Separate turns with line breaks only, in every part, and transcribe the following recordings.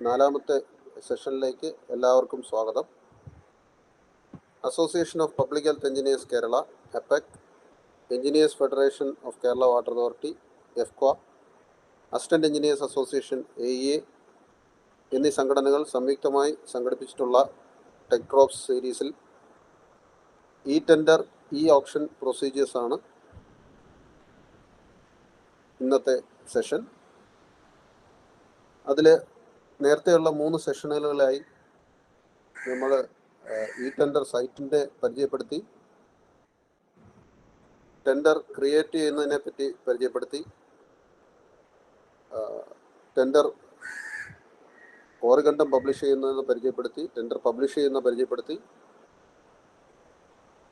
നാലാമത്തെ സെഷനിലേക്ക് എല്ലാവർക്കും സ്വാഗതം. Association of public health engineers Kerala, അപെക്, engineers federation of Kerala water authority, എഫ്ക്വ, അസിസ്റ്റന്റ് എഞ്ചിനീയേഴ്സ് അസോസിയേഷൻ AEA എന്നീ സംഘടനകൾ സംയുക്തമായി സംഘടിപ്പിച്ചിട്ടുള്ള ടെക് ഡ്രോപ്സ് സീരീസിൽ ടെൻഡർ ഓപ്ഷൻ പ്രൊസീജിയേഴ്സാണ് ഇന്നത്തെ സെഷൻ. അതിൽ നേരത്തെയുള്ള 3 സെഷനുകളിലായി നമ്മൾ ടെൻഡർ സൈറ്റിൻ്റെ പരിചയപ്പെടുത്തി, ടെൻഡർ ക്രിയേറ്റ് ചെയ്യുന്നതിനെ പറ്റി പരിചയപ്പെടുത്തി, ടെൻഡർ ഓർഗണ്ടം പബ്ലിഷ് ചെയ്യുന്നതെന്ന് പരിചയപ്പെടുത്തി, ടെൻഡർ പബ്ലിഷ് ചെയ്യുന്ന പരിചയപ്പെടുത്തി,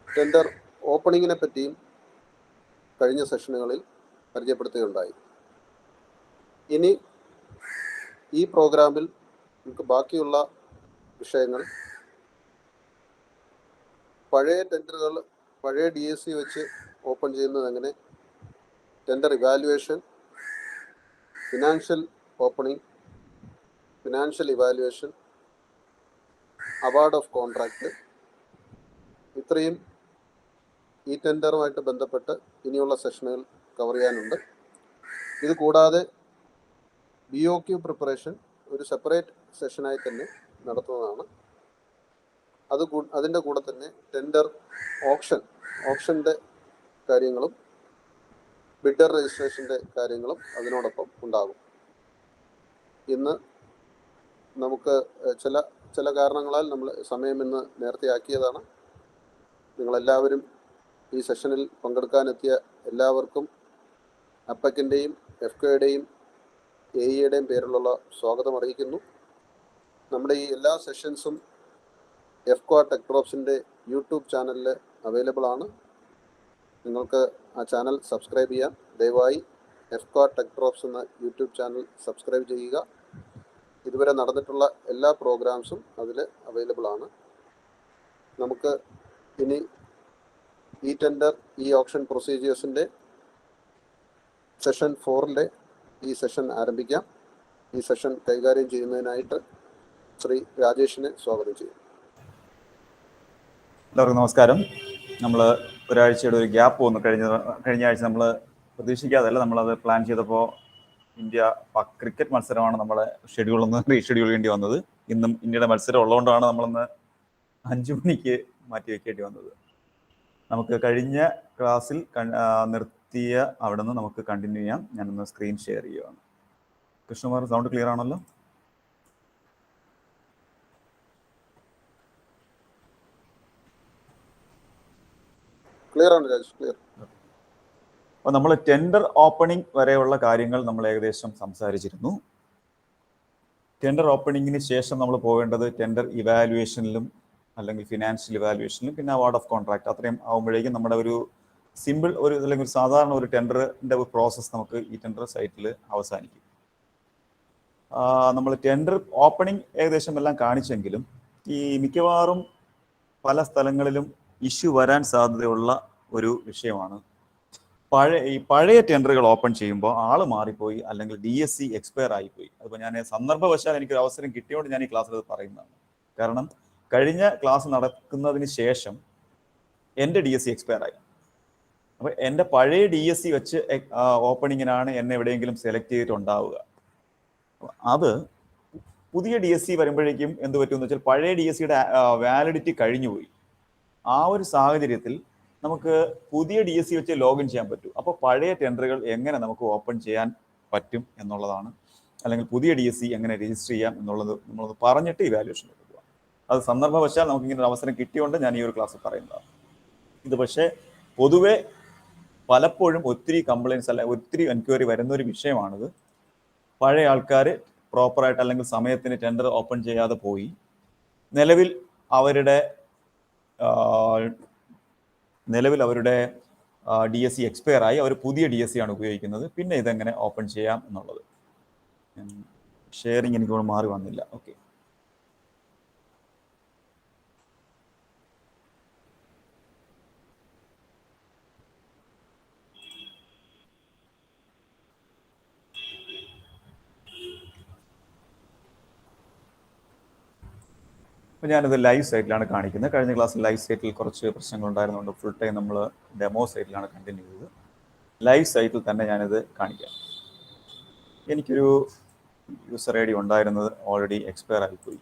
ടെൻഡർ ഓപ്പണിങ്ങിനെ പറ്റിയും കഴിഞ്ഞ സെഷനുകളിൽ പരിചയപ്പെടുത്തുകയുണ്ടായി. ഇനി ഈ പ്രോഗ്രാമിൽ നമുക്ക് ബാക്കിയുള്ള വിഷയങ്ങൾ, പഴയ ടെൻഡറുകൾ പഴയ DSC വെച്ച് ഓപ്പൺ ചെയ്യുന്നത് എങ്ങനെ, tender evaluation, financial opening, financial evaluation, award of contract, ഇത്രയും ഈ ടെൻഡറുമായിട്ട് ബന്ധപ്പെട്ട് ഇനിയുള്ള സെഷനുകൾ കവർ ചെയ്യാനുണ്ട്. ഇത് കൂടാതെ BOQ പ്രിപ്പറേഷൻ ഒരു സെപ്പറേറ്റ് സെഷനായി തന്നെ നടത്തുന്നതാണ്. അതിൻ്റെ കൂടെ തന്നെ ടെൻഡർ ഓപ്ഷൻ്റെ കാര്യങ്ങളും ബിഡർ രജിസ്ട്രേഷൻ്റെ കാര്യങ്ങളും അതിനോടൊപ്പം ഉണ്ടാകും. ഇന്ന് നമുക്ക് ചില കാരണങ്ങളാൽ നമ്മൾ സമയം ഇന്ന് നേരത്തെ ആക്കിയതാണ്. നിങ്ങളെല്ലാവരും ഈ സെഷനിൽ പങ്കെടുക്കാനെത്തിയ എല്ലാവർക്കും അപെക്കിൻ്റെയും എഫ്ക്വയുടെയും AEയുടെയും പേരിലുള്ള സ്വാഗതം അറിയിക്കുന്നു. നമ്മുടെ ഈ എല്ലാ സെഷൻസും എഫ്ക്വ ടെക് ഡ്രോപ്സിൻ്റെ യൂട്യൂബ് ചാനലിൽ അവൈലബിൾ ആണ്. നിങ്ങൾക്ക് ആ ചാനൽ സബ്സ്ക്രൈബ് ചെയ്യാം. ദയവായി എഫ്ക്വ ടെക് ഡ്രോപ്സ് എന്ന യൂട്യൂബ് ചാനൽ സബ്സ്ക്രൈബ് ചെയ്യുക. ഇതുവരെ നടന്നിട്ടുള്ള എല്ലാ പ്രോഗ്രാംസും അതിൽ അവൈലബിൾ ആണ്. നമുക്ക് ഇനി ടെൻഡർ ഓപ്ഷൻ പ്രൊസീജിയേഴ്സിൻ്റെ സെഷൻ 4ലെ ഈ സെഷൻ ആരംഭിക്കാം. ഈ സെഷൻ കൈകാര്യം ചെയ്യുന്നതിനായിട്ട് ശ്രീ രാജേഷിനെ സ്വാഗതം ചെയ്യും.
എല്ലാവർക്കും നമസ്കാരം. നമ്മൾ ഒരാഴ്ചയുടെ ഒരു ഗ്യാപ്പ് വന്നു. കഴിഞ്ഞ ആഴ്ച നമ്മൾ പ്രതീക്ഷിക്കാതല്ല, നമ്മളത് പ്ലാൻ ചെയ്തപ്പോൾ ക്രിക്കറ്റ് മത്സരമാണ് നമ്മളെ ഷെഡ്യൂളൊന്ന് റീഷെഡ്യൂൾ ചെയ്യേണ്ടി വന്നത്. ഇന്നും ഇന്ത്യയുടെ മത്സരം ഉള്ളതുകൊണ്ടാണ് നമ്മളൊന്ന് 5 മണിക്ക് മാറ്റി വയ്ക്കേണ്ടി വന്നത്. നമുക്ക് കഴിഞ്ഞ ക്ലാസ്സിൽ നിർത്തിയ അവിടെ നിന്ന് നമുക്ക് കണ്ടിന്യൂ ചെയ്യാം. ഞാനൊന്ന് സ്ക്രീൻ ഷെയർ ചെയ്യുകയാണ്. കൃഷ്ണകുമാർ, സൗണ്ട് ക്ലിയർ ആണല്ലോ?
ക്ലിയർ ആണ് രാജേഷ്, ക്ലിയർ.
അപ്പോൾ നമ്മൾ ടെൻഡർ ഓപ്പണിംഗ് വരെയുള്ള കാര്യങ്ങൾ നമ്മൾ ഏകദേശം സംസാരിച്ചിരുന്നു. ടെൻഡർ ഓപ്പണിങ്ങിന് ശേഷം നമ്മൾ പോകേണ്ടത് ടെൻഡർ ഇവാലുവേഷനിലും അല്ലെങ്കിൽ ഫിനാൻഷ്യൽ ഇവാലുവേഷനിലും പിന്നെ അവാർഡ് ഓഫ് കോൺട്രാക്ട്, അത്രയും ആകുമ്പോഴേക്കും നമ്മുടെ ഒരു സിമ്പിൾ അല്ലെങ്കിൽ ഒരു സാധാരണ ഒരു ടെൻഡറിൻ്റെ ഒരു പ്രോസസ്സ് നമുക്ക് ഈ ടെൻഡർ സൈറ്റിൽ അവസാനിക്കും. നമ്മൾ ടെൻഡർ ഓപ്പണിംഗ് ഏകദേശം എല്ലാം കാണിച്ചെങ്കിലും മിക്കവാറും പല സ്ഥലങ്ങളിലും ഇഷ്യൂ വരാൻ സാധ്യതയുള്ള ഒരു വിഷയമാണ് പഴയ ടെൻഡറുകൾ ഓപ്പൺ ചെയ്യുമ്പോൾ ആൾ മാറിപ്പോയി അല്ലെങ്കിൽ DSC എക്സ്പയർ ആയിപ്പോയി. അതിപ്പോൾ ഞാൻ സന്ദർഭവശാൽ എനിക്കൊരു അവസരം കിട്ടിയോണ്ട് ഞാൻ ഈ ക്ലാസ്സിൽ അത് പറയുന്നതാണ്. കാരണം കഴിഞ്ഞ ക്ലാസ് നടക്കുന്നതിന് ശേഷം എൻ്റെ DSC എക്സ്പയർ ആയി. അപ്പോൾ എൻ്റെ പഴയ DSC വെച്ച് ഓപ്പണിങ്ങിനാണ് എന്നെ എവിടെയെങ്കിലും സെലക്ട് ചെയ്തിട്ടുണ്ടാവുക. അത് പുതിയ DSC വരുമ്പോഴേക്കും എന്ത് പറ്റുമെന്ന് വെച്ചാൽ പഴയ DSCയുടെ വാലിഡിറ്റി കഴിഞ്ഞുപോയി. ആ ഒരു സാഹചര്യത്തിൽ നമുക്ക് പുതിയ DSC വെച്ച് ലോഗിൻ ചെയ്യാൻ പറ്റും. അപ്പോൾ പഴയ ടെൻഡറുകൾ എങ്ങനെ നമുക്ക് ഓപ്പൺ ചെയ്യാൻ പറ്റും എന്നുള്ളതാണ്, അല്ലെങ്കിൽ പുതിയ DSC എങ്ങനെ രജിസ്റ്റർ ചെയ്യാം എന്നുള്ളത് നമ്മളത് പറഞ്ഞിട്ട് ഇവാലുവേഷൻ എടുക്കുക. അത് സന്ദർഭവശാൽ നമുക്ക് ഇങ്ങനെ ഒരു അവസരം കിട്ടിയോണ്ട് ഞാൻ ഈ ഒരു ക്ലാസ്സിൽ പറയുന്നതാണ്. ഇത് പക്ഷേ പൊതുവെ പലപ്പോഴും ഒത്തിരി കംപ്ലയിൻസ് ഒത്തിരി എൻക്വയറി വരുന്ന ഒരു വിഷയമാണിത്. പഴയ ആൾക്കാർ പ്രോപ്പറായിട്ട് അല്ലെങ്കിൽ സമയത്തിന് ടെൻഡർ ഓപ്പൺ ചെയ്യാതെ പോയി, നിലവിൽ അവരുടെ DSC എക്സ്പയർ ആയി, അവർ പുതിയ DSC ആണ് ഉപയോഗിക്കുന്നത്. പിന്നെ ഇതെങ്ങനെ ഓപ്പൺ ചെയ്യാം എന്നുള്ളത്. ഷെയറിങ് എനിക്ക് മാറി വന്നില്ല. ഓക്കെ, അപ്പോൾ ഞാനിത് ലൈവ് സൈറ്റിലാണ് കാണിക്കുന്നത്. കഴിഞ്ഞ ക്ലാസ്സിൽ ലൈവ് സൈറ്റിൽ കുറച്ച് പ്രശ്നങ്ങളുണ്ടായിരുന്നുകൊണ്ട് ഫുൾ ടൈം നമ്മൾ ഡെമോ സൈറ്റിലാണ് കണ്ടിന്യൂ ചെയ്തത്. ലൈവ് സൈറ്റിൽ തന്നെ ഞാനിത് കാണിക്കാം. എനിക്കൊരു യൂസർ ഐ ഡി ഉണ്ടായിരുന്നത് ഓൾറെഡി എക്സ്പയർ ആയിപ്പോയി.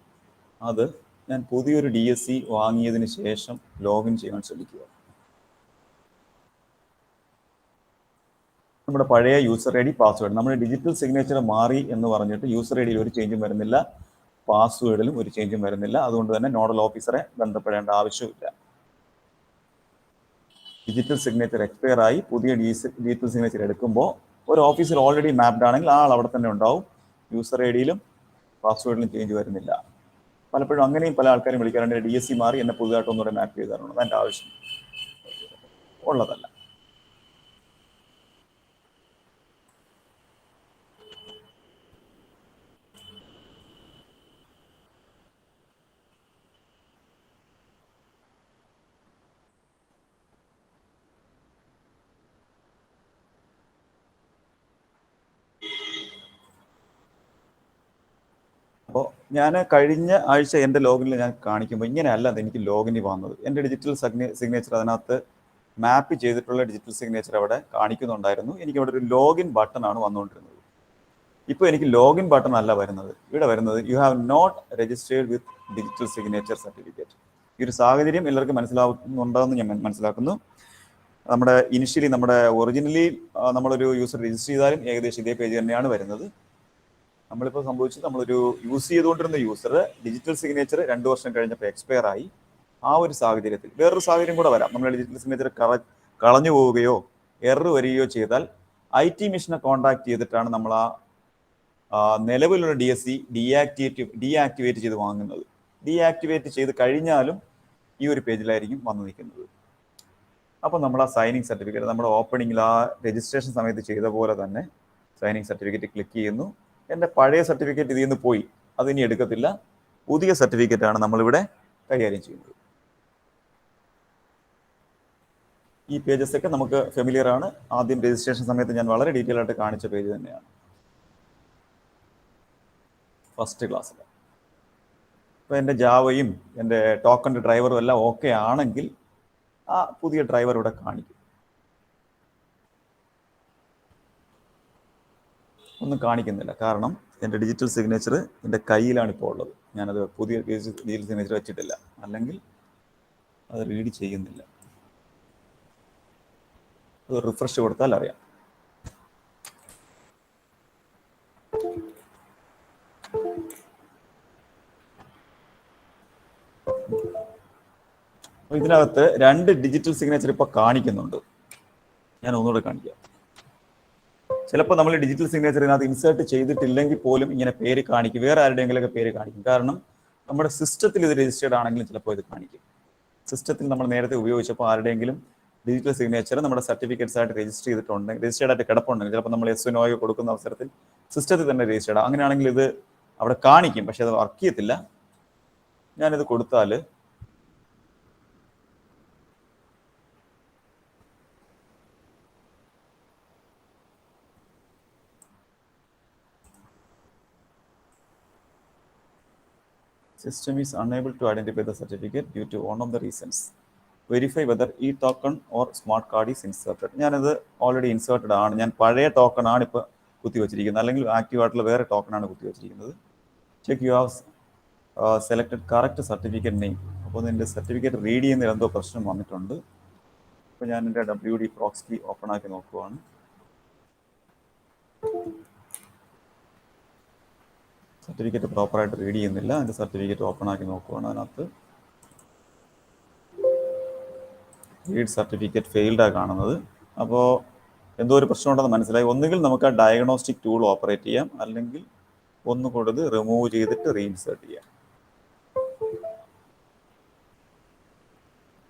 അത് ഞാൻ പുതിയൊരു DSC വാങ്ങിയതിന് ശേഷം ലോഗിൻ ചെയ്യാൻ ശ്രമിക്കുക. നമ്മുടെ പഴയ യൂസർ ഐ ഡി പാസ്വേഡ്, നമ്മുടെ ഡിജിറ്റൽ സിഗ്നേച്ചർ മാറി എന്ന് പറഞ്ഞിട്ട് യൂസർ ഐ ഡിയിൽ ഒരു ചേഞ്ചും വരുന്നില്ല, പാസ്വേഡിലും ഒരു ചേഞ്ചും വരുന്നില്ല. അതുകൊണ്ട് തന്നെ നോഡൽ ഓഫീസറെ ബന്ധപ്പെടേണ്ട ആവശ്യമില്ല. ഡിജിറ്റൽ സിഗ്നേച്ചർ എക്സ്പയർ ആയി പുതിയ ഡിജിറ്റൽ സിഗ്നേച്ചർ എടുക്കുമ്പോൾ ഒരു ഓഫീസർ ഓൾറെഡി മാപ്ഡ് ആണെങ്കിൽ ആൾ അവിടെ തന്നെ ഉണ്ടാവും. യൂസർ ഐ ഡിയിലും പാസ്വേഡിലും ചേഞ്ച് വരുന്നില്ല. പലപ്പോഴും അങ്ങനെയും പല ആൾക്കാരും വിളിക്കാറുണ്ട്, DSC മാറി എന്നെ പുതുതായിട്ട് ഒന്നുകൂടെ മാപ്പ് ചെയ്ത് തരണം. അതിൻ്റെ ആവശ്യം ഉള്ളതല്ല. അപ്പോൾ ഞാൻ കഴിഞ്ഞ ആഴ്ച എൻ്റെ ലോഗിനിൽ ഞാൻ കാണിക്കുമ്പോൾ ഇങ്ങനെയല്ല എനിക്ക് ലോഗിന് വന്നത്. എൻ്റെ ഡിജിറ്റൽ സിഗ്നേച്ചർ അതിനകത്ത് മാപ്പ് ചെയ്തിട്ടുള്ള ഡിജിറ്റൽ സിഗ്നേച്ചർ അവിടെ കാണിക്കുന്നുണ്ടായിരുന്നു. എനിക്ക് അവിടെ ഒരു ലോഗിൻ ബട്ടണാണ് വന്നുകൊണ്ടിരുന്നത്. ഇപ്പോൾ എനിക്ക് ലോഗിൻ ബട്ടൺ അല്ല വരുന്നത്. ഇവിടെ വരുന്നത് you have not registered with digital signature certificate. ഈ ഒരു സാഹചര്യം എല്ലാവർക്കും മനസ്സിലാവുന്നുണ്ടെന്ന് ഞാൻ മനസ്സിലാക്കുന്നു. നമ്മുടെ ഇനിഷ്യലി നമ്മുടെ ഒറിജിനലി നമ്മളൊരു യൂസർ രജിസ്റ്റർ ചെയ്താലും ഏകദേശം ഇതേ പേജ് തന്നെയാണ് വരുന്നത്. നമ്മളിപ്പോൾ സംഭവിച്ചത്, നമ്മളൊരു യൂസ് ചെയ്തുകൊണ്ടിരുന്ന യൂസർ ഡിജിറ്റൽ സിഗ്നേച്ചർ 2 വർഷം കഴിഞ്ഞപ്പോൾ എക്സ്പയർ ആയി. ആ ഒരു സാഹചര്യത്തിൽ വേറൊരു സാഹചര്യം കൂടെ വരാം. നമ്മൾ ഡിജിറ്റൽ സിഗ്നേച്ചർ കളഞ്ഞു പോവുകയോ എറർ വരികയോ ചെയ്താൽ IT മിഷനെ കോൺടാക്ട് ചെയ്തിട്ടാണ് നമ്മൾ ആ നിലവിലുള്ള DSC ഡീആക്ടിവേറ്റ് ചെയ്ത് വാങ്ങുന്നത്. ഡീആക്ടിവേറ്റ് ചെയ്ത് കഴിഞ്ഞാലും ഈ ഒരു പേജിലായിരിക്കും വന്നു നിൽക്കുന്നത്. അപ്പോൾ നമ്മൾ ആ സൈനിങ് സർട്ടിഫിക്കറ്റ് നമ്മുടെ ഓപ്പണിങ്ങിൽ ആ രജിസ്ട്രേഷൻ സമയത്ത് ചെയ്ത പോലെ തന്നെ സൈനിങ് സർട്ടിഫിക്കറ്റ് ക്ലിക്ക് ചെയ്യുന്നു. എൻ്റെ പഴയ സർട്ടിഫിക്കറ്റ് ഇതിൽ നിന്ന് പോയി, അതിനി എടുക്കത്തില്ല. പുതിയ സർട്ടിഫിക്കറ്റാണ് നമ്മളിവിടെ കൈകാര്യം ചെയ്യുന്നത്. ഈ പേജസ് ഒക്കെ നമുക്ക് ഫെമിലിയർ ആണ്. ആദ്യം രജിസ്ട്രേഷൻ സമയത്ത് ഞാൻ വളരെ ഡീറ്റെയിൽ ആയിട്ട് കാണിച്ച പേജ് തന്നെയാണ് ഫസ്റ്റ് ക്ലാസ്സിൽ. അപ്പോൾ എൻ്റെ ജാവയും എൻ്റെ ടോക്കൺ ഡ്രൈവറും എല്ലാം ഓക്കെ ആണെങ്കിൽ ആ പുതിയ ഡ്രൈവർ ഇവിടെ കാണിക്കും. ഒന്നും കാണിക്കുന്നില്ല, കാരണം എൻ്റെ ഡിജിറ്റൽ സിഗ്നേച്ചർ എൻ്റെ കയ്യിലാണ് ഇപ്പോൾ ഉള്ളത്. ഞാനത് പുതിയ ഡിജിറ്റൽ സിഗ്നേച്ചർ വെച്ചിട്ടില്ല, അല്ലെങ്കിൽ അത് റീഡ് ചെയ്യുന്നില്ല. അത് റിഫ്രഷ് കൊടുത്താൽ അറിയാം. ഇതിനകത്ത് 2 ഡിജിറ്റൽ സിഗ്നേച്ചർ ഇപ്പോൾ കാണിക്കുന്നുണ്ട്. ഞാൻ ഒന്നുകൂടെ കാണിക്കാം. ചിലപ്പോൾ നമ്മൾ ഡിജിറ്റൽ സിഗ്നേച്ചർ ഇതിനകത്ത് ഇൻസേർട്ട് ചെയ്തിട്ടില്ലെങ്കിൽ പോലും ഇങ്ങനെ പേര് കാണിക്കും, വേറെ ആരുടെയെങ്കിലൊക്കെ പേര് കാണിക്കും. കാരണം നമ്മുടെ സിസ്റ്റത്തിൽ ഇത് രജിസ്റ്റേർഡ് ആണെങ്കിലും ചിലപ്പോൾ ഇത് കാണിക്കും. സിസ്റ്റത്തിൽ നമ്മൾ നേരത്തെ ഉപയോഗിച്ചപ്പോൾ ആരുടെയെങ്കിലും ഡിജിറ്റൽ സിഗ്നേച്ചർ നമ്മുടെ സർട്ടിഫിക്കറ്റ്സ് ആയിട്ട് രജിസ്റ്റേർഡ് ആയിട്ട് കിടപ്പുണ്ടെങ്കിൽ ചിലപ്പോൾ നമ്മൾ SNO കൊടുക്കുന്ന അവസരത്തിൽ സിസ്റ്റത്തിൽ തന്നെ രജിസ്റ്റേർഡ്. അങ്ങനെയാണെങ്കിൽ ഇത് അവിടെ കാണിക്കും, പക്ഷെ അത് വർക്ക് ചെയ്യത്തില്ല. ഞാനിത് കൊടുത്താൽ system is unable to identify the certificate due to one of the reasons. Verify whether e-token or smart card is inserted. ഞാനത് ഓൾറെഡി ഇൻസേർട്ടഡ് ആണ്. ഞാൻ പഴയ ടോക്കൺ ആണ് ഇപ്പോൾ കുത്തിവെച്ചിരിക്കുന്നത്, അല്ലെങ്കിൽ ആക്റ്റീവ് ആയിട്ടുള്ള വേറെ ടോക്കൺ ആണ് കുത്തിവെച്ചിരിക്കുന്നത്. Check you have selected correct certificate name. അപ്പോൾ എൻ്റെ സർട്ടിഫിക്കറ്റ് റീഡ് ചെയ്യുന്നതിൽ എന്തോ പ്രശ്നം വന്നിട്ടുണ്ട്. അപ്പോൾ ഞാൻ എൻ്റെ WD പ്രോക്സി ഓപ്പൺ ആക്കി നോക്കുവാണ്. സർട്ടിഫിക്കറ്റ് പ്രോപ്പറായിട്ട് റീഡ് ചെയ്യുന്നില്ല. അതിൻ്റെ സർട്ടിഫിക്കറ്റ് ഓപ്പൺ ആക്കി നോക്കുവാണ്. അതിനകത്ത് റീഡ് സർട്ടിഫിക്കറ്റ് ഫെയിൽഡാണ് കാണുന്നത്. അപ്പോൾ എന്തോ ഒരു പ്രശ്നമുണ്ടെന്ന് മനസ്സിലായി. ഒന്നുകിൽ നമുക്ക് ആ ഡയഗ്നോസ്റ്റിക് ടൂൾ ഓപ്പറേറ്റ് ചെയ്യാം, അല്ലെങ്കിൽ ഒന്നുകൂടെ ഇത് റിമൂവ് ചെയ്തിട്ട് റീഇൻസേർട്ട് ചെയ്യാം.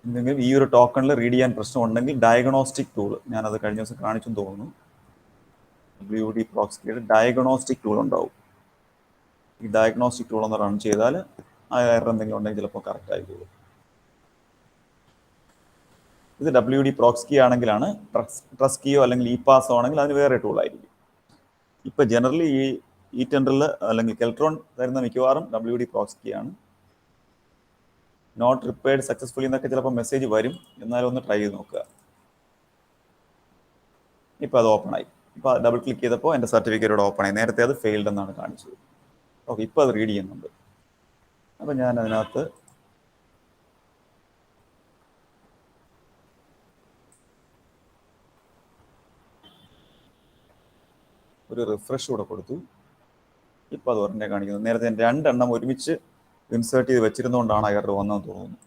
എന്തെങ്കിലും ഈ ഒരു ടോക്കണിൽ റീഡ് ചെയ്യാൻ പ്രശ്നം ഉണ്ടെങ്കിൽ ഡയഗ്നോസ്റ്റിക് ടൂൾ, ഞാനത് കഴിഞ്ഞ ദിവസം കാണിച്ചെന്ന് തോന്നുന്നു, WD പ്രോക്സിയുടെ ഡയഗ്നോസ്റ്റിക് ടൂൾ ഉണ്ടാവും. ഈ ഡയഗ്നോസ്റ്റിക് ടൂൾ ഒന്ന് റൺ ചെയ്താൽ ആ എറർ എന്തെങ്കിലും ഉണ്ടെങ്കിൽ ചിലപ്പോൾ കറക്റ്റ് ആയിക്കോളും. ഇത് WD പ്രോക്സി ആണെങ്കിലാണ്. ട്രസ്കിയോ അല്ലെങ്കിൽ ഇപാസോ ആണെങ്കിൽ അതിന് വേറെ ടൂൾ ആയിരിക്കും. ഇപ്പം ജനറലി ഈ ടെൻഡറിൽ അല്ലെങ്കിൽ കെൽട്രോൺ തരുന്ന മിക്കവാറും WD പ്രോക്സി ആണ്. നോട്ട് റിപ്പയർഡ് സക്സസ്ഫുള്ളി എന്നൊക്കെ ചിലപ്പോൾ മെസ്സേജ് വരും. എന്നാലും ഒന്ന് ട്രൈ ചെയ്ത് നോക്കുക. ഇപ്പോൾ അത് ഓപ്പൺ ആയി. ഇപ്പോൾ ഡബിൾ ക്ലിക്ക് ചെയ്തപ്പോൾ എൻ്റെ സർട്ടിഫിക്കറ്റ് ഓപ്പൺ ആയി. നേരത്തെ അത് ഫെയിൽഡ് എന്നാണ് കാണിച്ചത്. ഓക്കെ, ഇപ്പോൾ അത് റീഡ് ചെയ്യുന്നുണ്ട്. അപ്പം ഞാൻ അതിനകത്ത് ഒരു റിഫ്രഷ് കൂടെ കൊടുത്തു. ഇപ്പോൾ അത് ഒരെണ്ണെ കാണിക്കുന്നത്. നേരത്തെ ഞാൻ 2 എണ്ണം ഒരുമിച്ച് ഇൻസേർട്ട് ചെയ്ത് വെച്ചിരുന്നുകൊണ്ടാണ് ആ എറർ വന്നതെന്ന് തോന്നുന്നു.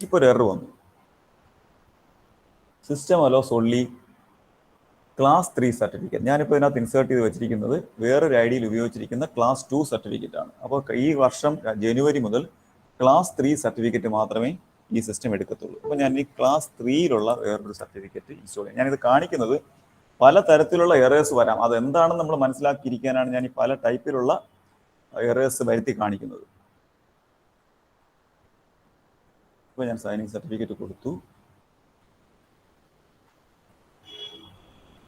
ഇപ്പോൾ ഒരു എറർ വന്നു. System allows only class 3 certificate. ഞാനിപ്പോൾ ഇതിനകത്ത് ഇൻസേർട്ട് ചെയ്ത് വെച്ചിരിക്കുന്നത് വേറൊരു ഐ ഡിയിൽ ഉപയോഗിച്ചിരിക്കുന്ന ക്ലാസ് 2 സർട്ടിഫിക്കറ്റ് ആണ്. അപ്പോൾ ഈ വർഷം ജനുവരി മുതൽ ക്ലാസ് 3 സർട്ടിഫിക്കറ്റ് മാത്രമേ ഈ സിസ്റ്റം എടുക്കത്തുള്ളൂ. അപ്പോൾ ഞാൻ ഈ ക്ലാസ് 3യിലുള്ള വേറൊരു സർട്ടിഫിക്കറ്റ് ഇൻസ്റ്റാൾ ചെയ്യാം. ഞാനിത് കാണിക്കുന്നത് പല തരത്തിലുള്ള എറേഴ്സ് വരാം. അതെന്താണെന്ന് നമ്മൾ മനസ്സിലാക്കിയിരിക്കാനാണ് ഞാൻ ഈ പല ടൈപ്പിലുള്ള എറേഴ്സ് വരുത്തി കാണിക്കുന്നത്. ഇപ്പോൾ ഞാൻ സൈനിങ് സർട്ടിഫിക്കറ്റ് കൊടുത്തു.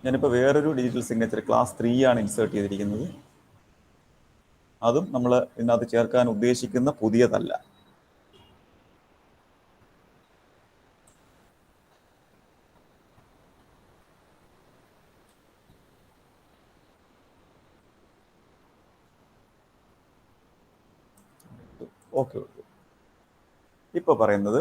ഞാനിപ്പോൾ വേറൊരു ഡിജിറ്റൽ സിഗ്നേച്ചർ ക്ലാസ് 3 ആണ് ഇൻസേർട്ട് ചെയ്തിരിക്കുന്നത്. അതും നമ്മൾ ഇതിനകത്ത് ചേർക്കാൻ ഉദ്ദേശിക്കുന്ന പുതിയതല്ല. ഓക്കെ, ഇപ്പോൾ പറയുന്നത്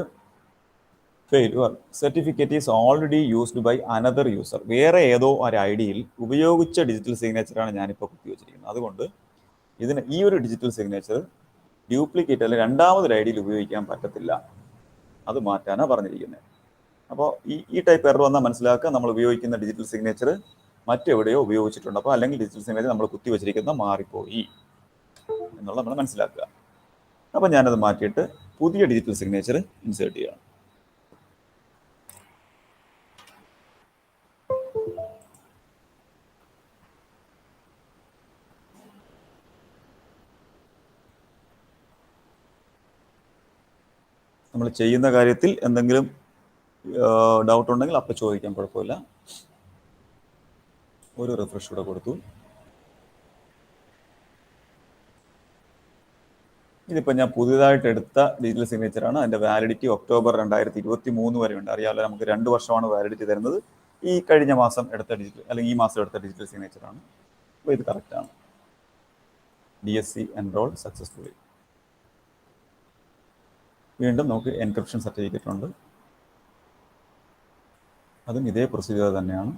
failure certificate is already used by another user. വേറെ ഏതോ ഒരു ഐ ഡിയിൽ ഉപയോഗിച്ച ഡിജിറ്റൽ സിഗ്നേച്ചറാണ് ഞാനിപ്പോൾ കുത്തി വെച്ചിരിക്കുന്നത്. അതുകൊണ്ട് ഈ ഒരു ഡിജിറ്റൽ സിഗ്നേച്ചർ ഡ്യൂപ്ലിക്കേറ്റ് അല്ലെങ്കിൽ രണ്ടാമതൊരു ഐ ഡിയിൽ ഉപയോഗിക്കാൻ പറ്റത്തില്ല. അത് മാറ്റാനാണ് പറഞ്ഞിരിക്കുന്നത്. അപ്പോൾ ഈ ടൈപ്പ് എറർ വന്നാൽ മനസ്സിലാക്കുക നമ്മൾ ഉപയോഗിക്കുന്ന ഡിജിറ്റൽ സിഗ്നേച്ചർ മറ്റെവിടെയോ ഉപയോഗിച്ചിട്ടുണ്ട്. അപ്പോൾ അല്ലെങ്കിൽ ഡിജിറ്റൽ സിഗ്നേച്ചർ നമ്മൾ കുത്തി വെച്ചിരിക്കുന്ന മാറിപ്പോയി എന്നുള്ളത് നമ്മൾ മനസ്സിലാക്കുക. അപ്പോൾ ഞാനത് മാറ്റിയിട്ട് പുതിയ ഡിജിറ്റൽ സിഗ്നേച്ചർ ഇൻസേർട്ട് ചെയ്യുകയാണ്. നമ്മൾ ചെയ്യുന്ന കാര്യത്തിൽ എന്തെങ്കിലും ഡൗട്ട് ഉണ്ടെങ്കിൽ അപ്പോൾ ചോദിക്കാൻ കുഴപ്പമില്ല. ഒരു റിഫ്രഷ് കൂടെ കൊടുത്തു. ഇതിപ്പോൾ ഞാൻ പുതിയതായിട്ട് എടുത്ത ഡിജിറ്റൽ സിഗ്നേച്ചറാണ്. അതിൻ്റെ വാലിഡിറ്റി ഒക്ടോബർ 2023 വരെ ഉണ്ട്. അറിയാമല്ലോ, നമുക്ക് 2 വർഷമാണ് വാലിഡിറ്റി തരുന്നത്. ഈ കഴിഞ്ഞ മാസം എടുത്ത ഡിജിറ്റൽ അല്ലെങ്കിൽ ഈ മാസം എടുത്ത ഡിജിറ്റൽ സിഗ്നേച്ചറാണ്. അപ്പോൾ ഇത് കറക്റ്റാണ്. DSC enrol successfully. വീണ്ടും നമുക്ക് എൻക്രിപ്ഷൻ സർട്ടിഫിക്കറ്റ് ഉണ്ട്. അതും ഇതേ പ്രൊസീജിയർ തന്നെയാണ്.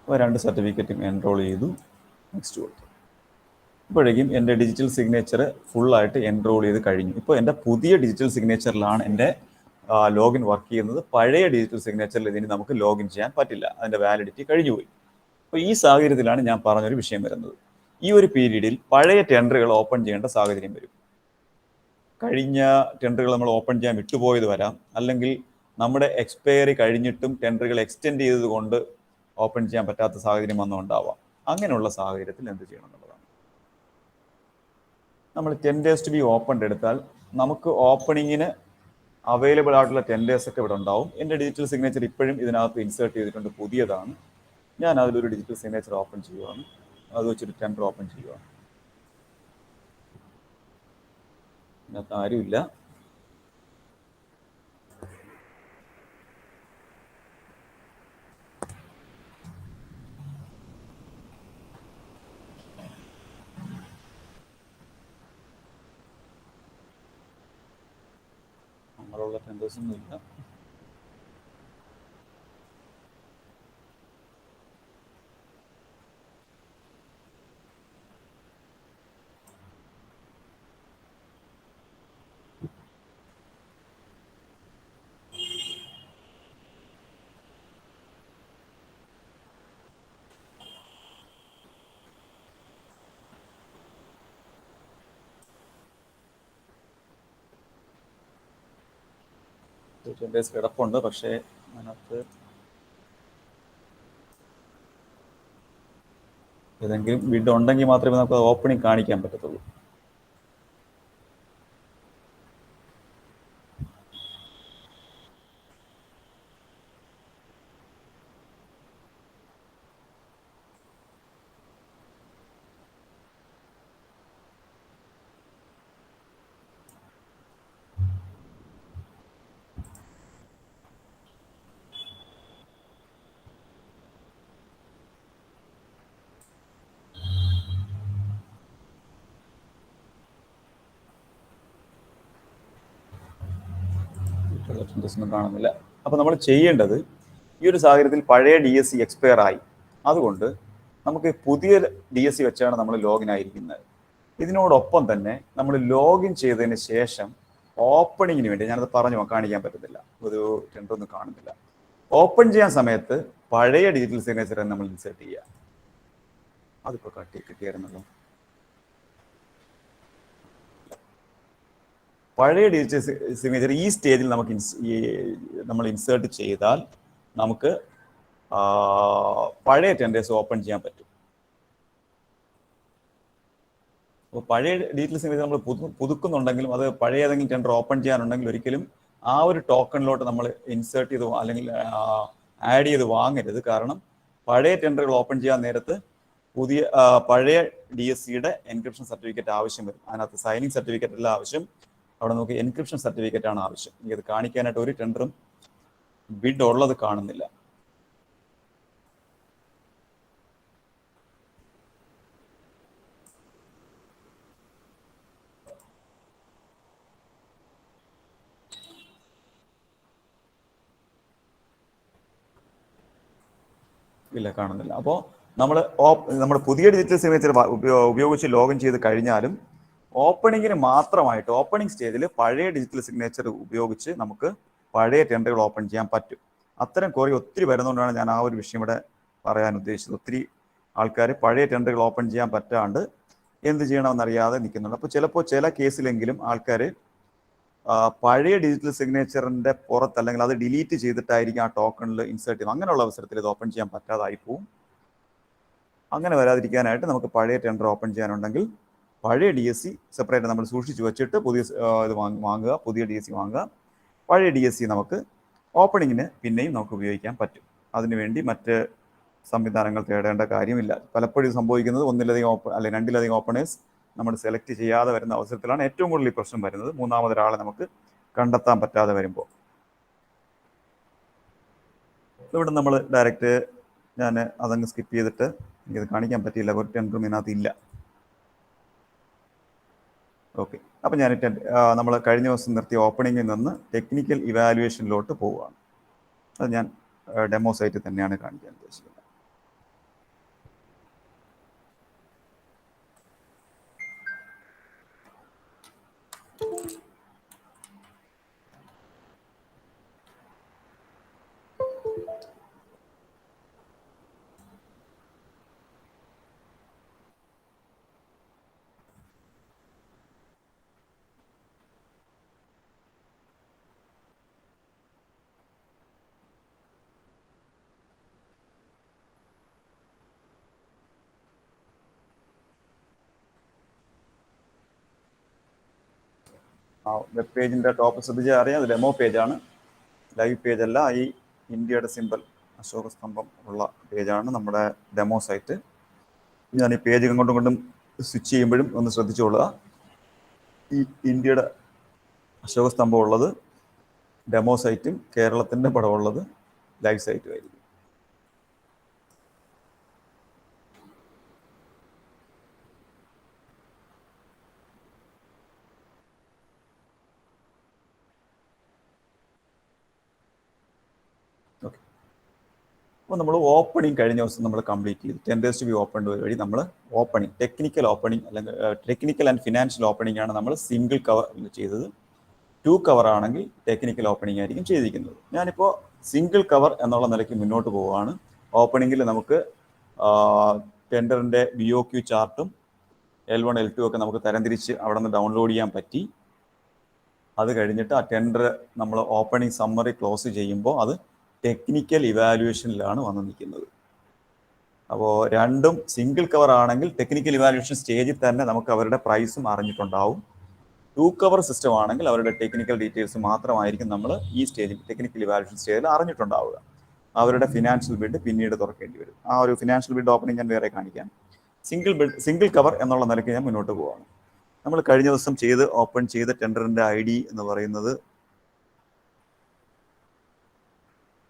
അപ്പോൾ 2 സർട്ടിഫിക്കറ്റും എൻറോൾ ചെയ്തു. നെക്സ്റ്റ് കൊടുത്തു. ഇപ്പോഴേക്കും എൻ്റെ ഡിജിറ്റൽ സിഗ്നേച്ചർ ഫുള്ളായിട്ട് എൻറോൾ ചെയ്ത് കഴിഞ്ഞു. ഇപ്പോൾ എൻ്റെ പുതിയ ഡിജിറ്റൽ സിഗ്നേച്ചറിലാണ് എൻ്റെ ലോഗിൻ വർക്ക് ചെയ്യുന്നത്. പഴയ ഡിജിറ്റൽ സിഗ്നേച്ചറിൽ ഇതിന് നമുക്ക് ലോഗിൻ ചെയ്യാൻ പറ്റില്ല. അതിൻ്റെ വാലിഡിറ്റി കഴിഞ്ഞുപോയി. അപ്പോൾ ഈ സാഹചര്യത്തിലാണ് ഞാൻ പറഞ്ഞൊരു വിഷയം വരുന്നത്. ഈ ഒരു പീരീഡിൽ പഴയ ടെൻഡറുകൾ ഓപ്പൺ ചെയ്യേണ്ട സാഹചര്യം വരും. കഴിഞ്ഞ ടെൻഡറുകൾ നമ്മൾ ഓപ്പൺ ചെയ്യാൻ വിട്ടുപോയത് വരാം. അല്ലെങ്കിൽ നമ്മുടെ എക്സ്പയറി കഴിഞ്ഞിട്ടും ടെൻഡറുകൾ എക്സ്റ്റെൻഡ് ചെയ്തതുകൊണ്ട് ഓപ്പൺ ചെയ്യാൻ പറ്റാത്ത സാഹചര്യം വന്നുകൊണ്ടാവാം. അങ്ങനെയുള്ള സാഹചര്യത്തിൽ എന്ത് ചെയ്യണം എന്നുള്ളതാണ്. നമ്മൾ ടെൻഡേഴ്സ് ടു ബി ഓപ്പൺഡ് എടുത്താൽ നമുക്ക് ഓപ്പണിങ്ങിന് അവൈലബിൾ ആയിട്ടുള്ള ടെൻഡേഴ്സ് ഒക്കെ ഇവിടെ ഉണ്ടാവും. എൻ്റെ ഡിജിറ്റൽ സിഗ്നേച്ചർ ഇപ്പോഴും ഇതിനകത്ത് ഇൻസേർട്ട് ചെയ്തിട്ടുണ്ട്, പുതിയതാണ്. ഞാൻ അതിലൊരു ഡിജിറ്റൽ സിഗ്നേച്ചർ ഓപ്പൺ ചെയ്യുവാണ്. അത് വെച്ചൊരു ടെൻഡർ ഓപ്പൺ ചെയ്യുവാണ്. ഇതിനകത്ത് ആരുമില്ല. നമ്മളുള്ള ടെൻഡേഴ്സ് ഒന്നും ഇല്ല. ടെൻഡേഴ്സ് കിടപ്പുണ്ട്, പക്ഷേ അതിനകത്ത് ഏതെങ്കിലും ബിഡ് ഉണ്ടെങ്കിൽ മാത്രമേ നമുക്ക് ഓപ്പണിംഗ് കാണിക്കാൻ പറ്റത്തുള്ളൂ. മറ്റുള്ള ടെൻഡേഴ്സ് ഒന്നും കാണുന്നില്ല. അപ്പോൾ നമ്മൾ ചെയ്യേണ്ടത്, ഈ ഒരു സാഹചര്യത്തിൽ പഴയ DSC എക്സ്പയർ ആയി, അതുകൊണ്ട് നമുക്ക് പുതിയ DSC വെച്ചാണ് നമ്മൾ ലോഗിൻ ആയിരിക്കുന്നത്. ഇതിനോടൊപ്പം തന്നെ നമ്മൾ ലോഗിൻ ചെയ്തതിന് ശേഷം ഓപ്പണിങ്ങിന് വേണ്ടി, ഞാനത് പറഞ്ഞു കാണിക്കാൻ പറ്റുന്നില്ല, ഒരു ടെൻഡർ ഒന്നും കാണുന്നില്ല, ഓപ്പൺ ചെയ്യാൻ സമയത്ത് പഴയ ഡിജിറ്റൽ സിഗ്നേച്ചർ നമ്മൾ ഇൻസേർട്ട് ചെയ്യുക. അതിപ്പോൾ കിട്ടിയായിരുന്നല്ലോ. പഴയ ഡിജിറ്റൽ സിഗ്നേച്ചർ ഈ സ്റ്റേജിൽ നമുക്ക് നമ്മൾ ഇൻസേർട്ട് ചെയ്താൽ നമുക്ക് പഴയ ടെൻഡേഴ്സ് ഓപ്പൺ ചെയ്യാൻ പറ്റും. അപ്പോൾ പഴയ ഡിജിറ്റൽ സിഗ്നേച്ചർ നമ്മൾ പുതുക്കുന്നുണ്ടെങ്കിലും അത് പഴയ ഏതെങ്കിലും ടെൻഡർ ഓപ്പൺ ചെയ്യാനുണ്ടെങ്കിൽ ഒരിക്കലും ആ ഒരു ടോക്കണിലോട്ട് നമ്മൾ ഇൻസേർട്ട് ചെയ്ത് അല്ലെങ്കിൽ ആഡ് ചെയ്ത് വാങ്ങരുത്. കാരണം പഴയ ടെൻഡറുകൾ ഓപ്പൺ ചെയ്യാൻ നേരത്ത് പഴയ DSCയുടെ എൻക്രിപ്ഷൻ സർട്ടിഫിക്കറ്റ് ആവശ്യം വരും. അതിനകത്ത് സൈനിങ് സർട്ടിഫിക്കറ്റ് അല്ല ആവശ്യം, അവിടെ നമുക്ക് എൻക്രിപ്ഷൻ സർട്ടിഫിക്കറ്റ് ആണ് ആവശ്യം. ഇത് കാണിക്കാനായിട്ട് ഒരു ടെൻഡറും ബിഡ് ഉള്ളത് കാണുന്നില്ല. ഇല്ല, കാണുന്നില്ല. അപ്പോൾ നമ്മൾ പുതിയ ഡിജിറ്റൽ സിഗ്നേച്ചർ ഉപയോഗിച്ച് ലോഗിൻ ചെയ്ത് കഴിഞ്ഞാലും ഓപ്പണിങ്ങിന് മാത്രമായിട്ട് ഓപ്പണിംഗ് സ്റ്റേജിൽ പഴയ ഡിജിറ്റൽ സിഗ്നേച്ചർ ഉപയോഗിച്ച് നമുക്ക് പഴയ ടെൻഡറുകൾ ഓപ്പൺ ചെയ്യാൻ പറ്റും. അത്തരം ക്വറി ഒത്തിരി വരുന്നതുകൊണ്ടാണ് ഞാൻ ആ ഒരു വിഷയം ഇവിടെ പറയാൻ ഉദ്ദേശിച്ചത്. ഒത്തിരി ആൾക്കാർ പഴയ ടെൻഡറുകൾ ഓപ്പൺ ചെയ്യാൻ പറ്റാണ്ട് എന്ത് ചെയ്യണമെന്നറിയാതെ നിൽക്കുന്നുണ്ട്. അപ്പോൾ ചിലപ്പോൾ ചില കേസിലെങ്കിലും ആൾക്കാർ പഴയ ഡിജിറ്റൽ സിഗ്നേച്ചറിൻ്റെ പുറത്ത് അല്ലെങ്കിൽ അത് ഡിലീറ്റ് ചെയ്തിട്ടായിരിക്കും ആ ടോക്കണിൽ ഇൻസേർട്ട് ചെയ്യുന്നത്. അങ്ങനെയുള്ള അവസരത്തിൽ ഇത് ഓപ്പൺ ചെയ്യാൻ പറ്റാതായി പോവും. അങ്ങനെ വരാതിരിക്കാനായിട്ട് നമുക്ക് പഴയ ടെൻഡർ ഓപ്പൺ ചെയ്യാനുണ്ടെങ്കിൽ പഴയ DSC സെപ്പറേറ്റ് നമ്മൾ സൂക്ഷിച്ച് വെച്ചിട്ട് പുതിയ ഇത് വാങ്ങുക, പുതിയ DSC വാങ്ങുക. പഴയ DSC നമുക്ക് ഓപ്പണിങ്ങിന് പിന്നെയും നമുക്ക് ഉപയോഗിക്കാൻ പറ്റും. അതിനുവേണ്ടി മറ്റ് സംവിധാനങ്ങൾ തേടേണ്ട കാര്യമില്ല. പലപ്പോഴും സംഭവിക്കുന്നത് ഒന്നിലധികം അല്ലെങ്കിൽ രണ്ടിലധികം ഓപ്പണേഴ്സ് നമ്മൾ സെലക്ട് ചെയ്യാതെ വരുന്ന അവസരത്തിലാണ് ഏറ്റവും കൂടുതൽ ഈ പ്രശ്നം വരുന്നത്, മൂന്നാമതൊരാളെ നമുക്ക് കണ്ടെത്താൻ പറ്റാതെ വരുമ്പോൾ. ഇവിടെ നമ്മൾ ഡയറക്റ്റ് ഞാൻ അതങ്ങ് സ്കിപ്പ് ചെയ്തിട്ട് എനിക്കത് കാണിക്കാൻ പറ്റിയില്ല, ഒരു ടെൻഡറും ഇതിനകത്ത് ഇല്ല. ഓക്കെ, അപ്പം ഞാൻ നമ്മൾ കഴിഞ്ഞ ദിവസം നിർത്തിയ ഓപ്പണിങ്ങിൽ നിന്ന് ടെക്നിക്കൽ ഇവാലുവേഷനിലോട്ട് പോവുകയാണ്. അത് ഞാൻ ഡെമോ സൈറ്റിൽ തന്നെയാണ് കാണിക്കാൻ ഉദ്ദേശിക്കുന്നത്. ആ വെബ് പേജിൻ്റെ ടോപ്പ് ശ്രദ്ധിച്ചാൽ അറിയാം, അത് ഡെമോ പേജാണ്, ലൈവ് പേജല്ല. ഈ ഇന്ത്യയുടെ സിമ്പൽ അശോക സ്തംഭം ഉള്ള പേജാണ് നമ്മുടെ ഡെമോ സൈറ്റ്. ഞാൻ ഈ പേജ് ഇങ്ങോട്ടും കൊണ്ടും സ്വിച്ച് ചെയ്യുമ്പോഴും ഒന്ന് ശ്രദ്ധിച്ചുകൊള്ളുക. ഈ ഇന്ത്യയുടെ അശോക സ്തംഭം ഉള്ളത് ഡെമോ സൈറ്റും കേരളത്തിൻ്റെ പടമുള്ളത് ലൈവ് സൈറ്റും ആയിരിക്കും. ഓക്കെ, അപ്പോൾ നമ്മൾ ഓപ്പണിംഗ് കഴിഞ്ഞ ദിവസം നമ്മൾ കംപ്ലീറ്റ് ചെയ്തു. ടെൻഡേഴ്സ് ടു ബി ഓപ്പൺ വഴി നമ്മൾ ഓപ്പണിംഗ്, ടെക്നിക്കൽ ഓപ്പണിംഗ് അല്ലെങ്കിൽ ടെക്നിക്കൽ ആൻഡ് ഫിനാൻഷ്യൽ ഓപ്പണിംഗ് ആണ് നമ്മൾ സിംഗിൾ കവർ ചെയ്തത്. 2 കവർ ആണെങ്കിൽ ടെക്നിക്കൽ ഓപ്പണിംഗ് ആയിരിക്കും ചെയ്തിരിക്കുന്നത്. ഞാനിപ്പോൾ സിംഗിൾ കവർ എന്നുള്ള നിലയ്ക്ക് മുന്നോട്ട് പോവുകയാണ്. ഓപ്പണിങ്ങിൽ നമുക്ക് ടെൻഡറിൻ്റെ BOQ ചാർട്ടും L1 L2 ഒക്കെ നമുക്ക് തരംതിരിച്ച് അവിടെ നിന്ന് ഡൗൺലോഡ് ചെയ്യാൻ പറ്റി. അത് കഴിഞ്ഞിട്ട് ആ ടെൻഡർ നമ്മൾ ഓപ്പണിംഗ് സമ്മറി ക്ലോസ് ചെയ്യുമ്പോൾ അത് ടെക്നിക്കൽ ഇവാലുവേഷനിലാണ് വന്ന് നിൽക്കുന്നത്. അപ്പോൾ രണ്ടും സിംഗിൾ കവർ ആണെങ്കിൽ ടെക്നിക്കൽ ഇവാലുവേഷൻ സ്റ്റേജിൽ തന്നെ നമുക്ക് അവരുടെ പ്രൈസും അറിഞ്ഞിട്ടുണ്ടാവും. 2 കവർ സിസ്റ്റം ആണെങ്കിൽ അവരുടെ ടെക്നിക്കൽ ഡീറ്റെയിൽസ് മാത്രമായിരിക്കും നമ്മൾ ഈ സ്റ്റേജിൽ ടെക്നിക്കൽ ഇവാലുവേഷൻ സ്റ്റേജിൽ അറിഞ്ഞിട്ടുണ്ടാവുക. അവരുടെ ഫിനാൻഷ്യൽ ബിഡ് പിന്നീട് തുറക്കേണ്ടി വരും. ആ ഒരു ഫിനാൻഷ്യൽ ബിഡ് ഓപ്പണിംഗ് ഞാൻ വേറെ കാണിക്കാം. സിംഗിൾ കവർ എന്നുള്ള നിലയ്ക്ക് ഞാൻ മുന്നോട്ട് പോവാണ്. നമ്മൾ കഴിഞ്ഞ ദിവസം ഓപ്പൺ ചെയ്ത ടെൻഡറിൻ്റെ ID എന്ന് പറയുന്നത്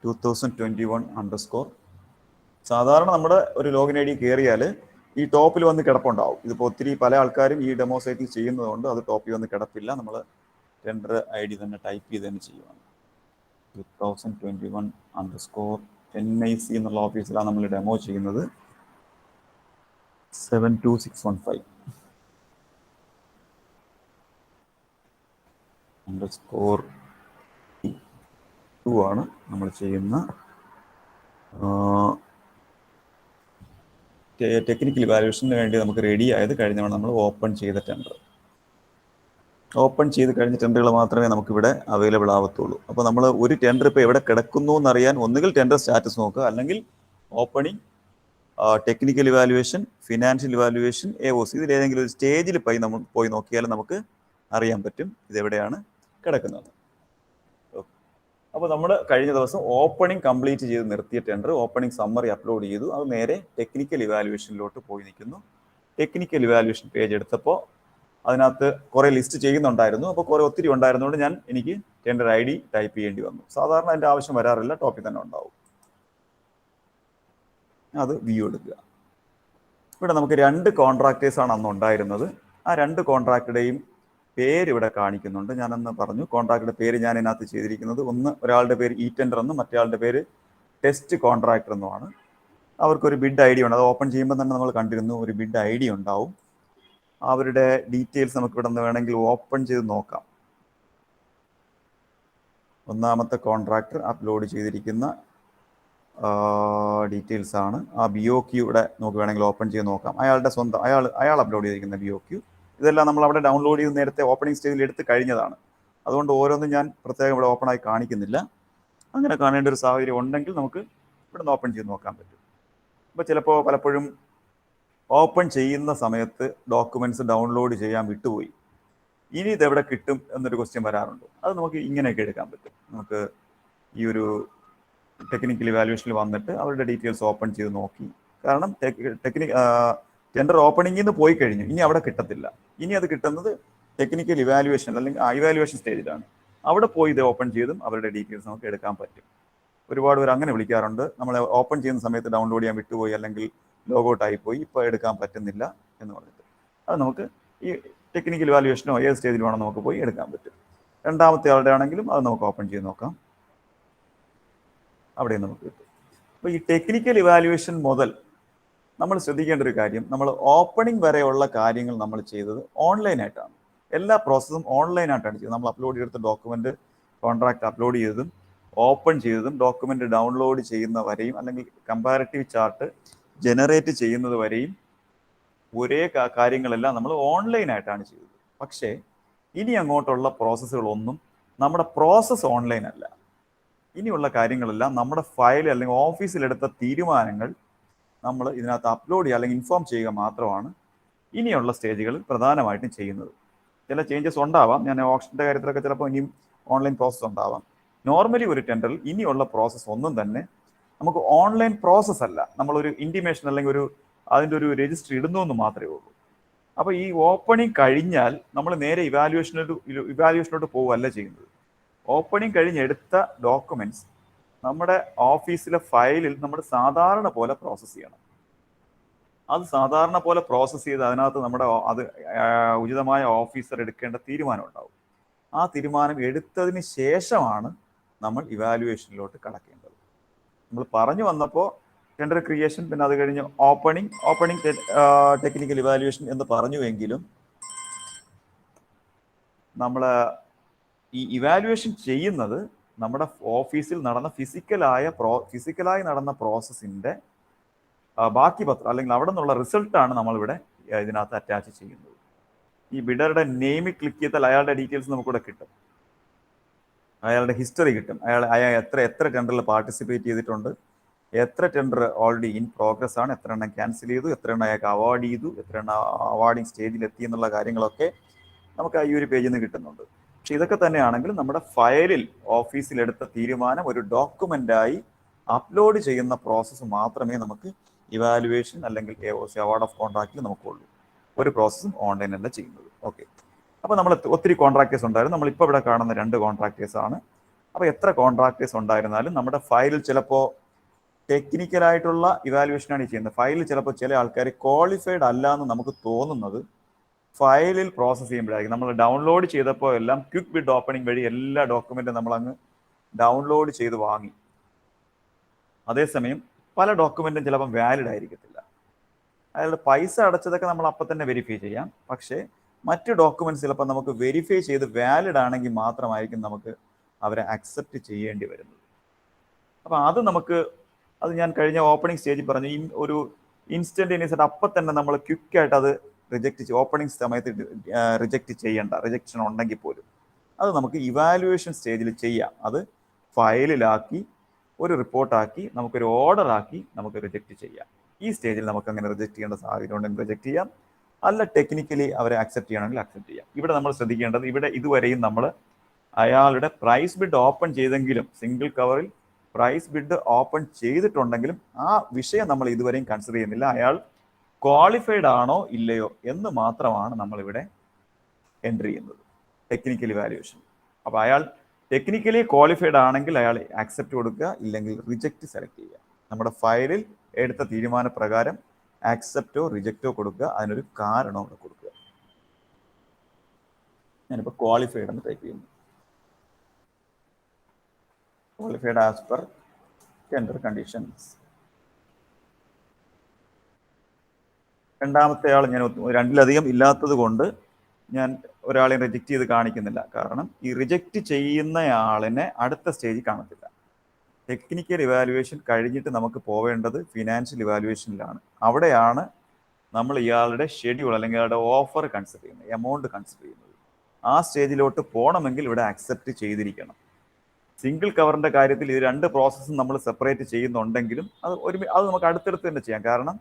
2021_. സാധാരണ നമ്മുടെ ഒരു ലോഗിൻ ID കയറിയാൽ ഈ ടോപ്പിൽ വന്ന് കിടപ്പുണ്ടാവും. ഇതിപ്പോൾ ഒത്തിരി പല ആൾക്കാരും ഈ ഡെമോ സൈറ്റിൽ ചെയ്യുന്നതുകൊണ്ട് അത് ടോപ്പിൽ വന്ന് കിടപ്പില്ല. നമ്മൾ ടെൻഡർ ID തന്നെ ടൈപ്പ് ചെയ്ത് തന്നെ ചെയ്യുവാണ്. 2021_NIC എന്നുള്ള ഓഫീസിലാണ് നമ്മൾ ഡെമോ ചെയ്യുന്നത്. 72615 _2 ആണ് നമ്മൾ ചെയ്യുന്ന ടെക്നിക്കൽ ഇവാലുവേഷന് വേണ്ടി നമുക്ക് റെഡി ആയത് കഴിഞ്ഞ നമ്മൾ ഓപ്പൺ ചെയ്ത ടെൻഡർ. ഓപ്പൺ ചെയ്ത് കഴിഞ്ഞ ടെൻഡറുകൾ മാത്രമേ നമുക്കിവിടെ അവൈലബിൾ ആവത്തുള്ളൂ. അപ്പോൾ നമ്മൾ ഒരു ടെൻഡർ ഇപ്പോൾ എവിടെ കിടക്കുന്നു എന്നറിയാൻ ഒന്നുകിൽ ടെൻഡർ സ്റ്റാറ്റസ് നോക്കുക, അല്ലെങ്കിൽ opening, technical evaluation, financial evaluation, AOC ഇതിലേതെങ്കിലും ഒരു സ്റ്റേജിൽ പോയി നോക്കിയാൽ നമുക്ക് അറിയാൻ പറ്റും ഇതെവിടെയാണ് കിടക്കുന്നത്. അപ്പോൾ നമ്മൾ കഴിഞ്ഞ ദിവസം ഓപ്പണിംഗ് കംപ്ലീറ്റ് ചെയ്ത് നിർത്തിയ ടെൻഡർ ഓപ്പണിംഗ് സമ്മറി അപ്ലോഡ് ചെയ്തു. അത് നേരെ ടെക്നിക്കൽ ഇവാലുവേഷനിലോട്ട് പോയി നിൽക്കുന്നു. ടെക്നിക്കൽ ഇവാലുവേഷൻ പേജ് എടുത്തപ്പോൾ അതിനകത്ത് കുറേ ലിസ്റ്റ് ചെയ്യുന്നുണ്ടായിരുന്നു. അപ്പോൾ കുറേ ഒത്തിരി ഉണ്ടായിരുന്നതുകൊണ്ട് എനിക്ക് ടെൻഡർ ID ടൈപ്പ് ചെയ്യേണ്ടി വന്നു. സാധാരണ അതിൻ്റെ ആവശ്യം വരാറില്ല, ടോപ്പിൽ തന്നെ ഉണ്ടാവും. അത് വ്യൂ എടുക്കുക. ഇവിടെ നമുക്ക് 2 കോൺട്രാക്ടേഴ്സാണ് അന്ന് ഉണ്ടായിരുന്നത്. ആ 2 കോൺട്രാക്ടറുടെയും പേര് ഇവിടെ കാണിക്കുന്നുണ്ട്. ഞാനന്ന് പറഞ്ഞു കോൺട്രാക്ടറുടെ പേര് ഞാൻ ഇതിനകത്ത് ചെയ്തിരിക്കുന്നത്, ഒരാളുടെ പേര് E-ടെൻഡർ എന്നും മറ്റേ പേര് ടെസ്റ്റ് കോൺട്രാക്ടർ എന്നുമാണ്. അവർക്കൊരു ബിഡ് ID ഉണ്ട്. അത് ഓപ്പൺ ചെയ്യുമ്പോൾ തന്നെ നമ്മൾ കണ്ടിരുന്നു, ഒരു ബിഡ് ID ഉണ്ടാവും. അവരുടെ ഡീറ്റെയിൽസ് നമുക്ക് ഇവിടെ നിന്ന് വേണമെങ്കിൽ ഓപ്പൺ ചെയ്ത് നോക്കാം. ഒന്നാമത്തെ കോൺട്രാക്ടർ അപ്ലോഡ് ചെയ്തിരിക്കുന്ന ഡീറ്റെയിൽസ് ആണ്. ആ BOQ ഇവിടെ നമുക്ക് വേണമെങ്കിൽ ഓപ്പൺ ചെയ്ത് നോക്കാം. അയാളുടെ സ്വന്തം അയാൾ അപ്ലോഡ് ചെയ്തിരിക്കുന്ന BOQ. ഇതെല്ലാം നമ്മൾ അവിടെ ഡൗൺലോഡ് ചെയ്ത് നേരത്തെ ഓപ്പണിംഗ് സ്റ്റേജിൽ എടുത്ത് കഴിഞ്ഞതാണ്. അതുകൊണ്ട് ഓരോന്നും ഞാൻ പ്രത്യേകം ഇവിടെ ഓപ്പണായി കാണിക്കുന്നില്ല. അങ്ങനെ കാണേണ്ട ഒരു സാഹചര്യം ഉണ്ടെങ്കിൽ നമുക്ക് ഇവിടെ നിന്ന് ഓപ്പൺ ചെയ്ത് നോക്കാൻ പറ്റും. അപ്പോൾ പലപ്പോഴും ഓപ്പൺ ചെയ്യുന്ന സമയത്ത് ഡോക്യുമെൻറ്റ്സ് ഡൗൺലോഡ് ചെയ്യാൻ വിട്ടുപോയി, ഇനി ഇതെവിടെ കിട്ടും എന്നൊരു ക്വസ്റ്റ്യൻ വരാറുണ്ട്. അത് നമുക്ക് ഇങ്ങനെയൊക്കെ എടുക്കാൻ പറ്റും. നമുക്ക് ഈ ഒരു ടെക്നിക്കൽ ഇവാലുവേഷനിൽ വന്നിട്ട് അവരുടെ ഡീറ്റെയിൽസ് ഓപ്പൺ ചെയ്ത് നോക്കി. കാരണം ടെൻഡർ ഓപ്പണിംഗിൽ നിന്ന് പോയി കഴിഞ്ഞു, ഇനി അവിടെ കിട്ടത്തില്ല. ഇനി അത് കിട്ടുന്നത് ടെക്നിക്കൽ ഇവാലുവേഷൻ അല്ലെങ്കിൽ ഇവാലുവേഷൻ സ്റ്റേജിലാണ്. അവിടെ പോയി ഇത് ഓപ്പൺ ചെയ്തും അവരുടെ ഡീറ്റെയിൽസ് നമുക്ക് എടുക്കാൻ പറ്റും. ഒരുപാട് പേര് അങ്ങനെ വിളിക്കാറുണ്ട്, നമ്മൾ ഓപ്പൺ ചെയ്യുന്ന സമയത്ത് ഡൗൺലോഡ് ചെയ്യാൻ വിട്ടുപോയി അല്ലെങ്കിൽ ലോഗൗട്ടായി പോയി, ഇപ്പോൾ എടുക്കാൻ പറ്റുന്നില്ല എന്ന് പറഞ്ഞിട്ട്. അത് നമുക്ക് ഈ ടെക്നിക്കൽ ഇവാലുവേഷനോ ഏത് സ്റ്റേജിൽ വേണോ നമുക്ക് പോയി എടുക്കാൻ പറ്റും. രണ്ടാമത്തെ ആളുടെ ആണെങ്കിലും അത് നമുക്ക് ഓപ്പൺ ചെയ്ത് നോക്കാം, അവിടെ നമുക്ക് കിട്ടും. അപ്പോൾ ഈ ടെക്നിക്കൽ ഇവാലുവേഷൻ മുതൽ നമ്മൾ ശ്രദ്ധിക്കേണ്ട ഒരു കാര്യം, നമ്മൾ ഓപ്പണിംഗ് വരെയുള്ള കാര്യങ്ങൾ നമ്മൾ ചെയ്തത് ഓൺലൈനായിട്ടാണ്. എല്ലാ പ്രോസസ്സും ഓൺലൈനായിട്ടാണ് ചെയ്തത്. നമ്മൾ അപ്ലോഡ് ചെയ്തെടുത്ത ഡോക്യുമെൻ്റ്, കോൺട്രാക്ട് അപ്ലോഡ് ചെയ്തതും ഓപ്പൺ ചെയ്തതും ഡോക്യുമെൻ്റ് ഡൗൺലോഡ് ചെയ്യുന്ന വരെയും അല്ലെങ്കിൽ കമ്പാരിറ്റീവ് ചാർട്ട് ജനറേറ്റ് ചെയ്യുന്നത് വരെയും ഒരേ കാര്യങ്ങളെല്ലാം നമ്മൾ ഓൺലൈനായിട്ടാണ് ചെയ്തത്. പക്ഷേ ഇനി അങ്ങോട്ടുള്ള പ്രോസസ്സുകളൊന്നും നമ്മുടെ പ്രോസസ്സ് ഓൺലൈൻ അല്ല. ഇനിയുള്ള കാര്യങ്ങളെല്ലാം നമ്മുടെ ഫയൽ അല്ലെങ്കിൽ ഓഫീസിലെടുത്ത തീരുമാനങ്ങൾ നമ്മൾ ഇതിനകത്ത് അപ്ലോഡ് ചെയ്യുക അല്ലെങ്കിൽ ഇൻഫോം ചെയ്യുക മാത്രമാണ് ഇനിയുള്ള സ്റ്റേജുകളിൽ പ്രധാനമായിട്ടും ചെയ്യുന്നത്. ചില ചേഞ്ചസ് ഉണ്ടാവാം, ഞാൻ ഓപ്ഷൻ്റെ കാര്യത്തിലൊക്കെ ചിലപ്പോൾ ഇനിയും ഓൺലൈൻ പ്രോസസ്സ് ഉണ്ടാവാം. നോർമലി ഒരു ടെൻഡറിൽ ഇനിയുള്ള പ്രോസസ്സ് ഒന്നും തന്നെ നമുക്ക് ഓൺലൈൻ പ്രോസസ്സ് അല്ല. നമ്മളൊരു ഇൻറ്റിമേഷൻ അല്ലെങ്കിൽ അതിൻ്റെ ഒരു രജിസ്റ്റർ ഇടുന്നു എന്ന് മാത്രമേ ഉള്ളൂ. അപ്പോൾ ഈ ഓപ്പണിംഗ് കഴിഞ്ഞാൽ നമ്മൾ നേരെ ഇവാലുവേഷനോട്ട് പോവുകയല്ല ചെയ്യുന്നത്. ഓപ്പണിംഗ് കഴിഞ്ഞ് എടുത്ത ഡോക്യുമെൻറ്റ്സ് നമ്മുടെ ഓഫീസിലെ ഫയലിൽ നമ്മൾ സാധാരണ പോലെ പ്രോസസ്സ് ചെയ്യണം. അത് സാധാരണ പോലെ പ്രോസസ്സ് ചെയ്ത് അതിനകത്ത് അത് ഉചിതമായ ഓഫീസർ എടുക്കേണ്ട തീരുമാനം ഉണ്ടാവും. ആ തീരുമാനം എടുത്തതിന് ശേഷമാണ് നമ്മൾ ഇവാലുവേഷനിലോട്ട് കടക്കേണ്ടത്. നമ്മൾ പറഞ്ഞു വന്നപ്പോൾ ടെൻഡർ ക്രിയേഷൻ, പിന്നെ അത് കഴിഞ്ഞ് ഓപ്പണിംഗ് ടെക്നിക്കൽ ഇവാലുവേഷൻ എന്ന് പറഞ്ഞുവെങ്കിലും നമ്മൾ ഈ ഇവാലുവേഷൻ ചെയ്യുന്നത് നമ്മുടെ ഓഫീസിൽ നടന്ന ഫിസിക്കലായി നടന്ന പ്രോസസ്സിൻ്റെ ബാക്കി പത്രം അല്ലെങ്കിൽ അവിടെ നിന്നുള്ള റിസൾട്ടാണ് നമ്മളിവിടെ ഇതിനകത്ത് അറ്റാച്ച് ചെയ്യുന്നത്. ഈ ബിഡറുടെ നെയിമിൽ ക്ലിക്ക് ചെയ്താൽ അയാളുടെ ഡീറ്റെയിൽസ് നമുക്കിവിടെ കിട്ടും, അയാളുടെ ഹിസ്റ്ററി കിട്ടും. അയാൾ എത്ര ടെൻഡറിൽ പാർട്ടിസിപ്പേറ്റ് ചെയ്തിട്ടുണ്ട്, എത്ര ടെൻഡർ ഓൾറെഡി ഇൻ പ്രോഗ്രസ് ആണ്, എത്ര എണ്ണം ക്യാൻസൽ ചെയ്തു, എത്ര എണ്ണം അയാൾക്ക് അവാർഡ് ചെയ്തു, എത്ര എണ്ണം അവാർഡിങ് സ്റ്റേജിൽ എത്തി എന്നുള്ള കാര്യങ്ങളൊക്കെ നമുക്ക് ഈ ഒരു പേജിൽ നിന്ന് കിട്ടുന്നുണ്ട്. പക്ഷെ ഇതൊക്കെ തന്നെയാണെങ്കിലും നമ്മുടെ ഫയലിൽ ഓഫീസിലെടുത്ത തീരുമാനം ഒരു ഡോക്യുമെൻ്റായി അപ്ലോഡ് ചെയ്യുന്ന പ്രോസസ്സ് മാത്രമേ നമുക്ക് ഇവാലുവേഷൻ അല്ലെങ്കിൽ AOC അവാർഡ് ഓഫ് കോൺട്രാക്റ്റിൽ നമുക്കുള്ളൂ. ഒരു പ്രോസസ്സും ഓൺലൈനല്ല ചെയ്യുന്നത്. ഓക്കെ, അപ്പോൾ നമ്മൾ ഒത്തിരി കോൺട്രാക്ടേഴ്സ് ഉണ്ടായിരുന്നു. നമ്മളിപ്പോൾ ഇവിടെ കാണുന്ന 2 കോൺട്രാക്ടേഴ്സാണ്. അപ്പോൾ എത്ര കോൺട്രാക്ടേഴ്സ് ഉണ്ടായിരുന്നാലും നമ്മുടെ ഫയലിൽ ചിലപ്പോൾ ടെക്നിക്കലായിട്ടുള്ള ഇവാലുവേഷനാണ് ചെയ്യുന്നത്. ഫയലിൽ ചിലപ്പോൾ ചില ആൾക്കാർ ക്വാളിഫൈഡ് അല്ല എന്ന് നമുക്ക് തോന്നുന്നത് ഫയലിൽ പ്രോസസ്സ് ചെയ്യുമ്പോഴായിരിക്കും. നമ്മൾ ഡൗൺലോഡ് ചെയ്തപ്പോൾ എല്ലാം ക്വിക്ക് ബിഡ് ഓപ്പണിംഗ് വഴി എല്ലാ ഡോക്യുമെൻറ്റും നമ്മളങ്ങ് ഡൗൺലോഡ് ചെയ്ത് വാങ്ങി. അതേസമയം പല ഡോക്യുമെന്റും ചിലപ്പം വാലിഡ് ആയിരിക്കത്തില്ല. അയാളുടെ പൈസ അടച്ചതൊക്കെ നമ്മൾ അപ്പം തന്നെ വെരിഫൈ ചെയ്യാം. പക്ഷേ മറ്റ് ഡോക്യുമെന്റ്സ് ചിലപ്പോൾ നമുക്ക് വെരിഫൈ ചെയ്ത് വാലിഡ് ആണെങ്കിൽ മാത്രമായിരിക്കും നമുക്ക് അവരെ അക്സെപ്റ്റ് ചെയ്യേണ്ടി വരുന്നത്. അപ്പം അത് ഞാൻ കഴിഞ്ഞ ഓപ്പണിംഗ് സ്റ്റേജിൽ പറഞ്ഞു, ഒരു ഇൻസ്റ്റന്റേനിയസ് ആയിട്ട് അപ്പം തന്നെ നമ്മൾ ക്വിക്കായിട്ട് അത് ഓപ്പണിംഗ് സമയത്ത് റിജക്റ്റ് ചെയ്യേണ്ട, റിജക്ഷൻ ഉണ്ടെങ്കിൽ പോലും അത് നമുക്ക് ഇവാലുവേഷൻ സ്റ്റേജിൽ ചെയ്യാം. അത് ഫയലിലാക്കി ഒരു റിപ്പോർട്ടാക്കി നമുക്കൊരു ഓർഡറാക്കി നമുക്ക് റിജക്റ്റ് ചെയ്യാം. ഈ സ്റ്റേജിൽ നമുക്ക് അങ്ങനെ റിജക്റ്റ് ചെയ്യേണ്ട സാഹചര്യം ഉണ്ടെങ്കിൽ റിജക്റ്റ് ചെയ്യാം, അല്ല ടെക്നിക്കലി അവരെ അക്സെപ്റ്റ് ചെയ്യണമെങ്കിൽ അക്സെപ്റ്റ് ചെയ്യാം. ഇവിടെ നമ്മൾ ശ്രദ്ധിക്കേണ്ടത്, ഇവിടെ ഇതുവരെയും നമ്മൾ അയാളുടെ പ്രൈസ് ബിഡ് ഓപ്പൺ ചെയ്തെങ്കിലും, സിംഗിൾ കവറിൽ പ്രൈസ് ബിഡ് ഓപ്പൺ ചെയ്തിട്ടുണ്ടെങ്കിലും ആ വിഷയം നമ്മൾ ഇതുവരെയും കൺസിഡർ ചെയ്യുന്നില്ല. അയാൾ ക്വാളിഫൈഡ് ആണോ ഇല്ലയോ എന്ന് മാത്രമാണ് നമ്മളിവിടെ എൻട്രി ചെയ്യുന്നത്, ടെക്നിക്കൽ ഇവാലുവേഷൻ. അപ്പോൾ അയാൾ ടെക്നിക്കലി ക്വാളിഫൈഡ് ആണെങ്കിൽ അയാൾ ആക്സെപ്റ്റ് കൊടുക്കുക, ഇല്ലെങ്കിൽ റിജക്റ്റ് സെലക്ട് ചെയ്യുക. നമ്മുടെ ഫയലിൽ എടുത്ത തീരുമാനപ്രകാരം ആക്സെപ്റ്റോ റിജക്റ്റോ കൊടുക്കുക, അതിനൊരു കാരണമോ കൊടുക്കുക. ഞാനിപ്പോൾ ക്വാളിഫൈഡ് എന്ന് ടൈപ്പ് ചെയ്യുന്നു. Qualified as per tender conditions. രണ്ടാമത്തെ ആൾ ഞാൻ രണ്ടിലധികം ഇല്ലാത്തത് കൊണ്ട് ഞാൻ ഒരാളെയും റിജക്റ്റ് ചെയ്ത് കാണിക്കുന്നില്ല. കാരണം ഈ റിജക്റ്റ് ചെയ്യുന്നയാളിനെ അടുത്ത സ്റ്റേജിൽ കാണത്തില്ല. ടെക്നിക്കൽ ഇവാലുവേഷൻ കഴിഞ്ഞിട്ട് നമുക്ക് പോവേണ്ടത് ഫിനാൻഷ്യൽ ഇവാലുവേഷനിലാണ്. അവിടെയാണ് നമ്മൾ ഇയാളുടെ ഷെഡ്യൂൾ അല്ലെങ്കിൽ ഇയാളുടെ ഓഫർ കൺസിഡർ ചെയ്യുന്നത്, എമൗണ്ട് കൺസിഡർ ചെയ്യുന്നത്. ആ സ്റ്റേജിലോട്ട് പോകണമെങ്കിൽ ഇവിടെ അക്സെപ്റ്റ് ചെയ്തിരിക്കണം. സിംഗിൾ കവറിൻ്റെ കാര്യത്തിൽ ഇത് രണ്ട് പ്രോസസ്സും നമ്മൾ സെപ്പറേറ്റ് ചെയ്യുന്നുണ്ടെങ്കിലും അത് നമുക്ക് അടുത്തടുത്ത് തന്നെ ചെയ്യാം. കാരണം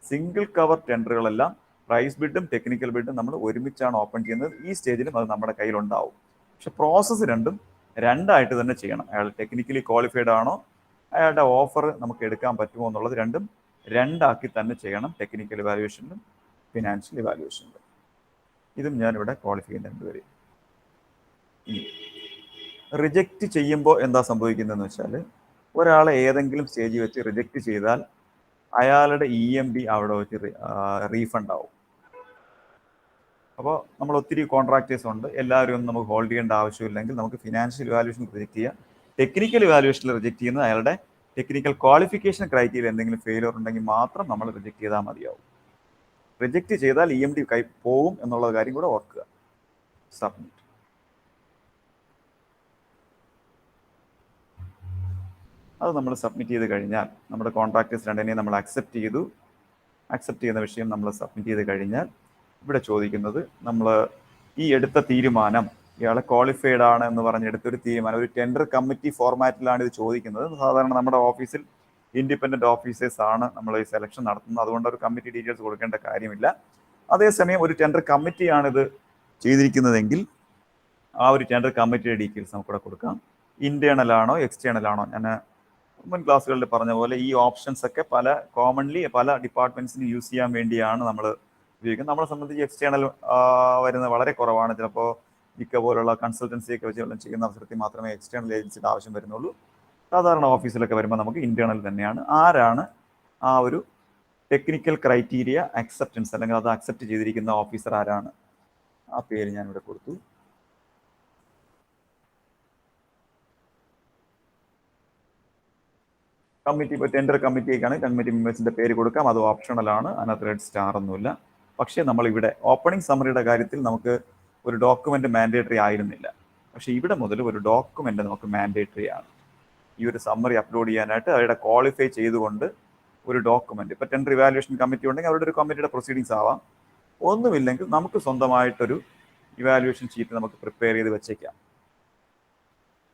സിംഗിൾ കവർ ടെൻഡറുകളെല്ലാം പ്രൈസ് ബിഡും ടെക്നിക്കൽ ബിഡും നമ്മൾ ഒരുമിച്ചാണ് ഓപ്പൺ ചെയ്യുന്നത്. ഈ സ്റ്റേജിലും അത് നമ്മുടെ കയ്യിലുണ്ടാവും. പക്ഷെ പ്രോസസ്സ് രണ്ടായിട്ട് തന്നെ ചെയ്യണം. അയാൾ ടെക്നിക്കലി ക്വാളിഫൈഡ് ആണോ, അയാളുടെ ഓഫർ നമുക്ക് എടുക്കാൻ പറ്റുമോ എന്നുള്ളത് രണ്ടാക്കി തന്നെ ചെയ്യണം, ടെക്നിക്കൽ ഇവാലുവേഷനിലും ഫിനാൻഷ്യൽ ഇവാലുവേഷനിലും. ഇതും ഞാനിവിടെ ക്വാളിഫൈ ചെയ്യുന്നുണ്ട് വരും. റിജക്റ്റ് ചെയ്യുമ്പോൾ എന്താ സംഭവിക്കുന്നതെന്ന് വെച്ചാൽ, ഒരാളെ ഏതെങ്കിലും സ്റ്റേജിൽ വെച്ച് റിജക്റ്റ് ചെയ്താൽ അയാളുടെ EMD അവിടെ വെച്ച് റീഫണ്ട് ആവും. അപ്പോൾ നമ്മൾ ഒത്തിരി കോൺട്രാക്ടേഴ്സ് ഉണ്ട്, എല്ലാവരും ഒന്നും നമുക്ക് ഹോൾഡ് ചെയ്യേണ്ട ആവശ്യമില്ലെങ്കിൽ നമുക്ക് ഫിനാൻഷ്യൽ ഇവാലുവേഷൻ റിജക്റ്റ് ചെയ്യാം. ടെക്നിക്കൽ ഇവാലുവേഷനിൽ റിജക്റ്റ് ചെയ്യുന്നത് അയാളുടെ ടെക്നിക്കൽ ക്വാളിഫിക്കേഷൻ ക്രൈറ്റീരിയ എന്തെങ്കിലും ഫെയിലിയർ ഉണ്ടെങ്കിൽ മാത്രം നമ്മൾ റിജക്റ്റ് ചെയ്താൽ മതിയാവും. റിജക്റ്റ് ചെയ്താൽ EMD പോവും എന്നുള്ള കാര്യം കൂടെ ഓർക്കുക. സബ്മിറ്റ്. അത് നമ്മൾ സബ്മിറ്റ് ചെയ്ത് കഴിഞ്ഞാൽ നമ്മുടെ കോൺട്രാക്ടേഴ്സ് രണ്ടിനെയും നമ്മൾ അക്സെപ്റ്റ് ചെയ്യുന്ന വിഷയം നമ്മൾ സബ്മിറ്റ് ചെയ്ത് കഴിഞ്ഞാൽ ഇവിടെ ചോദിക്കുന്നത്, നമ്മൾ ഈ എടുത്ത തീരുമാനം, ഇയാളെ ക്വാളിഫൈഡ് ആണ് എന്ന് പറഞ്ഞ് എടുത്തൊരു തീരുമാനം ഒരു ടെൻഡർ കമ്മിറ്റി ഫോർമാറ്റിലാണ് ഇത് ചോദിക്കുന്നത്. സാധാരണ നമ്മുടെ ഓഫീസിൽ ഇൻഡിപെൻഡൻറ്റ് ഓഫീസേഴ്സ് ആണ് നമ്മൾ ഈ സെലക്ഷൻ നടത്തുന്നത്, അതുകൊണ്ട് ഒരു കമ്മിറ്റി ഡീറ്റെയിൽസ് കൊടുക്കേണ്ട കാര്യമില്ല. അതേസമയം ഒരു ടെൻഡർ കമ്മിറ്റിയാണിത് ചെയ്തിരിക്കുന്നതെങ്കിൽ ആ ഒരു ടെൻഡർ കമ്മിറ്റിയുടെ ഡീറ്റെയിൽസ് നമുക്കിവിടെ കൊടുക്കാം. ഇന്റേണൽ ആണോ എക്സ്റ്റേണൽ ആണോ, ഞാൻ മുൻ ക്ലാസ്സുകളിൽ പറഞ്ഞ പോലെ ഈ ഓപ്ഷൻസ് ഒക്കെ കോമൺലി പല ഡിപ്പാർട്ട്മെന്റ്സിന് യൂസ് ചെയ്യാൻ വേണ്ടിയാണ് നമ്മൾ ഉപയോഗിക്കുന്നത്. നമ്മളെ സംബന്ധിച്ച് എക്സ്റ്റേണൽ വരുന്നത് വളരെ കുറവാണ്. ചിലപ്പോൾ ICA പോലുള്ള കൺസൾട്ടൻസിയൊക്കെ വെച്ച് ചെയ്യുന്ന അവസരത്തിൽ മാത്രമേ എക്സ്റ്റേണൽ ഏജൻസിയുടെ ആവശ്യം വരുന്നുള്ളൂ. സാധാരണ ഓഫീസിലൊക്കെ വരുമ്പോൾ നമുക്ക് ഇന്റേണൽ തന്നെയാണ്. ആരാണ് ആ ഒരു ടെക്നിക്കൽ ക്രൈറ്റീരിയ അക്സെപ്റ്റൻസ് അല്ലെങ്കിൽ അത് അക്സെപ്റ്റ് ചെയ്തിരിക്കുന്ന ഓഫീസർ ആരാണ്, ആ പേര് ഞാനിവിടെ കൊടുത്തു. കമ്മിറ്റി, ഇപ്പോൾ ടെൻഡർ കമ്മിറ്റിയൊക്കെയാണ് കമ്മിറ്റി മെമ്പേഴ്സിൻ്റെ പേര് കൊടുക്കാം, അത് ഓപ്ഷണലാണ്, അതിനകത്ത് റെഡ് സ്റ്റാർ ഒന്നുമില്ല. പക്ഷേ നമ്മളിവിടെ ഓപ്പണിംഗ് സമ്മറിയുടെ കാര്യത്തിൽ നമുക്ക് ഒരു ഡോക്യുമെൻ്റ് മാൻഡേറ്ററി ആയിരുന്നില്ല. പക്ഷേ ഇവിടെ മുതൽ ഒരു ഡോക്യുമെൻ്റ് നമുക്ക് മാൻഡേറ്ററി ആണ്. ഈ ഒരു സമ്മറി അപ്ലോഡ് ചെയ്യാനായിട്ട് അവരുടെ ക്വാളിഫൈ ചെയ്തുകൊണ്ട് ഒരു ഡോക്യുമെൻ്റ്, ഇപ്പോൾ ടെൻഡർ ഇവാലുവേഷൻ കമ്മിറ്റി ഉണ്ടെങ്കിൽ അവരുടെ ഒരു കമ്മിറ്റിയുടെ പ്രൊസീഡിങ്സ് ആവാം. ഒന്നുമില്ലെങ്കിൽ നമുക്ക് സ്വന്തമായിട്ടൊരു ഇവാലുവേഷൻ ഷീറ്റ് നമുക്ക് പ്രിപ്പയർ ചെയ്ത് വെച്ചേക്കാം.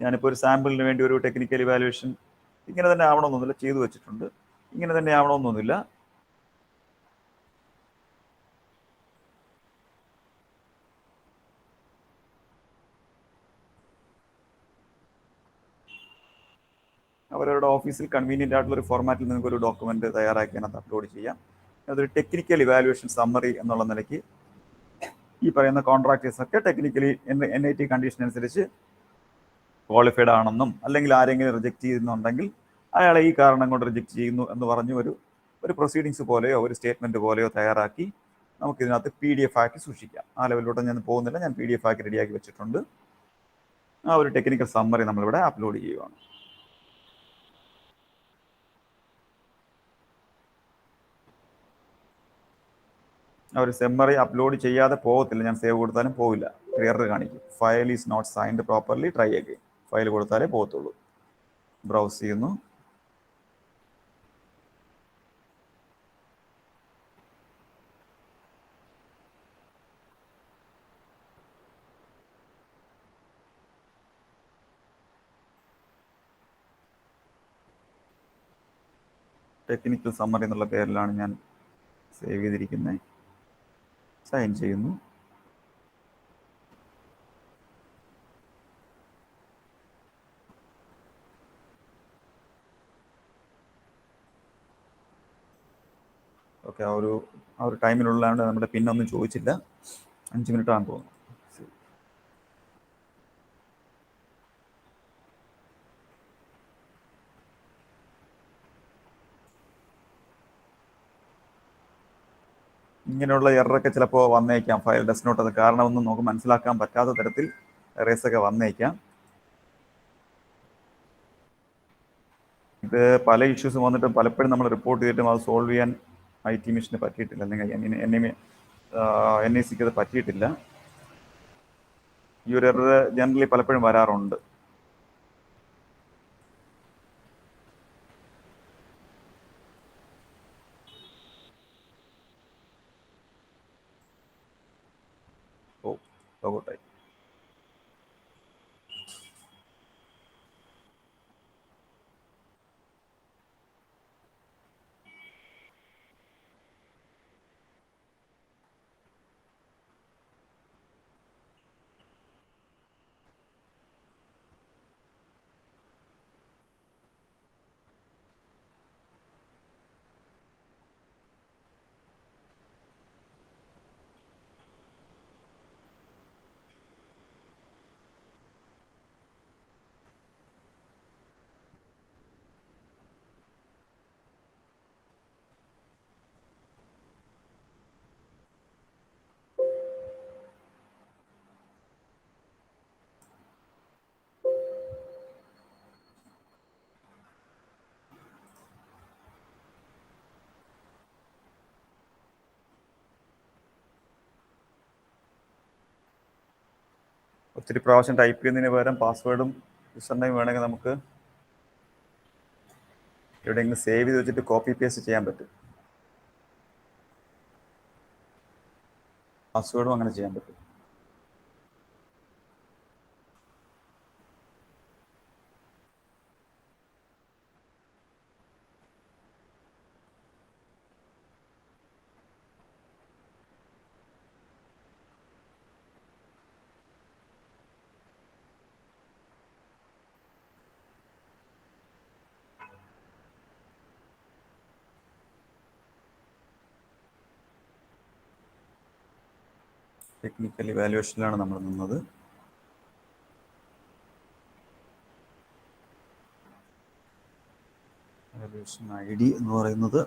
ഞാനിപ്പോൾ ഒരു സാമ്പിളിന് വേണ്ടി ഒരു ടെക്നിക്കൽ ഇവാലുവേഷൻ ഇങ്ങനെ തന്നെ ആവണമെന്നൊന്നുമില്ല, ചെയ്തു വെച്ചിട്ടുണ്ട്. ഇങ്ങനെ തന്നെ ആവണമെന്നൊന്നുമില്ല. അവരവരുടെ ഓഫീസിൽ കൺവീനിയൻ്റ് ആയിട്ടുള്ള ഒരു ഫോർമാറ്റിൽ നിങ്ങൾക്ക് ഒരു ഡോക്യുമെൻ്റ് തയ്യാറാക്കി അതിനകത്ത് അപ്ലോഡ് ചെയ്യാം. അതൊരു ടെക്നിക്കൽ ഇവാലുവേഷൻ സമ്മറി എന്നുള്ള നിലയ്ക്ക് ഈ പറയുന്ന കോൺട്രാക്ടേഴ്സൊക്കെ ടെക്നിക്കലി NIT കണ്ടീഷൻ അനുസരിച്ച് ക്വാളിഫൈഡ് ആണെന്നും അല്ലെങ്കിൽ ആരെങ്കിലും റിജക്റ്റ് ചെയ്യുന്നുണ്ടെങ്കിൽ അയാളെ ഈ കാരണം കൊണ്ട് റിജക്റ്റ് ചെയ്യുന്നു എന്ന് പറഞ്ഞ് ഒരു പ്രൊസീഡിങ്സ് പോലെയോ ഒരു സ്റ്റേറ്റ്മെൻറ്റ് പോലെയോ തയ്യാറാക്കി നമുക്കിതിനകത്ത് PDF ആക്കി സൂക്ഷിക്കാം. ആ ലെവലിലോട്ട് ഞാൻ പോകുന്നില്ല, ഞാൻ PDF ആക്കി റെഡിയാക്കി വെച്ചിട്ടുണ്ട്. ആ ഒരു ടെക്നിക്കൽ സമ്മറി നമ്മളിവിടെ അപ്ലോഡ് ചെയ്യുകയാണ്. ആ ഒരു സമ്മറി അപ്ലോഡ് ചെയ്യാതെ പോകത്തില്ല, ഞാൻ സേവ് കൊടുത്താലും പോവില്ല, എറർ കാണിക്കും. File is not signed properly, try again. File കൊടുത്താലേ പോകത്തുള്ളൂ. ബ്രൗസ് ചെയ്യുന്നു. ടെക്നിക്കൽ സമ്മറി എന്നുള്ള പേരിലാണ് ഞാൻ സേവ് ചെയ്തിരിക്കുന്നത്. സൈൻ ചെയ്യുന്നു. ഓക്കെ, ആ ഒരു ടൈമിനുള്ളതാണ് നമ്മുടെ പിന്നൊന്നും ചോദിച്ചില്ല. 5 മിനിറ്റ് ആകാൻ പോകുന്നു. ഇങ്ങനെയുള്ള എററൊക്കെ ചിലപ്പോൾ വന്നേക്കാം. ഫയൽ ഡസ് നോട്ട്, അത് കാരണമൊന്നും നമുക്ക് മനസ്സിലാക്കാൻ പറ്റാത്ത തരത്തിൽ എറേഴ്സൊക്കെ വന്നേക്കാം. ഇത് പല ഇഷ്യൂസ് വന്നിട്ട് പലപ്പോഴും നമ്മൾ റിപ്പോർട്ട് ചെയ്തിട്ടും അത് സോൾവ് ചെയ്യാൻ IT മിഷന് പറ്റിയിട്ടില്ല, അല്ലെങ്കിൽ NICക്ക് അത് പറ്റിയിട്ടില്ല. ഈ ഒരു എറർ ജനറലി പലപ്പോഴും വരാറുണ്ട്. ലോഗൗട്ടായി. ഒത്തിരി പ്രാവശ്യം ടൈപ്പ് ചെയ്യുന്നതിന് പകരം പാസ്വേഡും യൂസർനെയിം വേണമെങ്കിൽ നമുക്ക് എവിടെയെങ്കിലും സേവ് ചെയ്ത് വെച്ചിട്ട് കോപ്പി പേസ്റ്റ് ചെയ്യാൻ പറ്റും. പാസ്വേഡും അങ്ങനെ ചെയ്യാൻ പറ്റും. ടെക്നിക്കൽ ഇവാലുവേഷനിലാണ് നമ്മൾ നിന്നത്. ഇവാലുവേഷൻ ID എന്ന് പറയുന്നത്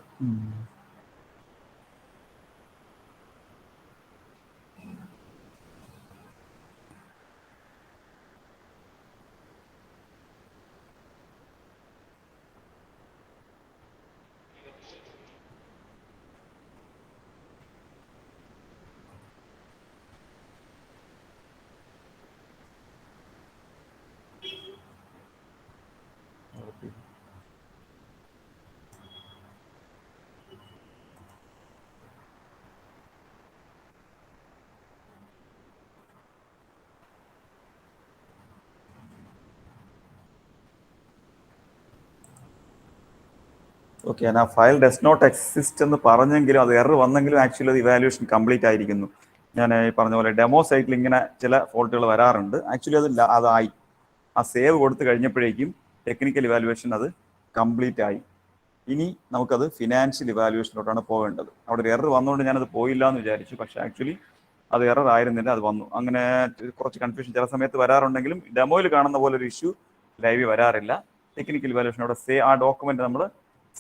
ഓക്കെ. ഞാൻ ആ ഫയൽ ഡസ് നോട്ട് എക്സിസ്റ്റ് എന്ന് പറഞ്ഞെങ്കിലും അത് എറർ വന്നെങ്കിലും ആക്ച്വലി അത് ഇവാലുവേഷൻ കംപ്ലീറ്റ് ആയിരിക്കുന്നു. ഞാൻ ഈ പറഞ്ഞ പോലെ ഡെമോ സൈറ്റിൽ ഇങ്ങനെ ചില ഫോൾട്ടുകൾ വരാറുണ്ട്. ആക്ച്വലി അതായി ആ സേവ് കൊടുത്തു കഴിഞ്ഞപ്പോഴേക്കും ടെക്നിക്കൽ ഇവാലുവേഷൻ അത് കംപ്ലീറ്റ് ആയി. ഇനി നമുക്കത് ഫിനാൻഷ്യൽ ഇവാലുവേഷനിലോട്ടാണ് പോകേണ്ടത്. അവിടെ ഒരു എറർ വന്നുകൊണ്ട് ഞാനത് പോയില്ല എന്ന് വിചാരിച്ചു, പക്ഷേ ആക്ച്വലി അത് എറർ ആയിരുന്നില്ല, അത് വന്നു. അങ്ങനെ കുറച്ച് കൺഫ്യൂഷൻ ചില സമയത്ത് വരാറുണ്ടെങ്കിലും ഡെമോയിൽ കാണുന്ന പോലെ ഒരു ഇഷ്യൂ ലൈവ് വരാറില്ല. ടെക്നിക്കൽ ഇവാലുവേഷൻ അവിടെ ആ ഡോക്യുമെന്റ് നമ്മൾ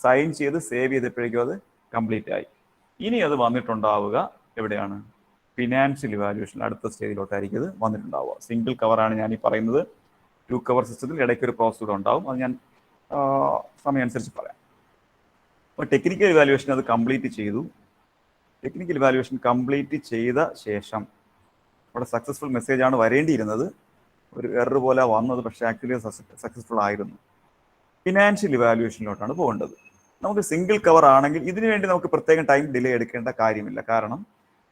സൈൻ ചെയ്ത് സേവ് ചെയ്തപ്പോഴേക്കും അത് കംപ്ലീറ്റ് ആയി. ഇനി അത് വന്നിട്ടുണ്ടാവുക എവിടെയാണ്? ഫിനാൻഷ്യൽ ഇവാലുവേഷൻ അടുത്ത സ്റ്റേജിലോട്ടായിരിക്കും ഇത് വന്നിട്ടുണ്ടാവുക. സിംഗിൾ കവറാണ് ഞാൻ ഈ പറയുന്നത്. 2 കവർ സിസ്റ്റത്തിൽ ഇടയ്ക്ക് ഒരു പ്രോസസ് കൂടെ ഉണ്ടാവും. അത് ഞാൻ സമയം അനുസരിച്ച് പറയാം. അപ്പോൾ ടെക്നിക്കൽ ഇവാലുവേഷൻ അത് കംപ്ലീറ്റ് ചെയ്തു. ടെക്നിക്കൽ ഇവാലുവേഷൻ കംപ്ലീറ്റ് ചെയ്ത ശേഷം അവിടെ സക്സസ്ഫുൾ മെസ്സേജാണ് വരേണ്ടിയിരുന്നത്. ഒരു എറർ പോലെ വന്നത്, പക്ഷേ ആക്ച്വലി സക്സസ്ഫുൾ ആയിരുന്നു. ഫിനാൻഷ്യൽ ഇവാലുവേഷനിലോട്ടാണ് പോകേണ്ടത്. നമുക്ക് സിംഗിൾ കവർ ആണെങ്കിൽ ഇതിനു വേണ്ടി നമുക്ക് പ്രത്യേകം ടൈം ഡിലേ എടുക്കേണ്ട കാര്യമില്ല. കാരണം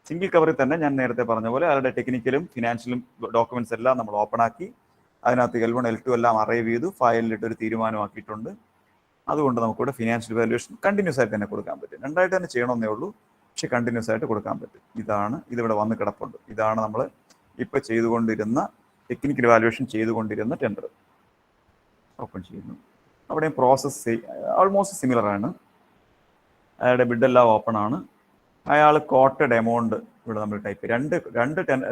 സിംഗിൾ കവറിൽ തന്നെ ഞാൻ നേരത്തെ പറഞ്ഞ പോലെ അവരുടെ ടെക്നിക്കലും ഫിനാൻഷ്യലും ഡോക്യുമെന്റ്സ് എല്ലാം നമ്മൾ ഓപ്പൺ ആക്കി അതിനകത്ത് L1 L2 എല്ലാം അറൈവ് ചെയ്തു, ഫയലിലിട്ട് ഒരു തീരുമാനമാക്കിയിട്ടുണ്ട്. അതുകൊണ്ട് നമുക്കിവിടെ ഫിനാൻഷ്യൽ വാല്യുവേഷൻ കണ്ടിന്യൂസ് ആയിട്ട് തന്നെ കൊടുക്കാൻ പറ്റും. രണ്ടായിട്ട് തന്നെ ചെയ്യണമെന്നേ ഉള്ളൂ, പക്ഷെ കണ്ടിന്യൂസ് ആയിട്ട് കൊടുക്കാൻ പറ്റും. ഇതിവിടെ വന്ന് കിടപ്പുണ്ട്. ഇതാണ് നമ്മൾ ഇപ്പോൾ ചെയ്തുകൊണ്ടിരുന്ന ടെക്നിക്കൽ വാല്യുവേഷൻ ചെയ്തുകൊണ്ടിരുന്ന ടെൻഡർ. ഓപ്പൺ ചെയ്യുന്നു. അവിടെയും പ്രോസസ്സ് ഓൾമോസ്റ്റ് സിമിലർ ആണ്. അയാളുടെ ബിഡെല്ലാം ഓപ്പൺ ആണ്. അയാൾ കോട്ടഡ് എമൗണ്ട് ഇവിടെ നമ്മൾ ടൈപ്പ് ചെയ്യും.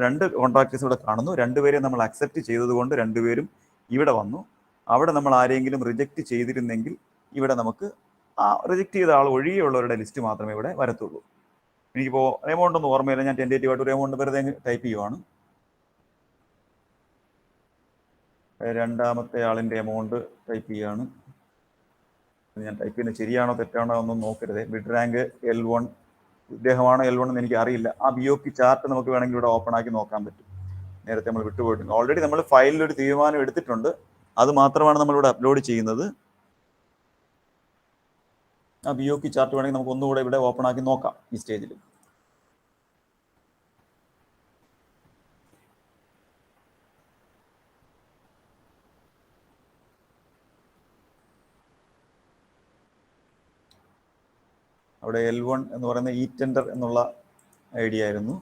രണ്ട് കോൺട്രാക്ടേഴ്സ് ഇവിടെ കാണുന്നു. രണ്ടുപേരെയും നമ്മൾ അക്സെപ്റ്റ് ചെയ്തതുകൊണ്ട് രണ്ടുപേരും ഇവിടെ വന്നു. അവിടെ നമ്മൾ ആരെങ്കിലും റിജക്റ്റ് ചെയ്തിരുന്നെങ്കിൽ ഇവിടെ നമുക്ക് ആ റിജക്റ്റ് ചെയ്ത ആൾ ഒഴികെയുള്ളവരുടെ ലിസ്റ്റ് മാത്രമേ ഇവിടെ വരത്തുള്ളൂ. എനിക്കിപ്പോൾ എമൗണ്ട് ഒന്നും ഓർമ്മയില്ല, ഞാൻ ടെൻറ്റേറ്റീവായിട്ട് ഒരു എമൗണ്ട് വെറുതെ ടൈപ്പ് ചെയ്യുവാണ്. രണ്ടാമത്തെ ആളിൻ്റെ എമൗണ്ട് ടൈപ്പ് ചെയ്യുകയാണ്. ഞാൻ ടൈപ്പ് ചെയ്യുന്നത് ശരിയാണോ തെറ്റാണോ ഒന്നും നോക്കരുത്. ബിഡ് റാങ്ക് L1 ഇദ്ദേഹമാണോ L1 എന്ന് എനിക്ക് അറിയില്ല. ആ BOP ചാർട്ട് നമുക്ക് വേണമെങ്കിൽ ഇവിടെ ഓപ്പൺ ആക്കി നോക്കാൻ പറ്റും. നേരത്തെ നമ്മൾ വിട്ടുപോയിട്ടുണ്ട്. ഓൾറെഡി നമ്മൾ ഫയലിൽ ഒരു തീരുമാനം എടുത്തിട്ടുണ്ട്, അത് മാത്രമാണ് നമ്മളിവിടെ അപ്ലോഡ് ചെയ്യുന്നത്. ആ BOP ചാർട്ട് വേണമെങ്കിൽ നമുക്ക് ഒന്നുകൂടെ ഇവിടെ ഓപ്പൺ ആക്കി നോക്കാം ഈ സ്റ്റേജിൽ. അവിടെ L1 എന്ന് പറയുന്ന ഇ ടെൻഡർ എന്നുള്ള ഐഡിയ ആയിരുന്നു.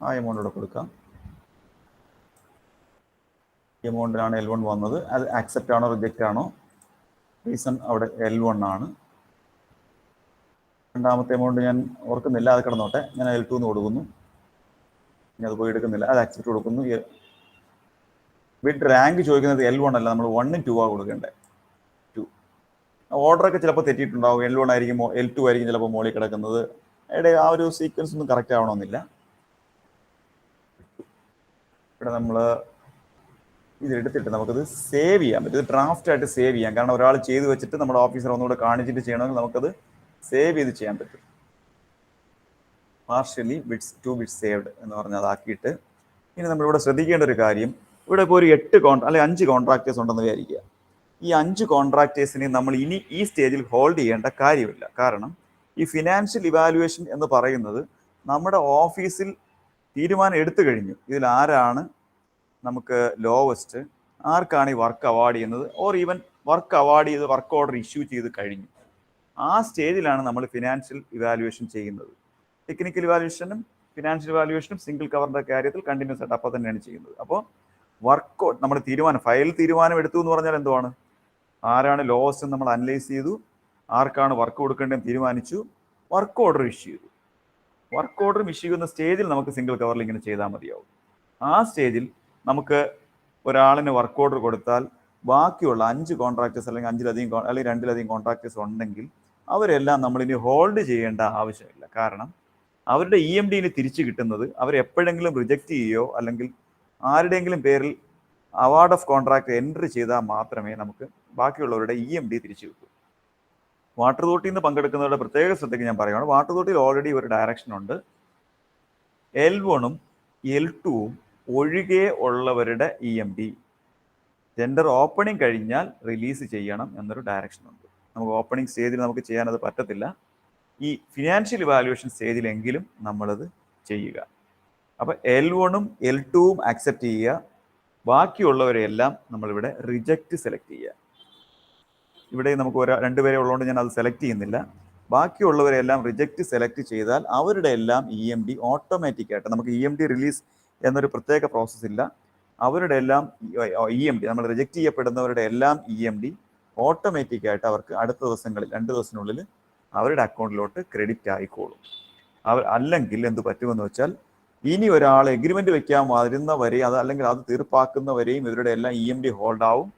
ആ എമൗണ്ട് ഇവിടെ കൊടുക്കാം. എമൗണ്ടിനാണ് L1 വന്നത്. അത് ആക്സെപ്റ്റ് ആണോ റിജക്റ്റ് ആണോ? റീസൺ അവിടെ L1 ആണ്. രണ്ടാമത്തെ എമൗണ്ട് ഞാൻ ഓർക്കുന്നില്ല, അത് കിടന്നോട്ടെ. ഞാൻ L2 എന്ന് കൊടുക്കുന്നു. ഞാൻ അത് പോയി എടുക്കുന്നില്ല, അത് ആക്സെപ്റ്റ് കൊടുക്കുന്നു. ബിഡ് റാങ്ക് ചോദിക്കുന്നത് L1 അല്ല, നമ്മൾ 1ഉം 2 കൊടുക്കേണ്ടത്. 2 ഓർഡറൊക്കെ ചിലപ്പോൾ തെറ്റിയിട്ടുണ്ടാവും. L1 ആയിരിക്കും, L2 ആയിരിക്കും ചിലപ്പോൾ മുകളിൽ കിടക്കുന്നത്. ആ ഒരു സീക്വൻസ് ഒന്നും കറക്റ്റ് ആവണമെന്നില്ല. ഇവിടെ നമ്മൾ ഇതെടുത്തിട്ട് നമുക്കത് സേവ് ചെയ്യാൻ പറ്റും. ഇത് ഡ്രാഫ്റ്റ് ആയിട്ട് സേവ് ചെയ്യാം. കാരണം ഒരാൾ ചെയ്ത് വെച്ചിട്ട് നമ്മുടെ ഓഫീസർ ഒന്നുകൂടെ കാണിച്ചിട്ട് ചെയ്യണമെങ്കിൽ നമുക്കത് സേവ് ചെയ്ത് ചെയ്യാൻ പറ്റും. പാർഷ്യലി ബിറ്റ്സ് 2 ബിറ്റ്സ് സേവ്ഡ് എന്ന് പറഞ്ഞ് അതാക്കിയിട്ട് ഇനി നമ്മളിവിടെ ശ്രദ്ധിക്കേണ്ട ഒരു കാര്യം, ഇവിടെ ഇപ്പോൾ ഒരു 5 കോൺട്രാക്ടേഴ്സ് ഉണ്ടെന്ന് വിചാരിക്കുക. ഈ 5 കോൺട്രാക്ടേഴ്സിനെ നമ്മൾ ഇനി ഈ സ്റ്റേജിൽ ഹോൾഡ് ചെയ്യേണ്ട കാര്യമില്ല. കാരണം ഈ ഫിനാൻഷ്യൽ ഇവാലുവേഷൻ എന്ന് പറയുന്നത് നമ്മുടെ ഓഫീസിൽ തീരുമാനം എടുത്തു കഴിഞ്ഞു. ഇതിൽ ആരാണ് നമുക്ക് ലോവസ്റ്റ്, ആർക്കാണ് ഈ വർക്ക് അവാർഡ് ചെയ്യുന്നത്, ഓർ ഈവൻ വർക്ക് അവാർഡ് ചെയ്ത് വർക്ക് ഓർഡർ ഇഷ്യൂ ചെയ്ത് കഴിഞ്ഞു. ആ സ്റ്റേജിലാണ് നമ്മൾ ഫിനാൻഷ്യൽ ഇവാലുവേഷൻ ചെയ്യുന്നത്. ടെക്നിക്കൽ ഇവാലുവേഷനും ഫിനാൻഷ്യൽ ഇവാലുവേഷനും സിംഗിൾ കവറിൻ്റെ കാര്യത്തിൽ കണ്ടിന്യൂസ് ആയിട്ട് അപ്പോൾ തന്നെയാണ് ചെയ്യുന്നത്. അപ്പോൾ വർക്ക് നമ്മുടെ ഫയൽ തീരുമാനം എടുത്തു എന്ന് പറഞ്ഞാൽ എന്തുവാണ്? ആരാണ് ലോവസ്റ്റ് എന്ന് നമ്മൾ അനലൈസ് ചെയ്തു, ആർക്കാണ് വർക്ക് കൊടുക്കേണ്ടതെന്ന് തീരുമാനിച്ചു, വർക്ക് ഓർഡർ ഇഷ്യൂ ചെയ്തു. വർക്ക് ഓർഡർ ഇഷ്യൂ ചെയ്യുന്ന സ്റ്റേജിൽ നമുക്ക് സിംഗിൾ കവറിൽ ഇങ്ങനെ ചെയ്താൽ മതിയാവും. ആ സ്റ്റേജിൽ നമുക്ക് ഒരാളിന് വർക്ക് ഓർഡർ കൊടുത്താൽ ബാക്കിയുള്ള 5 കോൺട്രാക്ടേഴ്സ് അല്ലെങ്കിൽ 2 കോൺട്രാക്ടേഴ്സ് ഉണ്ടെങ്കിൽ അവരെല്ലാം നമ്മളിനി ഹോൾഡ് ചെയ്യേണ്ട ആവശ്യമില്ല. കാരണം അവരുടെ EMDന് തിരിച്ചു കിട്ടുന്നത് അവരെപ്പോഴെങ്കിലും റിജക്റ്റ് ചെയ്യുകയോ അല്ലെങ്കിൽ ആരുടെയെങ്കിലും പേരിൽ അവാർഡ് ഓഫ് കോൺട്രാക്ട് എൻട്രി ചെയ്താൽ മാത്രമേ നമുക്ക് ബാക്കിയുള്ളവരുടെ EMD തിരിച്ചു കിട്ടൂ. വാട്ടർ അതോറിറ്റിയിൽ നിന്ന് പങ്കെടുക്കുന്നവരുടെ പ്രത്യേക ശ്രദ്ധയ്ക്ക് ഞാൻ പറയുകയാണ്, വാട്ടർ അതോറിറ്റിയിൽ ഓൾറെഡി ഒരു ഡയറക്ഷൻ ഉണ്ട്. L1ഉം L2ഉം ഒഴികെ ഉള്ളവരുടെ EMD ടെൻഡർ ഓപ്പണിംഗ് കഴിഞ്ഞാൽ റിലീസ് ചെയ്യണം എന്നൊരു ഡയറക്ഷൻ ഉണ്ട്. നമുക്ക് ഓപ്പണിംഗ് സ്റ്റേജിൽ നമുക്ക് ചെയ്യാനത് പറ്റത്തില്ല. ഈ ഫിനാൻഷ്യൽ ഇവാലുവേഷൻ സ്റ്റേജിലെങ്കിലും നമ്മളത് ചെയ്യുക. അപ്പോൾ L1ഉം L2ഉം അക്സെപ്റ്റ് ചെയ്യുക, ബാക്കിയുള്ളവരെല്ലാം നമ്മളിവിടെ റിജക്റ്റ് സെലക്ട് ചെയ്യുക. ഇവിടെ നമുക്ക് 2 പേരെ ഉള്ളതുകൊണ്ട് ഞാൻ അത് സെലക്ട് ചെയ്യുന്നില്ല. ബാക്കിയുള്ളവരെല്ലാം റിജക്റ്റ് സെലക്ട് ചെയ്താൽ അവരുടെ എല്ലാം EMD ഓട്ടോമാറ്റിക്കായിട്ട്, നമുക്ക് EMD റിലീസ് എന്നൊരു പ്രത്യേക പ്രോസസ്സ് ഇല്ല. അവരുടെ എല്ലാം EMD, നമ്മൾ റിജക്റ്റ് ചെയ്യപ്പെടുന്നവരുടെ എല്ലാം EMD ഓട്ടോമാറ്റിക്കായിട്ട് അവർക്ക് അടുത്ത ദിവസങ്ങളിൽ 2 ദിവസത്തിനുള്ളിൽ അവരുടെ അക്കൗണ്ടിലോട്ട് ക്രെഡിറ്റ് ആയിക്കോളും. അല്ലെങ്കിൽ എന്ത് പറ്റുമെന്ന് വെച്ചാൽ ഇനി ഒരാൾ എഗ്രിമെന്റ് വെക്കാൻ വരുന്നവരെ അല്ലെങ്കിൽ അത് തീർപ്പാക്കുന്നവരെയും ഇവരുടെ എല്ലാം EMD ഹോൾഡ് ആവും.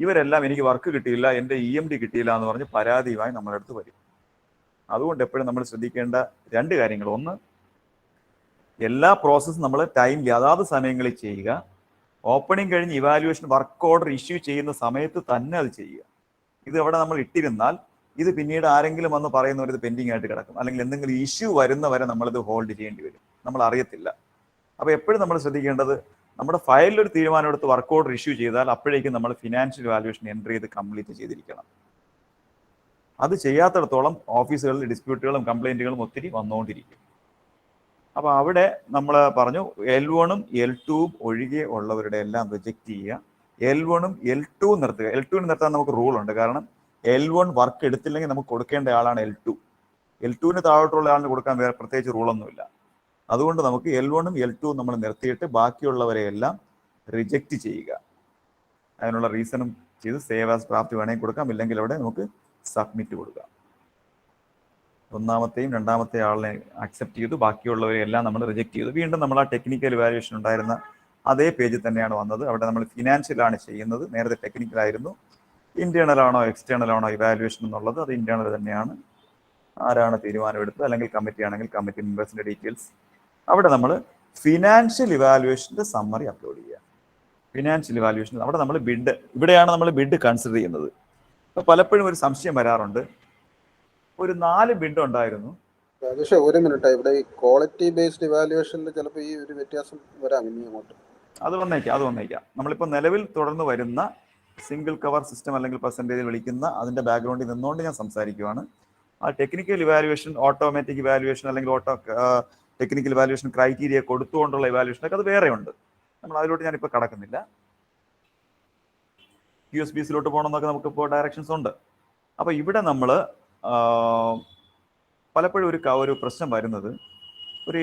ഇവരെല്ലാം എനിക്ക് വർക്ക് കിട്ടിയില്ല, എൻ്റെ EMD കിട്ടിയില്ല എന്ന് പറഞ്ഞ് പരാതിയുമായി നമ്മുടെ അടുത്ത് വരും. അതുകൊണ്ട് എപ്പോഴും നമ്മൾ ശ്രദ്ധിക്കേണ്ട രണ്ട് കാര്യങ്ങൾ. ഒന്ന്, എല്ലാ പ്രോസസ്സും നമ്മൾ ടൈമിൽ അതാത് സമയങ്ങളിൽ ചെയ്യുക. ഓപ്പണിംഗ് കഴിഞ്ഞ് ഇവാലുവേഷൻ വർക്ക് ഓർഡർ ഇഷ്യൂ ചെയ്യുന്ന സമയത്ത് തന്നെ അത് ചെയ്യുക. ഇത് എവിടെ നമ്മൾ ഇട്ടിരുന്നാൽ ഇത് പിന്നീട് ആരെങ്കിലും വന്ന് പറയുന്നവർ ഇത് പെൻഡിങ് ആയിട്ട് കിടക്കും, അല്ലെങ്കിൽ എന്തെങ്കിലും ഇഷ്യൂ വരുന്നവരെ നമ്മളിത് ഹോൾഡ് ചെയ്യേണ്ടി വരും, നമ്മൾ അറിയത്തില്ല. അപ്പോൾ എപ്പോഴും നമ്മൾ ശ്രദ്ധിക്കേണ്ടത്, നമ്മുടെ ഫയലിൽ ഒരു തീരുമാനം എടുത്ത് വർക്ക് ഓർഡർ ഇഷ്യൂ ചെയ്താൽ അപ്പോഴേക്കും നമ്മൾ ഫിനാൻഷ്യൽ വാല്യുവേഷൻ എൻട്രി ചെയ്ത് കംപ്ലീറ്റ് ചെയ്തിരിക്കണം. അത് ചെയ്യാത്തിടത്തോളം ഓഫീസുകളിൽ ഡിസ്പ്യൂട്ടുകളും കംപ്ലൈൻറ്റുകളും ഒത്തിരി വന്നുകൊണ്ടിരിക്കും. അപ്പോൾ അവിടെ നമ്മൾ പറഞ്ഞു L1ഉം L2ഉം ഒഴികെ ഉള്ളവരുടെ എല്ലാം റിജക്റ്റ് ചെയ്യുക. L1ഉം L2ഉം നിർത്തുക. L2ന് നിർത്താൻ നമുക്ക് റൂളുണ്ട്. കാരണം L1 വർക്ക് എടുത്തില്ലെങ്കിൽ നമുക്ക് കൊടുക്കേണ്ട ആളാണ് L2. L2ന് താഴോട്ടുള്ള ആളിന് കൊടുക്കാൻ വേറെ പ്രത്യേകിച്ച് റൂളൊന്നുമില്ല. അതുകൊണ്ട് നമുക്ക് L1ഉം L2ഉം നമ്മൾ നിർത്തിയിട്ട് ബാക്കിയുള്ളവരെയെല്ലാം റിജക്റ്റ് ചെയ്യുക. അതിനുള്ള റീസണും ചെയ്ത് സേവ് ആസ് ഡ്രാഫ്റ്റ് വേണമെങ്കിൽ കൊടുക്കാം, ഇല്ലെങ്കിൽ അവിടെ നമുക്ക് സബ്മിറ്റ് കൊടുക്കാം. ഒന്നാമത്തെയും രണ്ടാമത്തെ ആളിനെ അക്സെപ്റ്റ് ചെയ്തു, ബാക്കിയുള്ളവരെ എല്ലാം നമ്മൾ റിജക്റ്റ് ചെയ്തു. വീണ്ടും നമ്മൾ ആ ടെക്നിക്കൽ ഇവാലുവേഷൻ ഉണ്ടായിരുന്ന അതേ പേജിൽ തന്നെയാണ് വന്നത്. അവിടെ നമ്മൾ ഫിനാൻഷ്യലാണ് ചെയ്യുന്നത്. നേരത്തെ ടെക്നിക്കൽ ആയിരുന്നു. ഇന്റേണൽ ആണോ എക്സ്റ്റേണൽ ആണോ ഇവാലുവേഷൻ എന്നുള്ളത് അത് ഇന്റേണൽ തന്നെയാണ്. ആരാണ് തീരുമാനമെടുത്തത്, അല്ലെങ്കിൽ കമ്മിറ്റി ആണെങ്കിൽ കമ്മിറ്റി മെമ്പേഴ്സിന്റെ ഡീറ്റെയിൽസ്. അവിടെ നമ്മൾ ഫിനാൻഷ്യൽ ഇവാലുവേഷന്റെ സമ്മറി അപ്ലോഡ് ചെയ്യുക. ഫിനാൻഷ്യൽ ഇവാലുവേഷൻ അവിടെ നമ്മൾ ബിഡ്, ഇവിടെയാണ് നമ്മൾ ബിഡ് കൺസിഡർ ചെയ്യുന്നത്. അപ്പോൾ പലപ്പോഴും ഒരു സംശയം വരാറുണ്ട്, ഒരു 4 ബിഡ് ഉണ്ടായിരുന്നു.
രാജേഷ്, ഒരു മിനിറ്റ്, ഇവിടെ ഈ ക്വാളിറ്റി ബേസ്ഡ് ഇവാലുവേഷനിൽ ചിലപ്പോൾ ഈ ഒരു വ്യത്യാസം വരാം ഇനി അങ്ങോട്ട്.
അത് വന്നേക്കാം. നമ്മളിപ്പോൾ നിലവിൽ തുടർന്ന് വരുന്ന സിംഗിൾ കവർ സിസ്റ്റം അല്ലെങ്കിൽ പെർസെൻറ്റേജ് വിളിക്കുന്ന അതിൻ്റെ ബാക്ക്ഗ്രൗണ്ടിൽ നിന്നുകൊണ്ട് ഞാൻ സംസാരിക്കുകയാണ്. ആ ടെക്നിക്കൽ ഇവാലുവേഷൻ, ഓട്ടോമാറ്റിക് ഇവാലുവേഷൻ അല്ലെങ്കിൽ ടെക്നിക്കൽ ഇവാലുവേഷൻ ക്രൈറ്റീരിയ കൊടുത്തുകൊണ്ടുള്ള ഇവാലുവേഷനൊക്കെ അത് വേറെ ഉണ്ട്. നമ്മൾ അതിലോട്ട് ഞാനിപ്പോൾ കടക്കുന്നില്ല. QSBCയിലോട്ട് പോകണമെന്നൊക്കെ നമുക്കിപ്പോൾ ഡയറക്ഷൻസ് ഉണ്ട്. അപ്പോൾ ഇവിടെ നമ്മൾ പലപ്പോഴും ഒരു പ്രശ്നം വരുന്നത്, ഒരു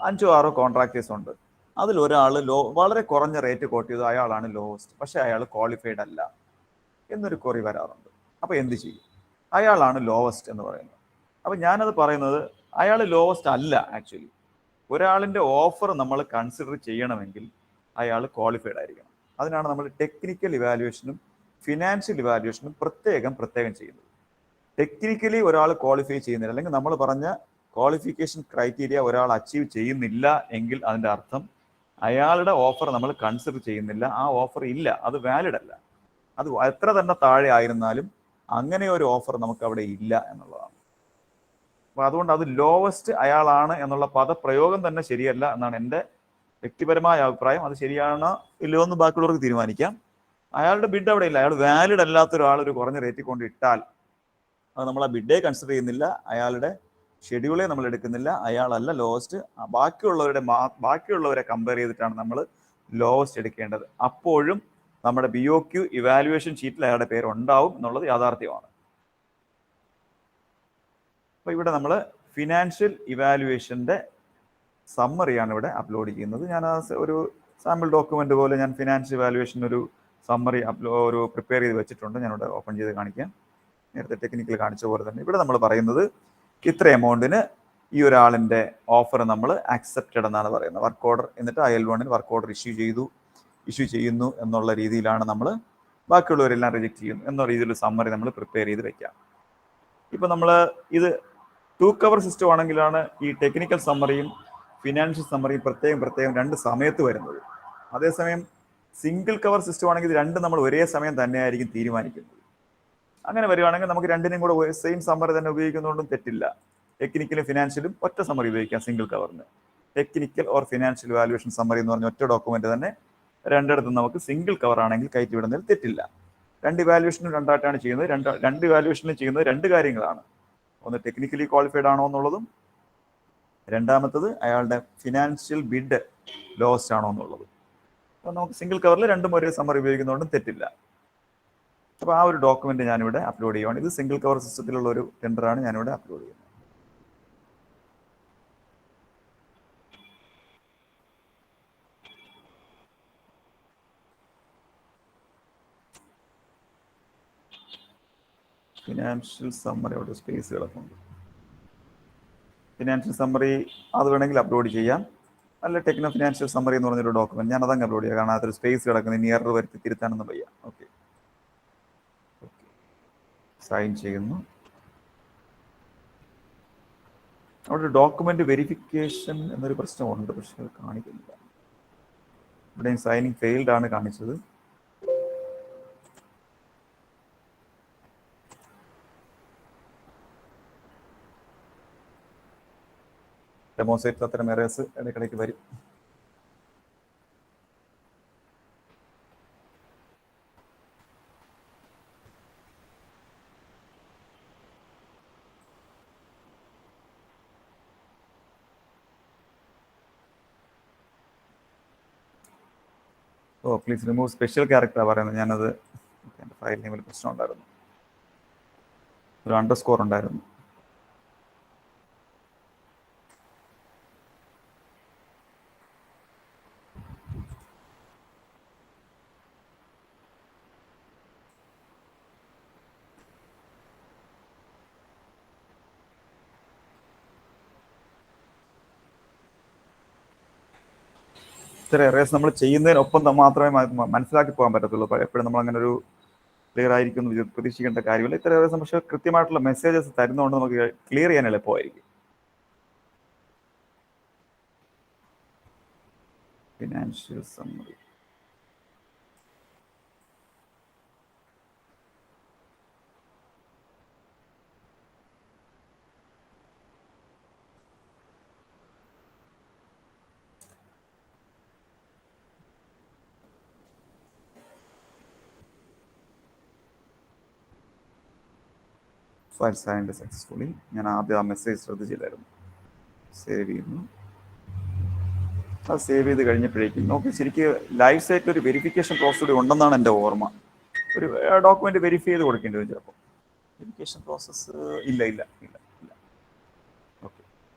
5-6 കോൺട്രാക്ടേഴ്സ് ഉണ്ട്. അതിലൊരാൾ വളരെ കുറഞ്ഞ റേറ്റ് കോട്ട് ചെയ്തു, അയാളാണ് ലോവസ്റ്റ്, പക്ഷേ അയാൾ ക്വാളിഫൈഡ് അല്ല എന്നൊരു ക്വറി വരാറുണ്ട്. അപ്പോൾ എന്ത് ചെയ്യും? അയാളാണ് ലോവസ്റ്റ് എന്ന് പറയുന്നത്. അപ്പോൾ ഞാനത് പറയുന്നത്, അയാൾ ലോവസ്റ്റ് അല്ല. ആക്ച്വലി ഒരാളിൻ്റെ ഓഫർ നമ്മൾ കൺസിഡർ ചെയ്യണമെങ്കിൽ അയാൾ ക്വാളിഫൈഡ് ആയിരിക്കണം. അതിനാണ് നമ്മൾ ടെക്നിക്കൽ ഇവാലുവേഷനും ഫിനാൻഷ്യൽ ഇവാലുവേഷനും പ്രത്യേകം ചെയ്യുന്നത്. ടെക്നിക്കലി ഒരാൾ ക്വാളിഫൈ ചെയ്യുന്നില്ല, അല്ലെങ്കിൽ നമ്മൾ പറഞ്ഞ ക്വാളിഫിക്കേഷൻ ക്രൈറ്റീരിയ ഒരാൾ അച്ചീവ് ചെയ്യുന്നില്ല എങ്കിൽ അതിൻ്റെ അർത്ഥം അയാളുടെ ഓഫർ നമ്മൾ കൺസിഡർ ചെയ്യുന്നില്ല, ആ ഓഫർ ഇല്ല, അത് വാലിഡ് അല്ല. അത് എത്ര തന്നെ താഴെ ആയിരുന്നാലും അങ്ങനെ ഒരു ഓഫർ നമുക്ക് അവിടെ ഇല്ല എന്നുള്ളതാണ്. അപ്പോൾ അതുകൊണ്ട് അത് ലോവസ്റ്റ് അയാളാണ് എന്നുള്ള പദപ്രയോഗം തന്നെ ശരിയല്ല എന്നാണ് എൻ്റെ വ്യക്തിപരമായ അഭിപ്രായം. അത് ശരിയാണോ ഇല്ലയോ എന്ന് ബാക്കിയുള്ളവർക്ക് തീരുമാനിക്കാം. അയാളുടെ ബിഡ് അവിടെ ഇല്ല, അയാൾ വാലിഡ് അല്ലാത്ത ഒരാൾ ഒരു കുറഞ്ഞ റേറ്റിൽ കൊണ്ട് ഇട്ടാൽ അത് നമ്മൾ ആ ബിഡേ കൺസിഡർ ചെയ്യുന്നില്ല, അയാളുടെ ഷെഡ്യൂളെ നമ്മൾ എടുക്കുന്നില്ല, അയാളല്ല ലോവസ്റ്റ്. ബാക്കിയുള്ളവരെ കമ്പയർ ചെയ്തിട്ടാണ് നമ്മൾ ലോവസ്റ്റ് എടുക്കേണ്ടത്. അപ്പോഴും നമ്മുടെ BOQ ഇവാലുവേഷൻ ഷീറ്റിൽ അയാളുടെ പേര് ഉണ്ടാവും എന്നുള്ളത് യാഥാർത്ഥ്യമാണ്. അപ്പോൾ ഇവിടെ നമ്മൾ ഫിനാൻഷ്യൽ ഇവാലുവേഷൻ്റെ സമ്മറിയാണ് ഇവിടെ അപ്ലോഡ് ചെയ്യുന്നത്. ഞാൻ ഒരു സാമ്പിൾ ഡോക്യുമെൻ്റ് പോലെ ഞാൻ ഫിനാൻഷ്യൽ ഇവാലുവേഷൻ ഒരു സമ്മറി പ്രിപ്പയർ ചെയ്ത് വെച്ചിട്ടുണ്ട്. ഞാനിവിടെ ഓപ്പൺ ചെയ്ത് കാണിക്കാം. നേരത്തെ ടെക്നിക്കൽ കാണിച്ച പോലെ തന്നെ ഇവിടെ നമ്മൾ പറയുന്നത്, ഇത്ര എമൗണ്ടിന് ഈ ഒരാളിൻ്റെ ഓഫർ നമ്മൾ ആക്സെപ്റ്റഡ് എന്നാണ് പറയുന്നത്. വർക്ക് ഓർഡർ, എന്നിട്ട് L1ന് വർക്ക് ഓർഡർ ഇഷ്യൂ ചെയ്യുന്നു എന്നുള്ള രീതിയിലാണ് നമ്മൾ ബാക്കിയുള്ളവരെല്ലാം റിജക്റ്റ് ചെയ്യുന്നു എന്ന രീതിയിലുള്ള സമ്മറി നമ്മൾ പ്രിപ്പയർ ചെയ്ത് വെക്കാം. ഇപ്പം നമ്മൾ ഇത് 2 കവർ സിസ്റ്റം ആണെങ്കിലാണ് ഈ ടെക്നിക്കൽ സമ്മറിയും ഫിനാൻഷ്യൽ സമ്മറിയും പ്രത്യേകം 2 സമയത്ത് വരുന്നത്. അതേസമയം സിംഗിൾ കവർ സിസ്റ്റം ആണെങ്കിൽ ഇത് രണ്ടും നമ്മൾ ഒരേ സമയം തന്നെയായിരിക്കും തീരുമാനിക്കുന്നത്. അങ്ങനെ വരുവാണെങ്കിൽ നമുക്ക് രണ്ടിനും കൂടെ സെയിം സമ്മറി തന്നെ ഉപയോഗിക്കുന്നതുകൊണ്ടും തെറ്റില്ല. ടെക്നിക്കലും ഫിനാൻഷ്യലും ഒറ്റ സമ്മറി ഉപയോഗിക്കാം സിംഗിൾ കവറിന്. Technical or financial valuation summary എന്ന് പറഞ്ഞ ഒറ്റ ഡോക്യുമെന്റ് തന്നെ രണ്ടിടത്തും നമുക്ക് സിംഗിൾ കവർ ആണെങ്കിൽ കയറ്റി വിടുന്നതിൽ തെറ്റില്ല. 2 ഇവാലുവേഷനും രണ്ടായിട്ടാണ് ചെയ്യുന്നത്. രണ്ട് ഇവാലുവേഷനിലും ചെയ്യുന്നത് 2 കാര്യങ്ങളാണ്. ഒന്ന് ടെക്നിക്കലി ക്വാളിഫൈഡ് ആണോ എന്നുള്ളതും, രണ്ടാമത്തത് അയാളുടെ ഫിനാൻഷ്യൽ ബിഡ് ലോവസ്റ്റ് ആണോ എന്നുള്ളതും. അപ്പോൾ നമുക്ക് സിംഗിൾ കവറിൽ രണ്ടും ഒരേ സമ്മറി ഉപയോഗിക്കുന്നതുകൊണ്ടും തെറ്റില്ല. അപ്പോൾ ആ ഒരു ഡോക്യുമെന്റ് ഞാനിവിടെ അപ്ലോഡ് ചെയ്യുവാണ്. ഇത് സിംഗിൾ കവർ സിസ്റ്റത്തിലുള്ള ഒരു ടെൻഡറാണ് ഞാനിവിടെ അപ്ലോഡ് ചെയ്യുന്നത്. ഫിനാൻഷ്യൽ സമ്മറി അവിടെ സ്പേസ് കിടക്കുന്നുണ്ട്. ഫിനാൻഷ്യൽ സമ്മറി അത് വേണമെങ്കിൽ അപ്ലോഡ് ചെയ്യാം. അല്ല ടെക്നോ ഫിനാൻഷ്യൽ സമ്മറി എന്ന് പറഞ്ഞൊരു ഡോക്യുമെന്റ് ഞാൻ അതങ്ങ് അപ്ലോഡ് ചെയ്യാം. കാരണം അതൊരു സ്പേസ് കിടക്കുന്നത്, ഇനി എറർ വരുത്തി തിരുത്താനൊന്നും വയ്യ. ഓക്കെ, സൈൻ ചെയ്യുന്നു. അവിടെ ഡോക്യുമെന്റ് വെരിഫിക്കേഷൻ എന്നൊരു പ്രശ്നമുണ്ട്, പക്ഷെ അത് കാണിക്കുന്നില്ല. ഇവിടെയും സൈനിങ് ഫെയിൽഡ് ആണ് കാണിച്ചത്. ഡെമോസൈറ്റിൽ അത്തരം എറേഴ്സ് ഇടയ്ക്കിടയ്ക്ക് വരും. ഓ പ്ലീസ് റിമൂവ് സ്പെഷ്യൽ ക്യാരക്ടറാണ് പറയുന്നത്. ഞാനത് എൻ്റെ ഫയൽ നെയിമിൽ പ്രശ്നം ഉണ്ടായിരുന്നു, ഒരു അണ്ടർസ്കോർ ഉണ്ടായിരുന്നു. ഇത്ര എറേഴ്സ് നമ്മൾ ചെയ്യുന്നതിനൊപ്പം മാത്രമേ മനസ്സിലാക്കി പോകാൻ പറ്റത്തുള്ളൂ. എപ്പോഴും നമ്മൾ അങ്ങനെ ഒരു ക്ലിയർ ആയിരിക്കും എന്ന് പ്രതീക്ഷിക്കേണ്ട കാര്യമില്ല. ഇത്ര എറേഴ്സ് പക്ഷേ കൃത്യമായിട്ടുള്ള മെസ്സേജസ് തരുന്നതുകൊണ്ട് നമുക്ക് ക്ലിയർ ചെയ്യാൻ എളുപ്പമായിരിക്കും. Financial summary, file signed successfully. ഞാൻ ആദ്യം ആ മെസ്സേജ് ശ്രദ്ധിച്ചില്ലായിരുന്നു. സേവ് ചെയ്യുന്നു. അത് സേവ് ചെയ്ത് കഴിഞ്ഞപ്പോഴേക്കും നോക്കി ശരിക്കും ലൈവ് സൈറ്റിൽ ഒരു വെരിഫിക്കേഷൻ പ്രോസസ് ഉണ്ടെന്നാണ് എൻ്റെ ഓർമ്മ. ഒരു ഡോക്യുമെന്റ് വെരിഫൈ ചെയ്ത് കൊടുക്കേണ്ടി വരും ചിലപ്പോൾ. വെരിഫിക്കേഷൻ പ്രോസസ്സ് ഇല്ല. ഓക്കെ,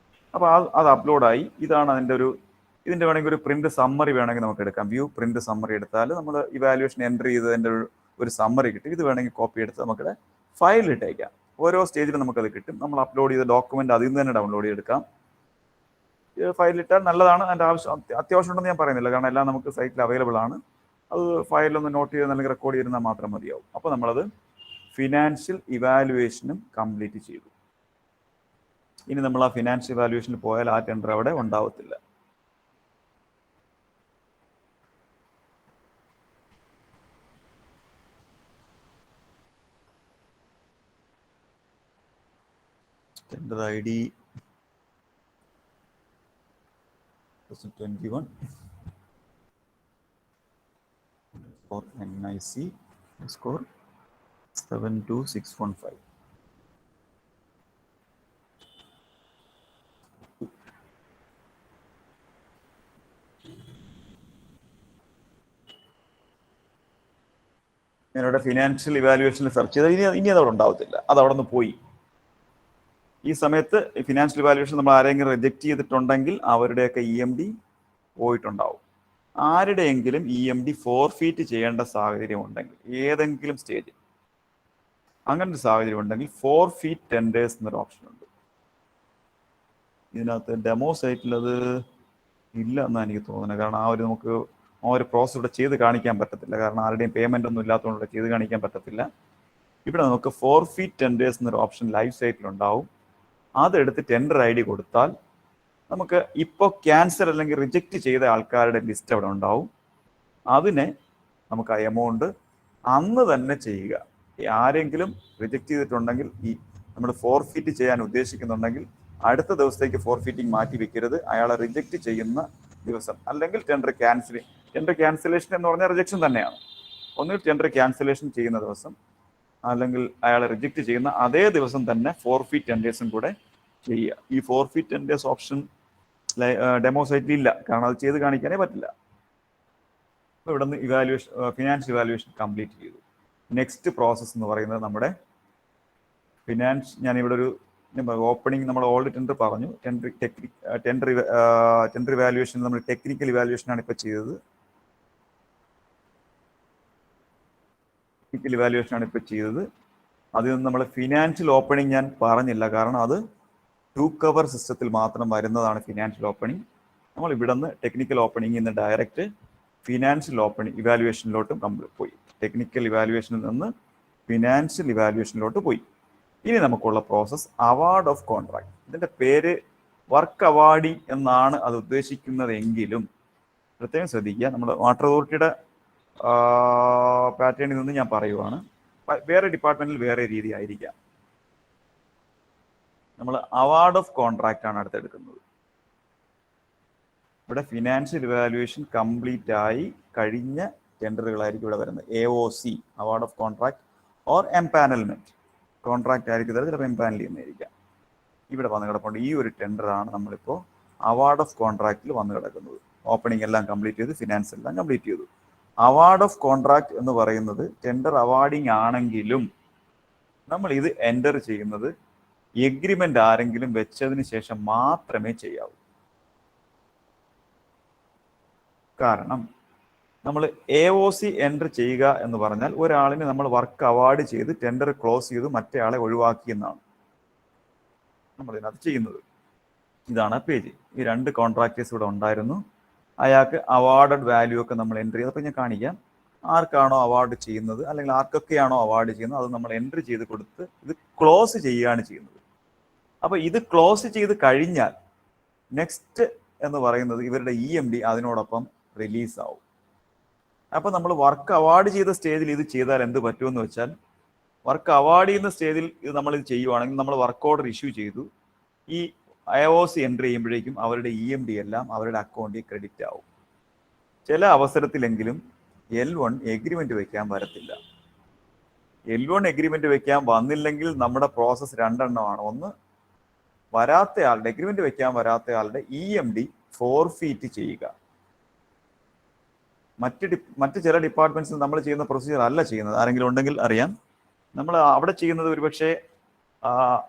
അപ്പോൾ അത് അപ്ലോഡായി. ഇതാണ് അതിൻ്റെ ഇതിൻ്റെ വേണമെങ്കിൽ ഒരു പ്രിന്റ് സമ്മറി വേണമെങ്കിൽ നമുക്ക് എടുക്കാം. വ്യൂ പ്രിന്റ് സമ്മറി എടുത്താൽ നമ്മൾ ഇവാലുവേഷൻ എൻ്റർ ചെയ്തതിൻ്റെ ഒരു സമ്മറി കിട്ടും. ഇത് വേണമെങ്കിൽ കോപ്പി എടുത്ത് നമുക്ക് ഫയലിലിട്ടേക്കാം. ഓരോ സ്റ്റേജിലും നമുക്കത് കിട്ടും. നമ്മൾ അപ്ലോഡ് ചെയ്ത ഡോക്യുമെന്റ് അതിൽ നിന്ന് തന്നെ ഡൗൺലോഡ് ചെയ്തെടുക്കാം. ഫയലിലിട്ടാൽ നല്ലതാണ്. അതിൻ്റെ അത്യാവശ്യം ഉണ്ടെന്ന് ഞാൻ പറയുന്നില്ല, കാരണം എല്ലാം നമുക്ക് സൈറ്റിൽ അവൈലബിൾ ആണ്. അത് ഫയലൊന്ന് നോട്ട് ചെയ്ത് അല്ലെങ്കിൽ റെക്കോർഡ് ചെയ്തിരുന്നാൽ മാത്രം മതിയാവും. അപ്പോൾ നമ്മളത് ഫിനാൻഷ്യൽ ഇവാലുവേഷനും കംപ്ലീറ്റ് ചെയ്തു. ഇനി നമ്മൾ ആ ഫിനാൻഷ്യൽ ഇവാലുവേഷനിൽ പോയാൽ ആ ടെൻഡർ അവിടെ ഉണ്ടാവത്തില്ല. Tender I D 21 for NIC score 72615. ഞാനിവിടെ ഫിനാൻഷ്യൽ ഇവാലുവേഷനിൽ സെർച്ച് ചെയ്താൽ ഇനി അതവിടെ ഉണ്ടാവത്തില്ല, അതവിടെ നിന്ന് പോയി. ഈ സമയത്ത് ഫിനാൻഷ്യൽ ഇവാലുവേഷൻ നമ്മൾ ആരെങ്കിലും റിജക്റ്റ് ചെയ്തിട്ടുണ്ടെങ്കിൽ അവരുടെയൊക്കെ EMD പോയിട്ടുണ്ടാവും. ആരുടെയെങ്കിലും EMD ഫോർഫീറ്റ് ചെയ്യേണ്ട സാഹചര്യം ഉണ്ടെങ്കിൽ ഏതെങ്കിലും സ്റ്റേജിൽ അങ്ങനെ ഒരു സാഹചര്യം ഉണ്ടെങ്കിൽ ഫോർഫീറ്റ് ടെൻഡേഴ്സ് എന്നൊരു ഓപ്ഷൻ ഉണ്ട്. ഇതിനകത്ത് ഡെമോ സൈറ്റിൽ അത് ഇല്ല എന്നാണ് എനിക്ക് തോന്നുന്നത്. കാരണം നമുക്ക് ആ ഒരു പ്രോസസ് ഇവിടെ ചെയ്ത് കാണിക്കാൻ പറ്റത്തില്ല, കാരണം ആരുടെയും പേയ്മെന്റ് ഒന്നും ഇല്ലാത്തതുകൊണ്ട് ചെയ്ത് കാണിക്കാൻ പറ്റത്തില്ല. ഇവിടെ നമുക്ക് ഫോർഫീറ്റ് ടെൻഡേഴ്സ് എന്നൊരു ഓപ്ഷൻ ലൈവ് സൈറ്റിലുണ്ടാവും. അതെടുത്ത് ടെൻഡർ ID കൊടുത്താൽ നമുക്ക് ഇപ്പോൾ ക്യാൻസൽ അല്ലെങ്കിൽ റിജക്റ്റ് ചെയ്ത ആൾക്കാരുടെ ലിസ്റ്റ് അവിടെ ഉണ്ടാവും. അതിനെ നമുക്ക് ആ എമൗണ്ട് അന്ന് തന്നെ ചെയ്യുക. ആരെങ്കിലും റിജക്റ്റ് ചെയ്തിട്ടുണ്ടെങ്കിൽ നമ്മൾ ഫോർഫീറ്റ് ചെയ്യാൻ ഉദ്ദേശിക്കുന്നുണ്ടെങ്കിൽ അടുത്ത ദിവസത്തേക്ക് ഫോർഫീറ്റിംഗ് മാറ്റി വെക്കരുത്. അയാളെ റിജക്റ്റ് ചെയ്യുന്ന ദിവസം അല്ലെങ്കിൽ ടെൻഡർ ക്യാൻസലേഷൻ എന്ന് പറഞ്ഞാൽ റിജക്ഷൻ തന്നെയാണ്. ഒന്നുകിൽ ടെൻഡർ ക്യാൻസലേഷൻ ചെയ്യുന്ന ദിവസം അല്ലെങ്കിൽ അയാളെ റിജക്റ്റ് ചെയ്യുന്ന അതേ ദിവസം തന്നെ ഫോർഫീറ്റ് ടെൻഡേഴ്സും കൂടെ ചെയ്യുക. ഈ ഫോർഫീറ്റ് ടെൻഡേഴ്സ് ഓപ്ഷൻ ഡെമോ സൈറ്റിൽ ഇല്ല, കാരണം അത് ചെയ്ത് കാണിക്കാനേ പറ്റില്ല. അപ്പോൾ ഇവിടെ നിന്ന് ഫിനാൻഷ്യൽ ഇവാലുവേഷൻ കംപ്ലീറ്റ് ചെയ്തു. നെക്സ്റ്റ് പ്രോസസ്സ് എന്ന് പറയുന്നത് നമ്മുടെ ഞാനിവിടെ ഒരു ഓപ്പണിംഗ് നമ്മൾ ഓൾറെഡി ടെൻഡർ പറഞ്ഞു. ടെൻഡർ ഇവാലുവേഷൻ നമ്മൾ ടെക്നിക്കൽ ഇവാലുവേഷനാണ് ഇപ്പോൾ ചെയ്തത്. അതിൽ നിന്ന് നമ്മൾ ഫിനാൻഷ്യൽ ഓപ്പണിംഗ് ഞാൻ പറഞ്ഞില്ല, കാരണം അത് 2 കവർ സിസ്റ്റത്തിൽ മാത്രം വരുന്നതാണ് ഫിനാൻഷ്യൽ ഓപ്പണിംഗ്. നമ്മൾ ഇവിടെ നിന്ന് ടെക്നിക്കൽ ഓപ്പണിംഗിൽ നിന്ന് ഡയറക്റ്റ് ഫിനാൻഷ്യൽ ഓപ്പണിംഗ് ഇവാലുവേഷനിലോട്ടും പോയി. ടെക്നിക്കൽ ഇവാലുവേഷനിൽ നിന്ന് ഫിനാൻഷ്യൽ ഇവാലുവേഷനിലോട്ട് പോയി. ഇനി നമുക്കുള്ള പ്രോസസ്സ് അവാർഡ് ഓഫ് കോൺട്രാക്ട്. ഇതിന്റെ പേര് വർക്ക് അവാർഡി എന്നാണ് അത് ഉദ്ദേശിക്കുന്നതെങ്കിലും പ്രത്യേകം ശ്രദ്ധിക്കുക, നമ്മുടെ വാട്ടർ അതോറിറ്റിയുടെ പാറ്റേണിൽ നിന്ന് ഞാൻ പറയുവാണ്. വേറെ ഡിപ്പാർട്ട്മെന്റിൽ വേറെ രീതി ആയിരിക്കാം. നമ്മൾ അവാർഡ് ഓഫ് കോൺട്രാക്ട് ആണ് അടുത്തെടുക്കുന്നത്. ഇവിടെ ഫിനാൻഷ്യൽ ഇവാലുവേഷൻ കംപ്ലീറ്റ് ആയി കഴിഞ്ഞ ടെൻഡറുകളായിരിക്കും ഇവിടെ വരുന്നത്. AOC award of contract or എംപാനൽമെന്റ്. Contract ആയിരിക്കും, ചിലപ്പോൾ എംപാനൽ ചെയ്യുന്നതായിരിക്കാം. ഇവിടെ വന്ന് കിടപ്പുണ്ട്. ഈ ഒരു ടെൻഡറാണ് നമ്മളിപ്പോൾ അവാർഡ് ഓഫ് കോൺട്രാക്റ്റിൽ വന്ന് കിടക്കുന്നത്. ഓപ്പണിംഗ് എല്ലാം കംപ്ലീറ്റ് ചെയ്തു, ഫിനാൻസ് എല്ലാം കംപ്ലീറ്റ് ചെയ്തു. അവാർഡ് ഓഫ് കോൺട്രാക്ട് എന്ന് പറയുന്നത് ടെൻഡർ അവാർഡിംഗ് ആണെങ്കിലും നമ്മൾ ഇത് എൻ്റർ ചെയ്യുന്നത് എഗ്രിമെന്റ് ആരെങ്കിലും വെച്ചതിന് ശേഷം മാത്രമേ ചെയ്യാവൂ. കാരണം നമ്മൾ AOC എൻ്റർ ചെയ്യുക എന്ന് പറഞ്ഞാൽ ഒരാളിന് നമ്മൾ വർക്ക് അവാർഡ് ചെയ്ത് ടെൻഡർ ക്ലോസ് ചെയ്ത് മറ്റേ ആളെ ഒഴിവാക്കിയെന്നാണ് നമ്മൾ ഇതിനകത്ത് ചെയ്യുന്നത്. ഇതാണ് ആ പേജ്. ഈ 2 കോൺട്രാക്ടേഴ്സ് ഇവിടെ ഉണ്ടായിരുന്നു. അയാൾക്ക് അവാർഡഡ് വാല്യൂ ഒക്കെ നമ്മൾ എൻ്റർ ചെയ്ത്, അപ്പോൾ ഞാൻ കാണിക്കാം. ആർക്കാണോ അവാർഡ് ചെയ്യുന്നത് അല്ലെങ്കിൽ ആർക്കൊക്കെയാണോ അവാർഡ് ചെയ്യുന്നത് അത് നമ്മൾ എൻ്റർ ചെയ്ത് കൊടുത്ത് ഇത് ക്ലോസ് ചെയ്യുകയാണ് ചെയ്യുന്നത്. അപ്പോൾ ഇത് ക്ലോസ് ചെയ്ത് കഴിഞ്ഞാൽ നെക്സ്റ്റ് എന്ന് പറയുന്നത് ഇവരുടെ EMD അതിനോടൊപ്പം റിലീസാവും. അപ്പോൾ നമ്മൾ വർക്ക് അവാർഡ് ചെയ്ത സ്റ്റേജിൽ ഇത് ചെയ്താൽ എന്ത് പറ്റുമെന്ന് വെച്ചാൽ, വർക്ക് അവാർഡ് ചെയ്യുന്ന സ്റ്റേജിൽ ഇത് നമ്മൾ ഇത് ചെയ്യുവാണെങ്കിൽ നമ്മൾ വർക്ക് ഓർഡർ ഇഷ്യൂ ചെയ്തു, ഈ AOC എൻ്റർ ചെയ്യുമ്പോഴേക്കും അവരുടെ EMD എല്ലാം അവരുടെ അക്കൗണ്ടിൽ ക്രെഡിറ്റ് ആവും. ചില അവസരത്തിലെങ്കിലും L1 എഗ്രിമെന്റ് വെക്കാൻ വരത്തില്ല. L1 എഗ്രിമെന്റ് വെക്കാൻ വന്നില്ലെങ്കിൽ നമ്മുടെ പ്രോസസ്സ് 2 എണ്ണമാണ്. ഒന്ന്, വരാത്തയാളുടെ എഗ്രിമെന്റ് വെക്കാൻ വരാത്തയാളുടെ EMD ഫോർഫീറ്റ് ചെയ്യുക. മറ്റ് ചില ഡിപ്പാർട്ട്മെന്റ്സിൽ നമ്മൾ ചെയ്യുന്ന പ്രൊസീജിയർ അല്ല ചെയ്യുന്നത്. ആരെങ്കിലും ഉണ്ടെങ്കിൽ അറിയാം. നമ്മൾ അവിടെ ചെയ്യുന്നത് ഒരുപക്ഷെ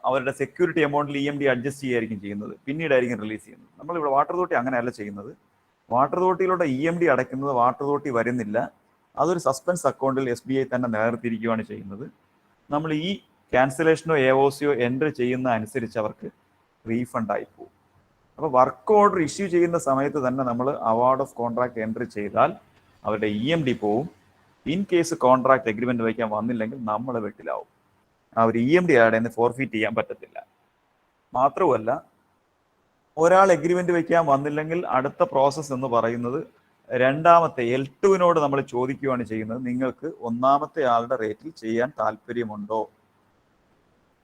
അവരുടെ സെക്യൂരിറ്റി എമൗണ്ടിൽ EMD അഡ്ജസ്റ്റ് ചെയ്യായിരിക്കും ചെയ്യുന്നത്, പിന്നീടായിരിക്കും റിലീസ് ചെയ്യുന്നത്. നമ്മളിവിടെ വാട്ടർ അതോറിറ്റി അങ്ങനെയല്ല ചെയ്യുന്നത്. വാട്ടർ അതോറിറ്റിയിലൂടെ EMD അടയ്ക്കുന്നത് വാട്ടർ അതോറിറ്റി വരുന്നില്ല, അതൊരു സസ്പെൻസ് അക്കൗണ്ടിൽ SBI തന്നെ നിലനിർത്തിയിരിക്കുകയാണ് ചെയ്യുന്നത്. നമ്മൾ ഈ ക്യാൻസലേഷനോ AOCയോ എൻ്റർ ചെയ്യുന്ന അനുസരിച്ച് അവർക്ക് റീഫണ്ട് ആയി പോകും. അപ്പോൾ വർക്ക് ഓർഡർ ഇഷ്യൂ ചെയ്യുന്ന സമയത്ത് തന്നെ നമ്മൾ അവാർഡ് ഓഫ് കോൺട്രാക്ട് എൻ്റർ ചെയ്താൽ അവരുടെ EMD പോവും. ഇൻ കേസ് കോൺട്രാക്ട് എഗ്രിമെന്റ് വയ്ക്കാൻ വന്നില്ലെങ്കിൽ നമ്മൾ വെട്ടിലാവും. അവർ EMD ആടെ നിന്ന് ഫോർഫീറ്റ് ചെയ്യാൻ പറ്റത്തില്ല. മാത്രമല്ല, ഒരാൾ എഗ്രിമെന്റ് വയ്ക്കാൻ വന്നില്ലെങ്കിൽ അടുത്ത പ്രോസസ്സ് എന്ന് പറയുന്നത് രണ്ടാമത്തെ L2വിനോട് നമ്മൾ ചോദിക്കുകയാണ് ചെയ്യുന്നത്, നിങ്ങൾക്ക് ഒന്നാമത്തെ ആളുടെ റേറ്റിൽ ചെയ്യാൻ താല്പര്യമുണ്ടോ?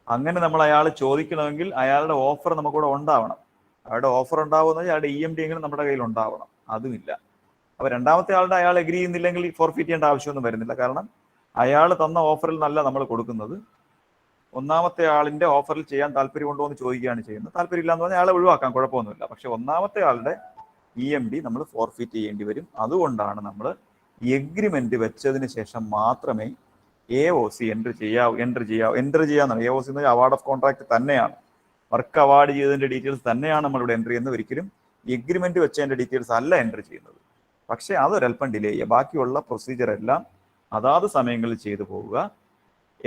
അങ്ങനെ നമ്മൾ അയാൾ ചോദിക്കണമെങ്കിൽ അയാളുടെ ഓഫർ നമുക്കിവിടെ ഉണ്ടാവണം. അയാളുടെ ഓഫർ ഉണ്ടാവുന്നത് അയാളുടെ EMD എങ്കിലും നമ്മുടെ കയ്യിൽ ഉണ്ടാവണം. അതുമില്ല. അപ്പോൾ രണ്ടാമത്തെ ആളുടെ അയാൾ എഗ്രി ചെയ്യുന്നില്ലെങ്കിൽ ഫോർഫീറ്റ് ചെയ്യേണ്ട ആവശ്യമൊന്നും വരുന്നില്ല. കാരണം അയാൾ തന്ന ഓഫറിൽ നല്ല നമ്മൾ കൊടുക്കുന്നത്. ഒന്നാമത്തെ ആളിന്റെ ഓഫറിൽ ചെയ്യാൻ താല്പര്യമുണ്ടോ എന്ന് ചോദിക്കുകയാണ് ചെയ്യുന്നത്. താല്പര്യമില്ല എന്ന് പറഞ്ഞാൽ അയാളെ ഒഴിവാക്കാൻ കുഴപ്പമൊന്നുമില്ല. പക്ഷെ ഒന്നാമത്തെ ആളുടെ EMD നമ്മൾ ഫോർഫീറ്റ് ചെയ്യേണ്ടി വരും. അതുകൊണ്ടാണ് നമ്മൾ എഗ്രിമെന്റ് വെച്ചതിന് ശേഷം മാത്രമേ AOC എൻ്റർ ചെയ്യാവുന്ന. AOC എന്ന് അവാർഡ് ഓഫ് കോൺട്രാക്ട് തന്നെയാണ്. വർക്ക് അവാർഡ് ചെയ്തതിന്റെ ഡീറ്റെയിൽസ് തന്നെയാണ് നമ്മളിവിടെ എൻ്റർ ചെയ്യുന്നത്. ഒരിക്കലും എഗ്രിമെന്റ് വെച്ചതിന്റെ ഡീറ്റെയിൽസ് അല്ല എൻ്റർ ചെയ്യുന്നത്. പക്ഷെ അതൊരല്പം ഡിലേ ചെയ്യുക. ബാക്കിയുള്ള പ്രൊസീജിയർ എല്ലാം അതാത് സമയങ്ങളിൽ ചെയ്തു പോവുക.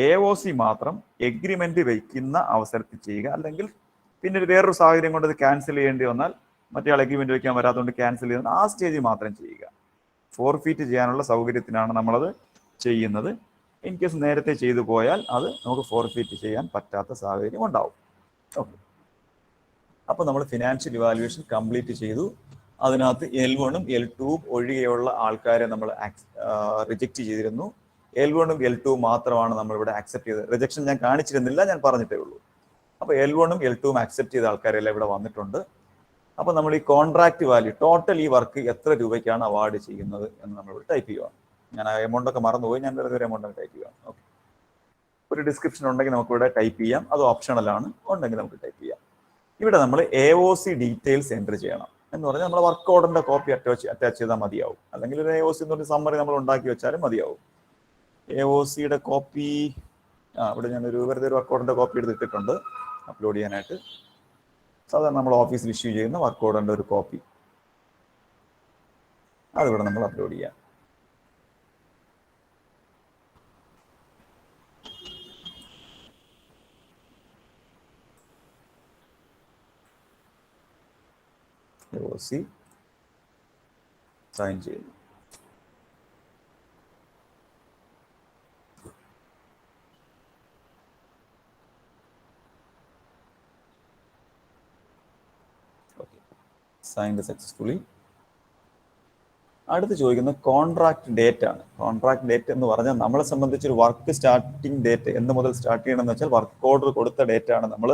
AOC മാത്രം എഗ്രിമെന്റ് വയ്ക്കുന്ന അവസരത്തിൽ ചെയ്യുക. അല്ലെങ്കിൽ പിന്നെ വേറൊരു സാഹചര്യം കൊണ്ട് അത് ക്യാൻസൽ ചെയ്യേണ്ടി വന്നാൽ, മറ്റേ ആൾ എഗ്രിമെന്റ് വയ്ക്കാൻ വരാത്തതുകൊണ്ട് ക്യാൻസൽ ചെയ്യുന്ന ആ സ്റ്റേജിൽ മാത്രം ചെയ്യുക. ഫോർഫീറ്റ് ചെയ്യാനുള്ള സൗകര്യത്തിനാണ് നമ്മളത് ചെയ്യുന്നത്. ഇൻ കേസ് നേരത്തെ ചെയ്തു പോയാൽ അത് നമുക്ക് ഫോർഫീറ്റ് ചെയ്യാൻ പറ്റാത്ത സാഹചര്യം ഉണ്ടാവും. ഓക്കെ, അപ്പോൾ നമ്മൾ ഫിനാൻഷ്യൽ ഇവാലുവേഷൻ കംപ്ലീറ്റ് ചെയ്തു. അതിനകത്ത് L1ഉം L2ഉം ഒഴികെയുള്ള ആൾക്കാരെ നമ്മൾ റിജക്റ്റ് ചെയ്തിരുന്നു. L1ഉം L2ഉം മാത്രമാണ് നമ്മളിവിടെ അക്സെപ്റ്റ് ചെയ്തത്. റിജക്ഷൻ ഞാൻ കാണിച്ചിരുന്നില്ല, ഞാൻ പറഞ്ഞിട്ടേ ഉള്ളൂ. അപ്പോൾ L1ഉം L2ഉം അക്സെപ്റ്റ് ചെയ്ത ആൾക്കാരെല്ലാം ഇവിടെ വന്നിട്ടുണ്ട്. അപ്പോൾ നമ്മൾ ഈ കോൺട്രാക്ട് വാല്യൂ ടോട്ടൽ ഈ വർക്ക് എത്ര രൂപയ്ക്കാണ് അവാർഡ് ചെയ്യുന്നത് എന്ന് നമ്മളിവിടെ ടൈപ്പ് ചെയ്യുകയാണ്. ഞാൻ ആ എമൗണ്ട് ഒക്കെ മറന്നുപോയി, ഞാൻ വെറുതെ ഒരു എമൗണ്ട് ഒക്കെ ടൈപ്പ് ചെയ്യുകയാണ്. ഓക്കെ, ഒരു ഡിസ്ക്രിപ്ഷൻ ഉണ്ടെങ്കിൽ നമുക്കിവിടെ ടൈപ്പ് ചെയ്യാം, അത് ഓപ്ഷണലാണ്. ഉണ്ടെങ്കിൽ നമുക്ക് ടൈപ്പ് ചെയ്യാം. ഇവിടെ നമ്മൾ AOC ഡീറ്റെയിൽസ് എൻ്റർ ചെയ്യണം. എന്ന് പറഞ്ഞാൽ നമ്മൾ വർക്ക് ഓർഡറിന്റെ കോപ്പി അറ്റാച്ച് ചെയ്താൽ മതിയാവും. അല്ലെങ്കിൽ ഒരു AOC എന്ന് പറഞ്ഞ സമ്മറി നമ്മൾ ഉണ്ടാക്കി വെച്ചാലും മതിയാവും. AOCയുടെ കോപ്പി ഇവിടെ ഞാനൊരു വെറുതെ ഒരു വർക്ക് ഓർഡറിന്റെ കോപ്പി എടുത്തിട്ടുണ്ട് അപ്ലോഡ് ചെയ്യാനായിട്ട്. സാധാരണ നമ്മൾ ഓഫീസിൽ ഇഷ്യൂ ചെയ്യുന്ന വർക്ക് ഓർഡറിന്റെ ഒരു കോപ്പി അതിവിടെ നമ്മൾ അപ്ലോഡ് ചെയ്യാം. AOC സൈൻ ചെയ്യുന്നു. Signed successfully. അടുത്ത് ചോദിക്കുന്നത് കോൺട്രാക്ട് ഡേറ്റ് ആണ്. കോൺട്രാക്ട് ഡേറ്റ് എന്ന് പറഞ്ഞാൽ നമ്മളെ സംബന്ധിച്ച് ഒരു വർക്ക് സ്റ്റാർട്ടിംഗ് ഡേറ്റ് എന്ന് മുതൽ സ്റ്റാർട്ട് ചെയ്യണമെന്ന് വെച്ചാൽ വർക്ക് ഓർഡർ കൊടുത്ത ഡേറ്റ് ആണ് നമ്മൾ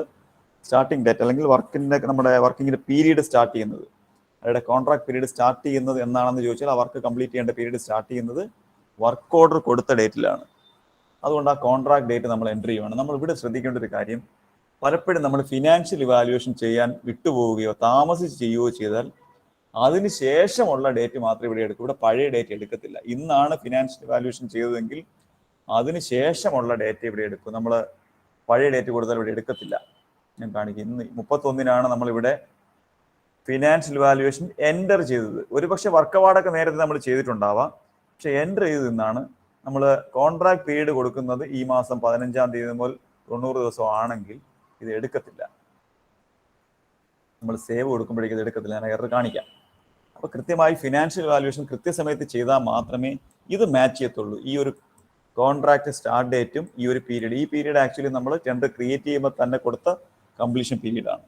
സ്റ്റാർട്ടിംഗ് ഡേറ്റ്, അല്ലെങ്കിൽ നമ്മുടെ വർക്കിങ്ങിന്റെ പീരീഡ് സ്റ്റാർട്ട് ചെയ്യുന്നത്. അവരുടെ കോൺട്രാക്ട് പീരീഡ് സ്റ്റാർട്ട് ചെയ്യുന്നത് എന്നാണെന്ന് ചോദിച്ചാൽ ആ വർക്ക് കംപ്ലീറ്റ് ചെയ്യേണ്ട പീരീഡ് സ്റ്റാർട്ട് ചെയ്യുന്നത് വർക്ക് ഓർഡർ കൊടുത്ത ഡേറ്റിലാണ്. അതുകൊണ്ട് ആ കോൺട്രാക്ട് ഡേറ്റ് നമ്മൾ എൻട്രി ചെയ്യുകയാണ്. നമ്മൾ ഇവിടെ ശ്രദ്ധിക്കേണ്ട ഒരു കാര്യം, പലപ്പോഴും നമ്മൾ ഫിനാൻഷ്യൽ ഇവാലുവേഷൻ ചെയ്യാൻ വിട്ടുപോവുകയോ താമസിച്ച് ചെയ്യുകയോ ചെയ്താൽ അതിന് ശേഷമുള്ള ഡേറ്റ് മാത്രമേ ഇവിടെ എടുക്കൂ. ഇവിടെ പഴയ ഡേറ്റ് എടുക്കത്തില്ല. ഇന്നാണ് ഫിനാൻഷ്യൽ ഇവാലുവേഷൻ ചെയ്തതെങ്കിൽ അതിന് ശേഷമുള്ള ഡേറ്റ് ഇവിടെ എടുക്കും. നമ്മൾ പഴയ ഡേറ്റ് കൊടുത്താൽ ഇവിടെ എടുക്കത്തില്ല. ഞാൻ കാണിക്കും. ഇന്ന് 31-നാണ് നമ്മളിവിടെ ഫിനാൻഷ്യൽ ഇവാലുവേഷൻ എൻ്റർ ചെയ്തത്. ഒരുപക്ഷെ വർക്ക് അവാർഡൊക്കെ നേരത്തെ നമ്മൾ ചെയ്തിട്ടുണ്ടാവാം, പക്ഷെ എൻ്റർ ചെയ്തതെന്നാണ്. നമ്മൾ കോൺട്രാക്ട് പീരീഡ് കൊടുക്കുന്നത് ഈ മാസം 15-ാം തീയതി മുതൽ 90 ദിവസം ആണെങ്കിൽ ഇത് എടുക്കത്തില്ല. നമ്മൾ സേവ് കൊടുക്കുമ്പോഴേക്കും ഇത് എടുക്കത്തില്ല. ഞാൻ എറർ കാണിക്കാം. അപ്പോൾ കൃത്യമായി ഫിനാൻഷ്യൽ വാല്യുവേഷൻ കൃത്യസമയത്ത് ചെയ്താൽ മാത്രമേ ഇത് മാച്ച് ചെയ്യത്തുള്ളൂ. ഈ ഒരു കോൺട്രാക്ട് സ്റ്റാർട്ട് ഡേറ്റും ഈ ഒരു പീരീഡ്, ഈ പീരീഡ് ആക്ച്വലി നമ്മൾ ടെൻഡർ ക്രിയേറ്റ് ചെയ്യുമ്പോൾ തന്നെ കൊടുത്ത കംപ്ലീഷൻ പീരീഡാണ്.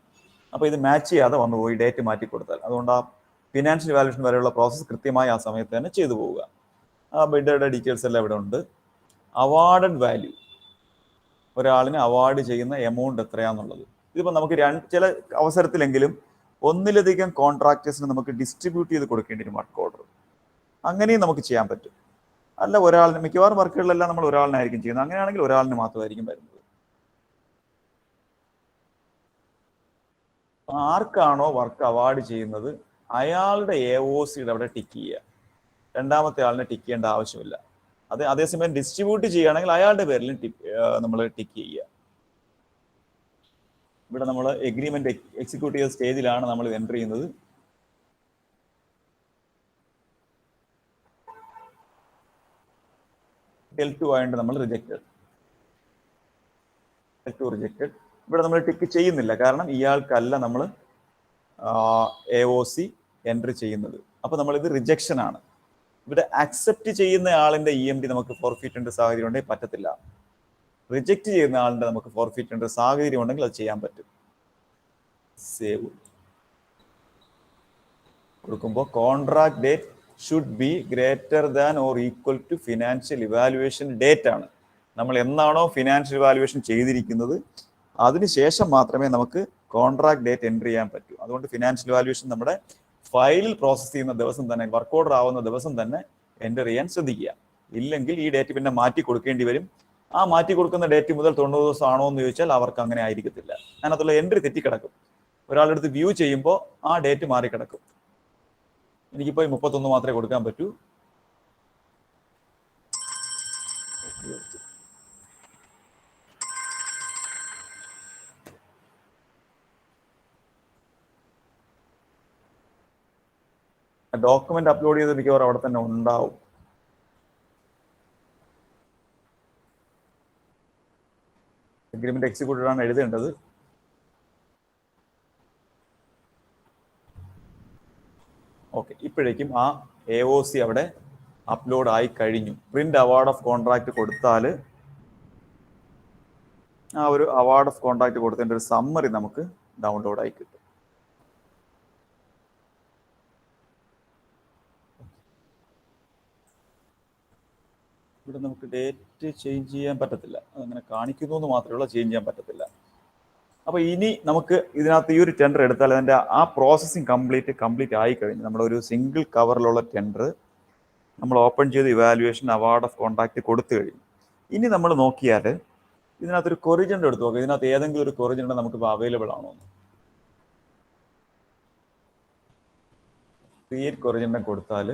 അപ്പോൾ ഇത് മാച്ച് ചെയ്യാതെ വന്നു പോയി ഡേറ്റ് മാറ്റി കൊടുത്താൽ. അതുകൊണ്ട് ആ ഫിനാൻഷ്യൽ വാല്യുവേഷൻ വരെയുള്ള പ്രോസസ്സ് കൃത്യമായി ആ സമയത്ത് തന്നെ ചെയ്തു പോവുക. ആ ബിഡറുടെ ഡീറ്റെയിൽസ് എല്ലാം ഇവിടെ ഉണ്ട്. അവാർഡഡ് വാല്യൂ, ഒരാളിന് അവാർഡ് ചെയ്യുന്ന എമൗണ്ട് എത്രയാണെന്നുള്ളത്. ഇതിപ്പോൾ നമുക്ക് ചില അവസരത്തിലെങ്കിലും ഒന്നിലധികം കോൺട്രാക്ടേഴ്സിന് നമുക്ക് ഡിസ്ട്രിബ്യൂട്ട് ചെയ്ത് കൊടുക്കേണ്ടി വരും വർക്ക് ഓർഡർ. അങ്ങനെയും നമുക്ക് ചെയ്യാൻ പറ്റും. അല്ല, ഒരാളിന്, മിക്കവാറും വർക്കുകളിലെല്ലാം നമ്മൾ ഒരാളിനായിരിക്കും ചെയ്യുന്നത്. അങ്ങനെയാണെങ്കിൽ ഒരാളിന് മാത്രമായിരിക്കും വരുന്നത്. ആർക്കാണോ വർക്ക് അവാർഡ് ചെയ്യുന്നത് അയാളുടെ AOCയുടെ അവിടെ ടിക്ക് ചെയ്യുക. രണ്ടാമത്തെ ആളിനെ ടിക്ക് ചെയ്യേണ്ട ആവശ്യമില്ല. അതേസമയം ഡിസ്ട്രിബ്യൂട്ട് ചെയ്യുകയാണെങ്കിൽ അയാളുടെ പേരിൽ നമ്മൾ ടിക്ക് ചെയ്യുക. ഇവിടെ നമ്മൾ എഗ്രിമെന്റ് എക്സിക്യൂട്ട് ചെയ്ത സ്റ്റേജിലാണ് നമ്മൾ ഇത് എൻ്റർ ചെയ്യുന്നത്. L2 ആയതുകൊണ്ട് നമ്മൾ റിജക്റ്റഡ്. L2 rejected. ഇവിടെ നമ്മൾ ടിക്ക് ചെയ്യുന്നില്ല, കാരണം ഇയാൾക്കല്ല നമ്മൾ AOC എൻട്രി ചെയ്യുന്നത്. അപ്പോൾ നമ്മളിത് റിജക്ഷൻ ആണ്. ഇവിടെ അക്സെപ്റ്റ് ചെയ്യുന്ന ആളിന്റെ EMD നമുക്ക് ഫോർഫിറ്റ് ചെയ്യേണ്ട സാഹചര്യം ഉണ്ടെങ്കിൽ പറ്റത്തില്ല. റിജക്റ്റ് ചെയ്യുന്ന ആളിന്റെ നമുക്ക് ഫോർഫിറ്റ് ചെയ്യേണ്ട സാഹചര്യം ഉണ്ടെങ്കിൽ അത് ചെയ്യാൻ പറ്റും. സേവ് കൊടുക്കുമ്പോൾ contract date should be greater than or equal to financial evaluation date ആണ്. നമ്മൾ എന്നാണോ ഫിനാൻഷ്യൽ ഇവാലുവേഷൻ ചെയ്തിരിക്കുന്നത് അതിനുശേഷം മാത്രമേ നമുക്ക് കോൺട്രാക്ട് ഡേറ്റ് എൻട്രി ചെയ്യാൻ പറ്റൂ. അതുകൊണ്ട് ഫിനാൻഷ്യൽ ഇവാലുവേഷൻ നമ്മുടെ ഫയലിൽ പ്രോസസ് ചെയ്യുന്ന ദിവസം തന്നെ, വർക്ക് ഓർഡർ ആവുന്ന ദിവസം തന്നെ എൻ്റർ ചെയ്യാൻ ശ്രദ്ധിക്കുക. ഇല്ലെങ്കിൽ ഈ ഡേറ്റ് പിന്നെ മാറ്റി കൊടുക്കേണ്ടി വരും. ആ മാറ്റി കൊടുക്കുന്ന ഡേറ്റ് മുതൽ 90 ദിവസം ആണോ എന്ന് ചോദിച്ചാൽ അവർക്ക് അങ്ങനെ ആയിരിക്കത്തില്ല. അതിനകത്തുള്ള എൻട്രി തെറ്റിക്കിടക്കും. ഒരാളെടുത്ത് വ്യൂ ചെയ്യുമ്പോൾ ആ ഡേറ്റ് മാറിക്കിടക്കും. എനിക്കിപ്പോൾ 31 മാത്രമേ കൊടുക്കാൻ പറ്റൂ. ഡോക്യുമെന്റ് അപ്ലോഡ് ചെയ്ത് മിക്കവാറും അവിടെ തന്നെ ഉണ്ടാവും. എഗ്രിമെന്റ് എക്സിക്യൂട്ടഡ് ആണ് എഴുതേണ്ടത്. ഓക്കെ, ഇപ്പോഴേക്കും ആ AOC അവിടെ അപ്ലോഡ് ആയി കഴിഞ്ഞു. പ്രിന്റ് അവാർഡ് ഓഫ് കോൺട്രാക്ട് കൊടുത്താൽ ആ ഒരു അവാർഡ് ഓഫ് കോൺട്രാക്ട് കൊടുത്തതിൻ്റെ ഒരു സമ്മറി നമുക്ക് ഡൗൺലോഡ് ആയി കിട്ടും. ഇവിടെ നമുക്ക് ഡേറ്റ് ചേഞ്ച് ചെയ്യാൻ പറ്റത്തില്ല. അതങ്ങനെ കാണിക്കുന്നു എന്ന് മാത്രമേ ഉള്ളൂ, ചേഞ്ച് ചെയ്യാൻ പറ്റത്തില്ല. അപ്പോൾ ഇനി നമുക്ക് ഇതിനകത്ത് ഈ ഒരു ടെൻഡർ എടുത്താൽ അതിൻ്റെ ആ പ്രോസസ്സിങ് കംപ്ലീറ്റ് ആയി കഴിഞ്ഞു. നമ്മളൊരു സിംഗിൾ കവറിലുള്ള ടെൻഡർ നമ്മൾ ഓപ്പൺ ചെയ്ത് ഇവാലുവേഷൻ അവാർഡ് ഓഫ് കോൺട്രാക്ട് കൊടുത്തു കഴിഞ്ഞു. ഇനി നമ്മൾ നോക്കിയാൽ ഇതിനകത്തൊരു കൊറിജൻഡർ എടുത്ത് നോക്കാം. ഇതിനകത്ത് ഏതെങ്കിലും ഒരു കൊറിജൻഡർ നമുക്കിപ്പോൾ അവൈലബിൾ ആണോ എന്ന്. ക്രിയേറ്റ് കൊറിജൻഡർ കൊടുത്താൽ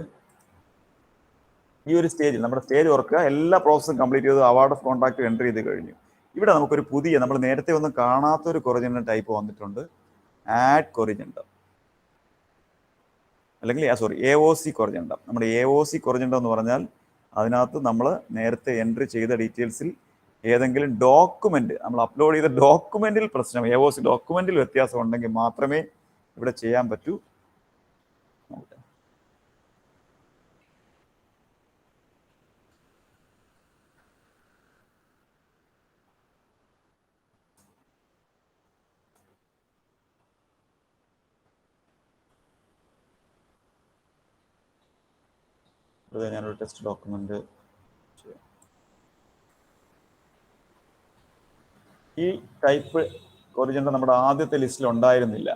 ഈ ഒരു സ്റ്റേജിൽ നമ്മുടെ സ്റ്റേജ് ഓർക്കുക, എല്ലാ പ്രോസസ്സും കംപ്ലീറ്റ് ചെയ്ത് അവാർഡ് ഓഫ് കോൺട്രാക്ട് എൻട്രി ചെയ്ത് കഴിഞ്ഞു. ഇവിടെ നമുക്കൊരു പുതിയ, നമ്മൾ നേരത്തെ ഒന്നും കാണാത്തൊരു കൊറിജൻഡർ ടൈപ്പ് വന്നിട്ടുണ്ട്. ആഡ് കൊറിജൻഡർ, അല്ലെങ്കിൽ AOC കൊറിജൻഡർ. നമ്മുടെ AOC കൊറിജൻഡർ എന്ന് പറഞ്ഞാൽ അതിനകത്ത് നമ്മൾ നേരത്തെ എൻട്രി ചെയ്ത ഡീറ്റെയിൽസിൽ ഏതെങ്കിലും ഡോക്യുമെന്റ്, നമ്മൾ അപ്ലോഡ് ചെയ്ത ഡോക്യുമെന്റിൽ പ്രശ്നം, AOC ഡോക്യുമെന്റിൽ വ്യത്യാസം ഉണ്ടെങ്കിൽ മാത്രമേ ഇവിടെ ചെയ്യാൻ പറ്റൂ. ഇവിടെ ഞാനൊരു ടെസ്റ്റ് ഡോക്യുമെന്റ് ചെയ്യാം. ഈ ടൈപ്പ് കൊറിജൻഡർ നമ്മുടെ ആദ്യത്തെ ലിസ്റ്റിൽ ഉണ്ടായിരുന്നില്ല.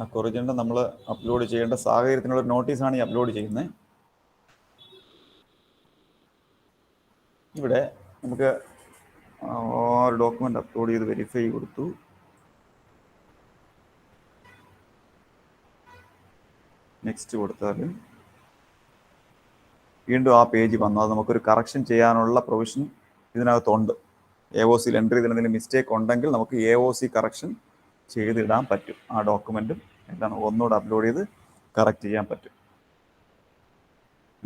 ആ കൊറിജൻഡർ നമ്മൾ അപ്ലോഡ് ചെയ്യേണ്ട സാഹചര്യത്തിനുള്ള നോട്ടീസാണ് ഈ അപ്ലോഡ് ചെയ്യുന്നത്. ഇവിടെ നമുക്ക് ഒരു ഡോക്യുമെന്റ് അപ്ലോഡ് ചെയ്ത് വെരിഫൈ കൊടുത്തു. നെക്സ്റ്റ് കൊടുത്താൽ വീണ്ടും ആ പേജ് വന്നു. അത് നമുക്കൊരു കറക്ഷൻ ചെയ്യാനുള്ള പ്രൊവിഷൻ ഇതിനകത്തുണ്ട്. AOC എൻട്രി ചെയ്തതിൽ എന്തെങ്കിലും മിസ്റ്റേക്ക് ഉണ്ടെങ്കിൽ നമുക്ക് AOC കറക്ഷൻ ചെയ്തിടാൻ പറ്റും. ആ ഡോക്യുമെൻറ്റും എന്താണ് ഒന്നുകൂടെ അപ്ലോഡ് ചെയ്ത് കറക്റ്റ് ചെയ്യാൻ പറ്റും.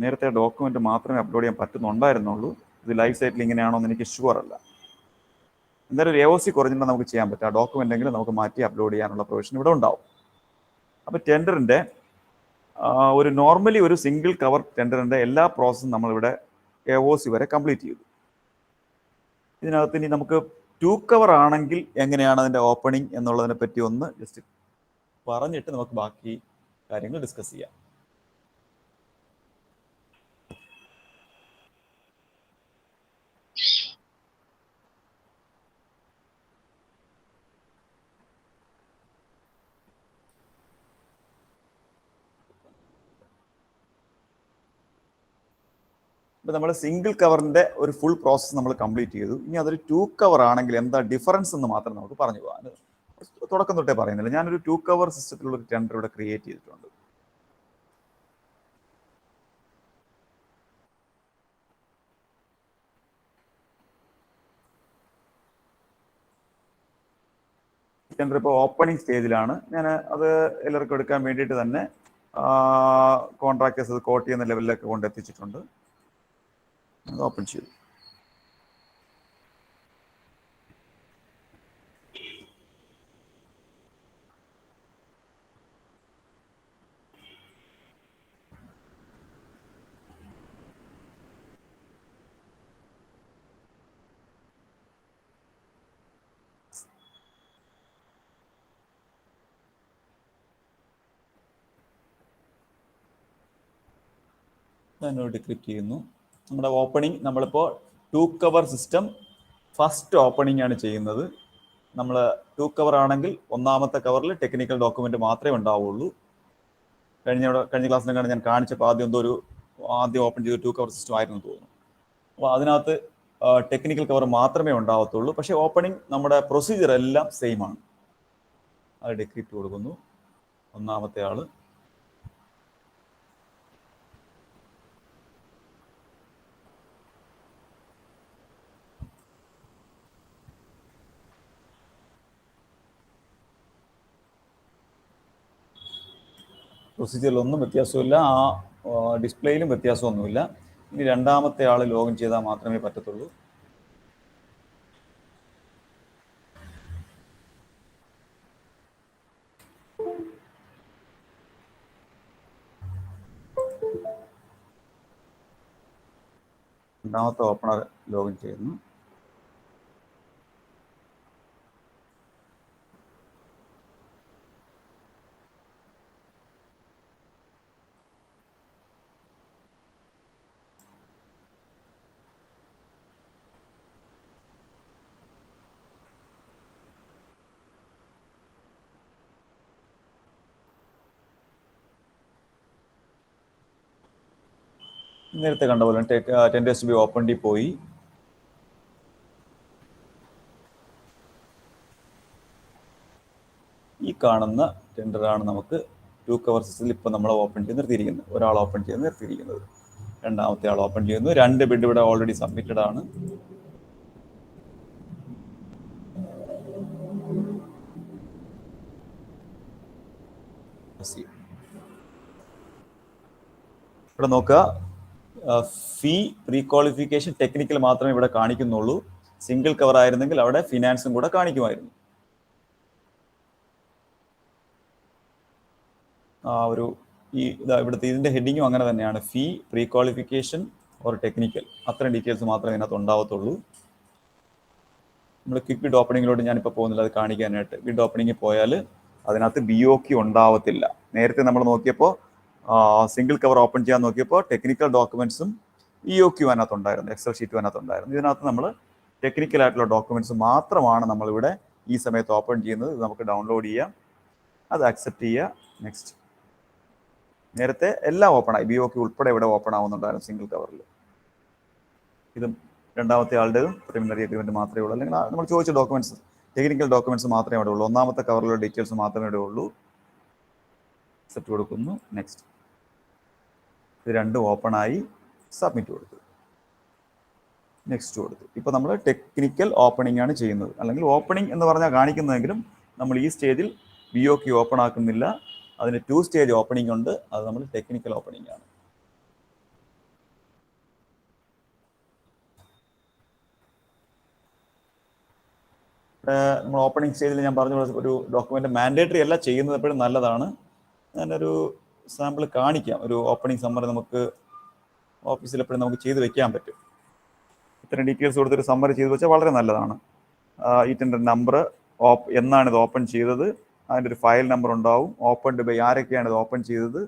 നേരത്തെ ഡോക്യുമെൻറ്റ് മാത്രമേ അപ്ലോഡ് ചെയ്യാൻ പറ്റുന്നുണ്ടായിരുന്നുള്ളൂ. ഇത് ലൈവ് സൈറ്റിൽ ഇങ്ങനെയാണോ എന്ന് എനിക്ക് ഷുവർ അല്ല. എന്തായാലും ഒരു AOC കുറഞ്ഞിട്ട് നമുക്ക് ചെയ്യാൻ പറ്റും. ആ ഡോക്യുമെൻ്റെങ്കിലും നമുക്ക് മാറ്റി അപ്ലോഡ് ചെയ്യാനുള്ള പ്രൊവിഷൻ ഇവിടെ ഉണ്ടാവും. അപ്പോൾ ടെൻഡറിൻ്റെ ഒരു നോർമലി ഒരു സിംഗിൾ കവർ ടെൻഡറിൻ്റെ എല്ലാ പ്രോസസ്സും നമ്മളിവിടെ AOC വരെ കംപ്ലീറ്റ് ചെയ്തു. ഇതിനകത്ത് ഇനി നമുക്ക് 2 കവർ ആണെങ്കിൽ എങ്ങനെയാണ് അതിൻ്റെ ഓപ്പണിംഗ് എന്നുള്ളതിനെ പറ്റി ഒന്ന് ജസ്റ്റ് പറഞ്ഞിട്ട് നമുക്ക് ബാക്കി കാര്യങ്ങൾ ഡിസ്കസ് ചെയ്യാം. ഇപ്പം നമ്മൾ സിംഗിൾ കവറിൻ്റെ ഒരു ഫുൾ പ്രോസസ്സ് നമ്മൾ കംപ്ലീറ്റ് ചെയ്തു. ഇനി അതൊരു 2 കവർ ആണെങ്കിൽ എന്താ ഡിഫറൻസ് എന്ന് മാത്രം നമുക്ക് പറഞ്ഞു പോകാം. തുടക്കം തൊട്ടേ പറയുന്നില്ല. ഞാനൊരു 2 കവർ സിസ്റ്റത്തിലുള്ള ഒരു ടെൻഡർ ഇവിടെ ക്രിയേറ്റ് ചെയ്തിട്ടുണ്ട്. ടെൻഡർ ഇപ്പോൾ ഓപ്പണിംഗ് സ്റ്റേജിലാണ്. ഞാൻ അത് എല്ലാവർക്കും എടുക്കാൻ വേണ്ടിയിട്ട് തന്നെ കോൺട്രാക്ടേഴ്സ് അത് കോട്ട് ചെയ്യുന്ന ലെവലിലൊക്കെ കൊണ്ടെത്തിച്ചിട്ടുണ്ട്. അത് ഓപ്പൺ ചെയ്തു. ഞാനൊരു ഡിക്രിപ്റ്റ് ചെയ്യുന്നു. നമ്മുടെ ഓപ്പണിംഗ് നമ്മളിപ്പോൾ 2 കവർ സിസ്റ്റം ഫസ്റ്റ് ഓപ്പണിംഗ് ആണ് ചെയ്യുന്നത്. നമ്മൾ 2 കവർ ആണെങ്കിൽ ഒന്നാമത്തെ കവറിൽ ടെക്നിക്കൽ ഡോക്യുമെന്റ് മാത്രമേ ഉണ്ടാവുള്ളൂ. കഴിഞ്ഞ ക്ലാസ്സിലാണ് ഞാൻ കാണിച്ചപ്പോൾ ആദ്യം ഓപ്പൺ ചെയ്ത് 2 കവർ സിസ്റ്റം ആയിരുന്നു തോന്നുന്നു. അപ്പോൾ അതിനകത്ത് ടെക്നിക്കൽ കവർ മാത്രമേ ഉണ്ടാവത്തുള്ളൂ. പക്ഷേ ഓപ്പണിംഗ് നമ്മുടെ പ്രൊസീജിയർ എല്ലാം സെയിം ആണ്. അത് ഡിക്രിപ്റ്റ് കൊടുക്കുന്നു. ഒന്നാമത്തെ ആള് പ്രൊസീജിയറിലൊന്നും വ്യത്യാസമില്ല. ആ ഡിസ്പ്ലേയിലും വ്യത്യാസമൊന്നുമില്ല. ഇനി രണ്ടാമത്തെ ആൾ ലോഗിൻ ചെയ്താൽ മാത്രമേ പറ്റത്തുള്ളൂ. രണ്ടാമത്തെ ഓപ്പണർ ലോഗിൻ ചെയ്യുന്നു. നേരത്തെ കണ്ട പോലെ ടെൻഡേഴ്സ് ബി ഓപ്പൺ പോയി. ഈ കാണുന്ന ടെൻഡറാണ് നമുക്ക് 2 കവർ സിസ്റ്റത്തിൽ ഇപ്പോൾ നമ്മൾ ഓപ്പൺ ചെയ്ത് നിർത്തിയിരിക്കുന്നത്. ഒരാൾ ഓപ്പൺ ചെയ്ത് നിർത്തിയിരിക്കുന്നത്. രണ്ടാമത്തെ ആൾ ഓപ്പൺ ചെയ്യുന്നു. 2 ബിഡ് ഇവിടെ ഓൾറെഡി സബ്മിറ്റഡ് ആണ്. ഇവിടെ നോക്കുക, ഫീ പ്രീ ക്വാളിഫിക്കേഷൻ ടെക്നിക്കൽ മാത്രമേ ഇവിടെ കാണിക്കുന്നുള്ളൂ. സിംഗിൾ കവർ ആയിരുന്നെങ്കിൽ അവിടെ ഫിനാൻസും കൂടെ കാണിക്കുമായിരുന്നു. ഒരു ഇവിടുത്തെ ഇതിന്റെ ഹെഡിങ്ങും അങ്ങനെ തന്നെയാണ്, ഫീ പ്രീ ക്വാളിഫിക്കേഷൻ ഓർ ടെക്നിക്കൽ, അത്രയും ഡീറ്റെയിൽസ് മാത്രമേ ഇതിനകത്ത് ഉണ്ടാവത്തുള്ളൂ. നമ്മൾ ക്വിക്ക് ബിഡ് ഓപ്പണിങ്ങിലോട്ട് ഞാനിപ്പോൾ പോകുന്നില്ല അത് കാണിക്കാനായിട്ട്. ബിഡ് ഓപ്പണിങ്ങിൽ പോയാൽ അതിനകത്ത് BOQ ഉണ്ടാവത്തില്ല. നേരത്തെ നമ്മൾ നോക്കിയപ്പോൾ സിംഗിൾ കവർ ഓപ്പൺ ചെയ്യാൻ നോക്കിയപ്പോൾ ടെക്നിക്കൽ ഡോക്യുമെന്റ്സും BOQ അതിനകത്ത് ഉണ്ടായിരുന്നു, എക്സൽ ഷീറ്റും അതിനകത്ത് ഉണ്ടായിരുന്നു. ഇതിനകത്ത് നമ്മൾ ടെക്നിക്കൽ ആയിട്ടുള്ള ഡോക്യുമെന്റ്സ് മാത്രമാണ് നമ്മളിവിടെ ഈ സമയത്ത് ഓപ്പൺ ചെയ്യുന്നത്. ഇത് നമുക്ക് ഡൗൺലോഡ് ചെയ്യാം, അത് അക്സെപ്റ്റ് ചെയ്യുക, നെക്സ്റ്റ്. നേരത്തെ എല്ലാം ഓപ്പൺ ആയി, BOQ ഉൾപ്പെടെ ഇവിടെ ഓപ്പൺ ആവുന്നുണ്ടായിരുന്നു സിംഗിൾ കവറിൽ. ഇതും രണ്ടാമത്തെ ആളുടേതും പ്രിലിമിനറി അഗ്രിമെന്റ് മാത്രമേ ഉള്ളൂ, അല്ലെങ്കിൽ നമ്മൾ ചോദിച്ച ഡോക്യുമെന്റ്സ് ടെക്നിക്കൽ ഡോക്യുമെന്റ്സ് മാത്രമേ ഇവിടെ ഉള്ളൂ. ഒന്നാമത്തെ കവറിലുള്ള ഡീറ്റെയിൽസ് മാത്രമേ ഇവിടെ ഉള്ളൂ. അക്സെപ്റ്റ് കൊടുക്കുന്നു, നെക്സ്റ്റ്. ഇത് രണ്ടും ഓപ്പൺ ആയി, സബ്മിറ്റ് കൊടുത്തു, നെക്സ്റ്റ് കൊടുത്തു. ഇപ്പോൾ നമ്മൾ ടെക്നിക്കൽ ഓപ്പണിംഗ് ആണ് ചെയ്യുന്നത്, അല്ലെങ്കിൽ ഓപ്പണിംഗ് എന്ന് പറഞ്ഞാൽ കാണിക്കുന്നതെങ്കിലും നമ്മൾ ഈ സ്റ്റേജിൽ BOQ ഓപ്പൺ ആക്കുന്നില്ല. അതിന് 2 സ്റ്റേജ് ഓപ്പണിംഗ് ഉണ്ട്, അത് നമ്മൾ ടെക്നിക്കൽ ഓപ്പണിംഗ് ആണ്. നമ്മൾ ഓപ്പണിംഗ് സ്റ്റേജിൽ ഞാൻ പറഞ്ഞ ഒരു ഡോക്യുമെന്റ് മാൻഡേറ്ററി അല്ല, ചെയ്യുന്നത് എപ്പോഴും നല്ലതാണ്. ഞാനൊരു സാമ്പിൾ കാണിക്കാം. ഒരു ഓപ്പണിംഗ് സമ്മറി നമുക്ക് ഓഫീസിൽ എപ്പോഴും നമുക്ക് ചെയ്ത് വെക്കാൻ പറ്റും. ഇത്തരം ഡീറ്റെയിൽസ് കൊടുത്തൊരു സമ്മറി ചെയ്ത് വെച്ചാൽ വളരെ നല്ലതാണ്. ഈ ടെൻഡർ നമ്പർ, എന്നാണ് ഇത് ഓപ്പൺ ചെയ്തത്, അതിൻ്റെ ഒരു ഫയൽ നമ്പർ ഉണ്ടാവും, ഓപ്പൺഡ് ബൈ ആരൊക്കെയാണ് ഇത് ഓപ്പൺ ചെയ്തത്,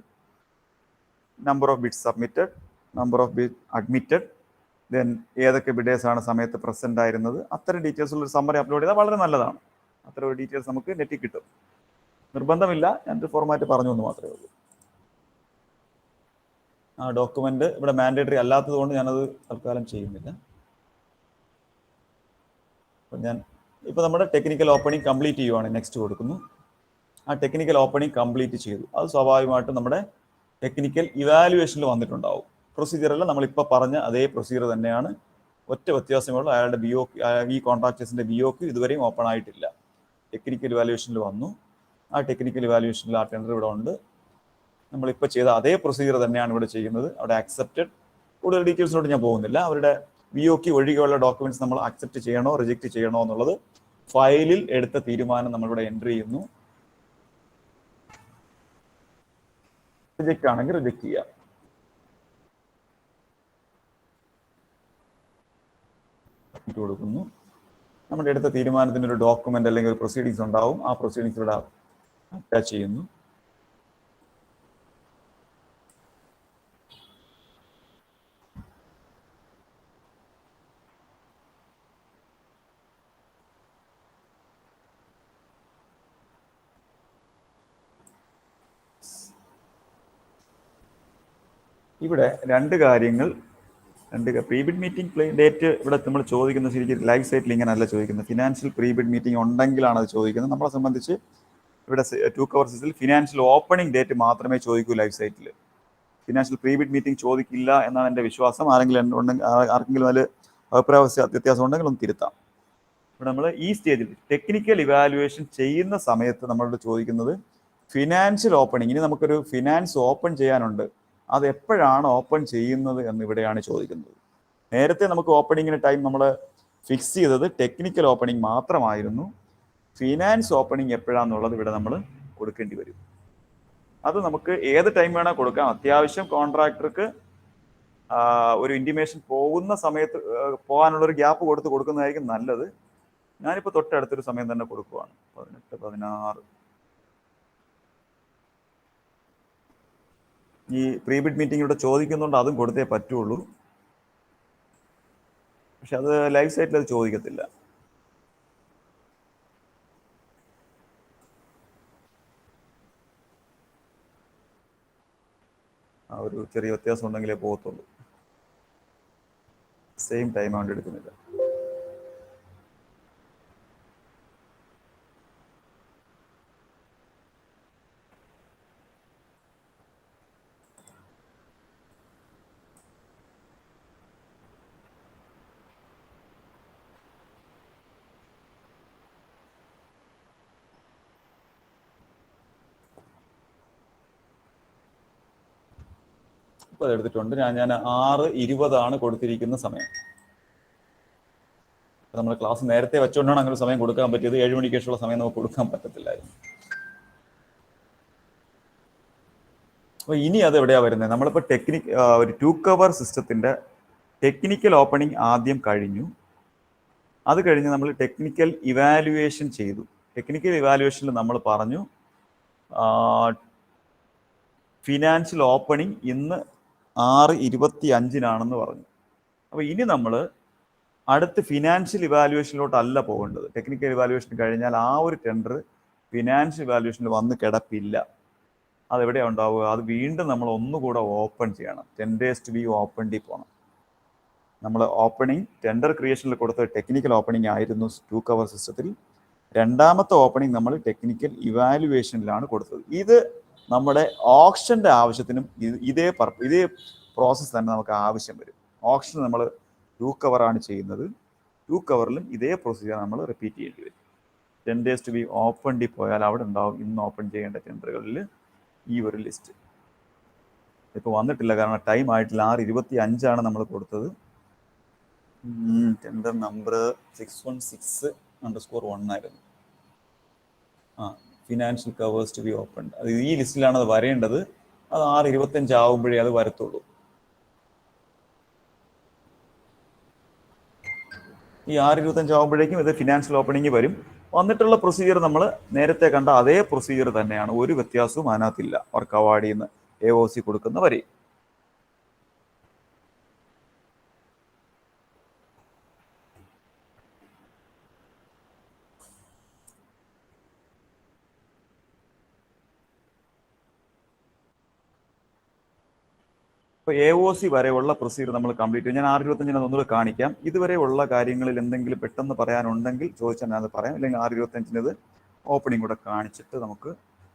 number of bids submitted, number of bid admitted, then ഏതൊക്കെ ബിഡേഴ്സാണ് സമയത്ത് പ്രസന്റ് ആയിരുന്നത്. അത്തരം ഡീറ്റെയിൽസ് ഉള്ള ഒരു സമ്മറി അപ്ലോഡ് ചെയ്താൽ വളരെ നല്ലതാണ്. അത്തരം ഒരു ഡീറ്റെയിൽസ് നമുക്ക് നെറ്റിൽ കിട്ടും. നിർബന്ധമില്ല, ഞാനൊരു ഫോർമാറ്റ് പറഞ്ഞു എന്ന് മാത്രമേ ഉള്ളൂ. ആ ഡോക്യുമെന്റ് ഇവിടെ മാൻഡേറ്ററി അല്ലാത്തത് കൊണ്ട് ഞാനത് തൽക്കാലം ചെയ്യുന്നില്ല. അപ്പം ഞാൻ ഇപ്പോൾ നമ്മുടെ ടെക്നിക്കൽ ഓപ്പണിംഗ് കംപ്ലീറ്റ് ചെയ്യുവാണ്, നെക്സ്റ്റ് കൊടുക്കുന്നു. ആ ടെക്നിക്കൽ ഓപ്പണിംഗ് കംപ്ലീറ്റ് ചെയ്തു. അത് സ്വാഭാവികമായിട്ടും നമ്മുടെ ടെക്നിക്കൽ ഇവാലുവേഷനിൽ വന്നിട്ടുണ്ടാവും. പ്രൊസീജിയറല്ല, നമ്മളിപ്പോൾ പറഞ്ഞ അതേ പ്രൊസീജിയർ തന്നെയാണ്. ഒറ്റ വ്യത്യാസമുള്ള അയാളുടെ BOQ, ഈ കോൺട്രാക്ടേഴ്സിന്റെ BOQ ഇതുവരെയും ഓപ്പൺ ആയിട്ടില്ല. ടെക്നിക്കൽ ഇവാലുവേഷനിൽ വന്നു. ആ ടെക്നിക്കൽ ഇവാലുവേഷനിൽ ആ ടെൻഡർ ഇവിടെ ഉണ്ട്. നമ്മളിപ്പോൾ ചെയ്ത അതേ പ്രൊസീജിയർ തന്നെയാണ് ഇവിടെ ചെയ്യുന്നത്. അവിടെ അക്സെപ്റ്റഡ്, കൂടുതൽ ഡീറ്റെയിൽസിലോട്ട് ഞാൻ പോകുന്നില്ല. അവരുടെ BOQ ഒഴികെയുള്ള ഡോക്യുമെന്റ്സ് നമ്മൾ അക്സെപ്റ്റ് ചെയ്യണോ റിജക്റ്റ് ചെയ്യണോ എന്നുള്ളത് ഫയലിൽ എടുത്ത തീരുമാനം നമ്മളിവിടെ എൻട്രി ചെയ്യുന്നു. റിജക്റ്റ് ആണെങ്കിൽ റിജക്റ്റ് ചെയ്യാം. കൊടുക്കുന്നു. നമ്മുടെ എടുത്ത തീരുമാനത്തിന് ഒരു ഡോക്യുമെന്റ് അല്ലെങ്കിൽ ഒരു പ്രൊസീഡിങ്സ് ഉണ്ടാവും. ആ പ്രൊസീഡിങ്സ് ഇവിടെ അറ്റാച്ച് ചെയ്യുന്നു. ഇവിടെ രണ്ട് കാര്യങ്ങൾ, പ്രീബിഡ് മീറ്റിംഗ് ഡേറ്റ് ഇവിടെ നമ്മൾ ചോദിക്കുന്നത് ശരിക്കും ലൈവ് സൈറ്റിൽ ഇങ്ങനെയല്ല ചോദിക്കുന്നത്. ഫിനാൻഷ്യൽ പ്രീബിഡ് മീറ്റിംഗ് ഉണ്ടെങ്കിലാണ് അത് ചോദിക്കുന്നത്. നമ്മളെ സംബന്ധിച്ച് ഇവിടെ 2 കവർ സീസിൽ ഫിനാൻഷ്യൽ ഓപ്പണിംഗ് ഡേറ്റ് മാത്രമേ ചോദിക്കൂ ലൈവ് സൈറ്റിൽ. ഫിനാൻഷ്യൽ പ്രീബിഡ് മീറ്റിംഗ് ചോദിക്കില്ല എന്നാണ് എൻ്റെ വിശ്വാസം. ആർക്കെങ്കിലും അതിൽ അഭിപ്രായ വ്യത്യാസം ഉണ്ടെങ്കിൽ ഒന്ന് തിരുത്താം. ഇവിടെ നമ്മൾ ഈ സ്റ്റേജിൽ ടെക്നിക്കൽ ഇവാലുവേഷൻ ചെയ്യുന്ന സമയത്ത് നമ്മളോട് ചോദിക്കുന്നത് ഫിനാൻഷ്യൽ ഓപ്പണിംഗ്. ഇനി നമുക്കൊരു ഫിനാൻസ് ഓപ്പൺ ചെയ്യാനുണ്ട്, അത് എപ്പോഴാണ് ഓപ്പൺ ചെയ്യുന്നത് എന്ന് ഇവിടെയാണ് ചോദിക്കുന്നത്. നേരത്തെ നമുക്ക് ഓപ്പണിങ്ങിന് ടൈം നമ്മൾ ഫിക്സ് ചെയ്തത് ടെക്നിക്കൽ ഓപ്പണിംഗ് മാത്രമായിരുന്നു. ഫിനാൻസ് ഓപ്പണിംഗ് എപ്പോഴാണെന്നുള്ളത് ഇവിടെ നമ്മൾ കൊടുക്കേണ്ടി വരും. അത് നമുക്ക് ഏത് ടൈം വേണേൽ കൊടുക്കാം. അത്യാവശ്യം കോൺട്രാക്ടർക്ക് ഒരു ഇൻറ്റിമേഷൻ പോകുന്ന സമയത്ത് പോകാനുള്ളൊരു ഗ്യാപ്പ് കൊടുക്കുന്നതായിരിക്കും നല്ലത്. ഞാനിപ്പോൾ തൊട്ടടുത്തൊരു സമയം തന്നെ കൊടുക്കുവാണ്, 18, 16. ഈ പ്രീബിഡ് മീറ്റിംഗ് ഇവിടെ ചോദിക്കുന്നുണ്ട്, അതും കൊടുത്തേ പറ്റുള്ളൂ. പക്ഷെ അത് ലൈവ് സൈറ്റിൽ അത് ചോദിക്കത്തില്ല. ആ ഒരു ചെറിയ വ്യത്യാസം ഉണ്ടെങ്കിലേ പോകത്തുള്ളൂ. സെയിം ടൈം കൊണ്ട് എടുക്കുന്നില്ല. ഇപ്പോൾ അതെടുത്തിട്ടുണ്ട്. ഞാൻ 6:20 കൊടുത്തിരിക്കുന്ന സമയം. നമ്മൾ ക്ലാസ് നേരത്തെ വെച്ചുകൊണ്ടാണ് അങ്ങനെ സമയം കൊടുക്കാൻ പറ്റിയത്. 7 മണിക്ക് ശേഷമുള്ള സമയം നമുക്ക് കൊടുക്കാൻ പറ്റത്തില്ലായിരുന്നു. അപ്പോൾ ഇനി അത് എവിടെയാണ് വരുന്നത്? നമ്മളിപ്പോൾ ഒരു 2 കവർ സിസ്റ്റത്തിൻ്റെ ടെക്നിക്കൽ ഓപ്പണിംഗ് ആദ്യം കഴിഞ്ഞു. അത് കഴിഞ്ഞ് നമ്മൾ ടെക്നിക്കൽ ഇവാലുവേഷൻ ചെയ്തു. ടെക്നിക്കൽ ഇവാലുവേഷനിൽ നമ്മൾ പറഞ്ഞു ഫിനാൻഷ്യൽ ഓപ്പണിംഗ് ഇന്ന് 6:25 പറഞ്ഞു. അപ്പോൾ ഇനി നമ്മൾ അടുത്ത് ഫിനാൻഷ്യൽ ഇവാലുവേഷനിലോട്ടല്ല പോകേണ്ടത്. ടെക്നിക്കൽ ഇവാലുവേഷൻ കഴിഞ്ഞാൽ ആ ഒരു ടെൻഡർ ഫിനാൻഷ്യൽ ഇവാലുവേഷനിൽ വന്ന് കിടപ്പില്ല. അതെവിടെയാണ് ഉണ്ടാവുക? അത് വീണ്ടും നമ്മൾ ഒന്നുകൂടെ ഓപ്പൺ ചെയ്യണം. 10 days to be ഓപ്പൺ പോകണം. നമ്മൾ ഓപ്പണിംഗ് ടെൻഡർ ക്രിയേഷനിൽ കൊടുത്ത ടെക്നിക്കൽ ഓപ്പണിംഗ് ആയിരുന്നു 2 കവർ സിസ്റ്റത്തിൽ. രണ്ടാമത്തെ ഓപ്പണിംഗ് നമ്മൾ ടെക്നിക്കൽ ഇവാലുവേഷനിലാണ് കൊടുത്തത്. ഇത് നമ്മുടെ ഓപ്ഷൻ്റെ ആവശ്യത്തിനും ഇതേ പ്രോസസ്സ് തന്നെ നമുക്ക് ആവശ്യം വരും. ഓപ്ഷൻ നമ്മൾ 2 കവറാണ് ചെയ്യുന്നത്. 2 കവറിലും ഇതേ പ്രൊസീജിയർ നമ്മൾ റിപ്പീറ്റ് ചെയ്യേണ്ടി വരും. 10 days to be ഓപ്പൺ പോയാൽ അവിടെ ഉണ്ടാവും ഇന്ന് ഓപ്പൺ ചെയ്യേണ്ട ടെൻഡറുകളിൽ ഈ ഒരു ലിസ്റ്റ്. ഇപ്പോൾ വന്നിട്ടില്ല, കാരണം ടൈം ആയിട്ടില്ല. 6:25 നമ്മൾ കൊടുത്തത്. ടെൻഡർ നമ്പർ 616_1 ആയിരുന്നു. Financial covers to be open. അത് ഈ ലിസ്റ്റിലാണ് അത് വരേണ്ടത്. അത് 6:25 ആവുമ്പോഴേ അത് വരത്തുള്ളൂ. ഈ 6:25 ആവുമ്പോഴേക്കും ഇത് ഫിനാൻഷ്യൽ ഓപ്പണിംഗ് വരും. വന്നിട്ടുള്ള പ്രൊസീജിയർ നമ്മൾ നേരത്തെ കണ്ട അതേ പ്രൊസീജിയർ തന്നെയാണ്. ഒരു വ്യത്യാസവും അതിനകത്തില്ല. വർക്ക് അവാർഡിൽ നിന്ന് AOC കൊടുക്കുന്ന വരെ. ഇപ്പോൾ AOC വരെയുള്ള പ്രൊസീജിയർ നമ്മൾ കംപ്ലീറ്റ് ചെയ്യും. ഞാൻ 6:25 ഒന്നുകൂടെ കാണിക്കാം. ഇതുവരെയുള്ള കാര്യങ്ങളിൽ എന്തെങ്കിലും പെട്ടെന്ന് പറയാനുണ്ടെങ്കിൽ ചോദിച്ചാൽ ഞാൻ അത് പറയാം. അല്ലെങ്കിൽ 6:25 ഇത് ഓപ്പണിംഗ് കൂടെ കാണിച്ചിട്ട് നമുക്ക്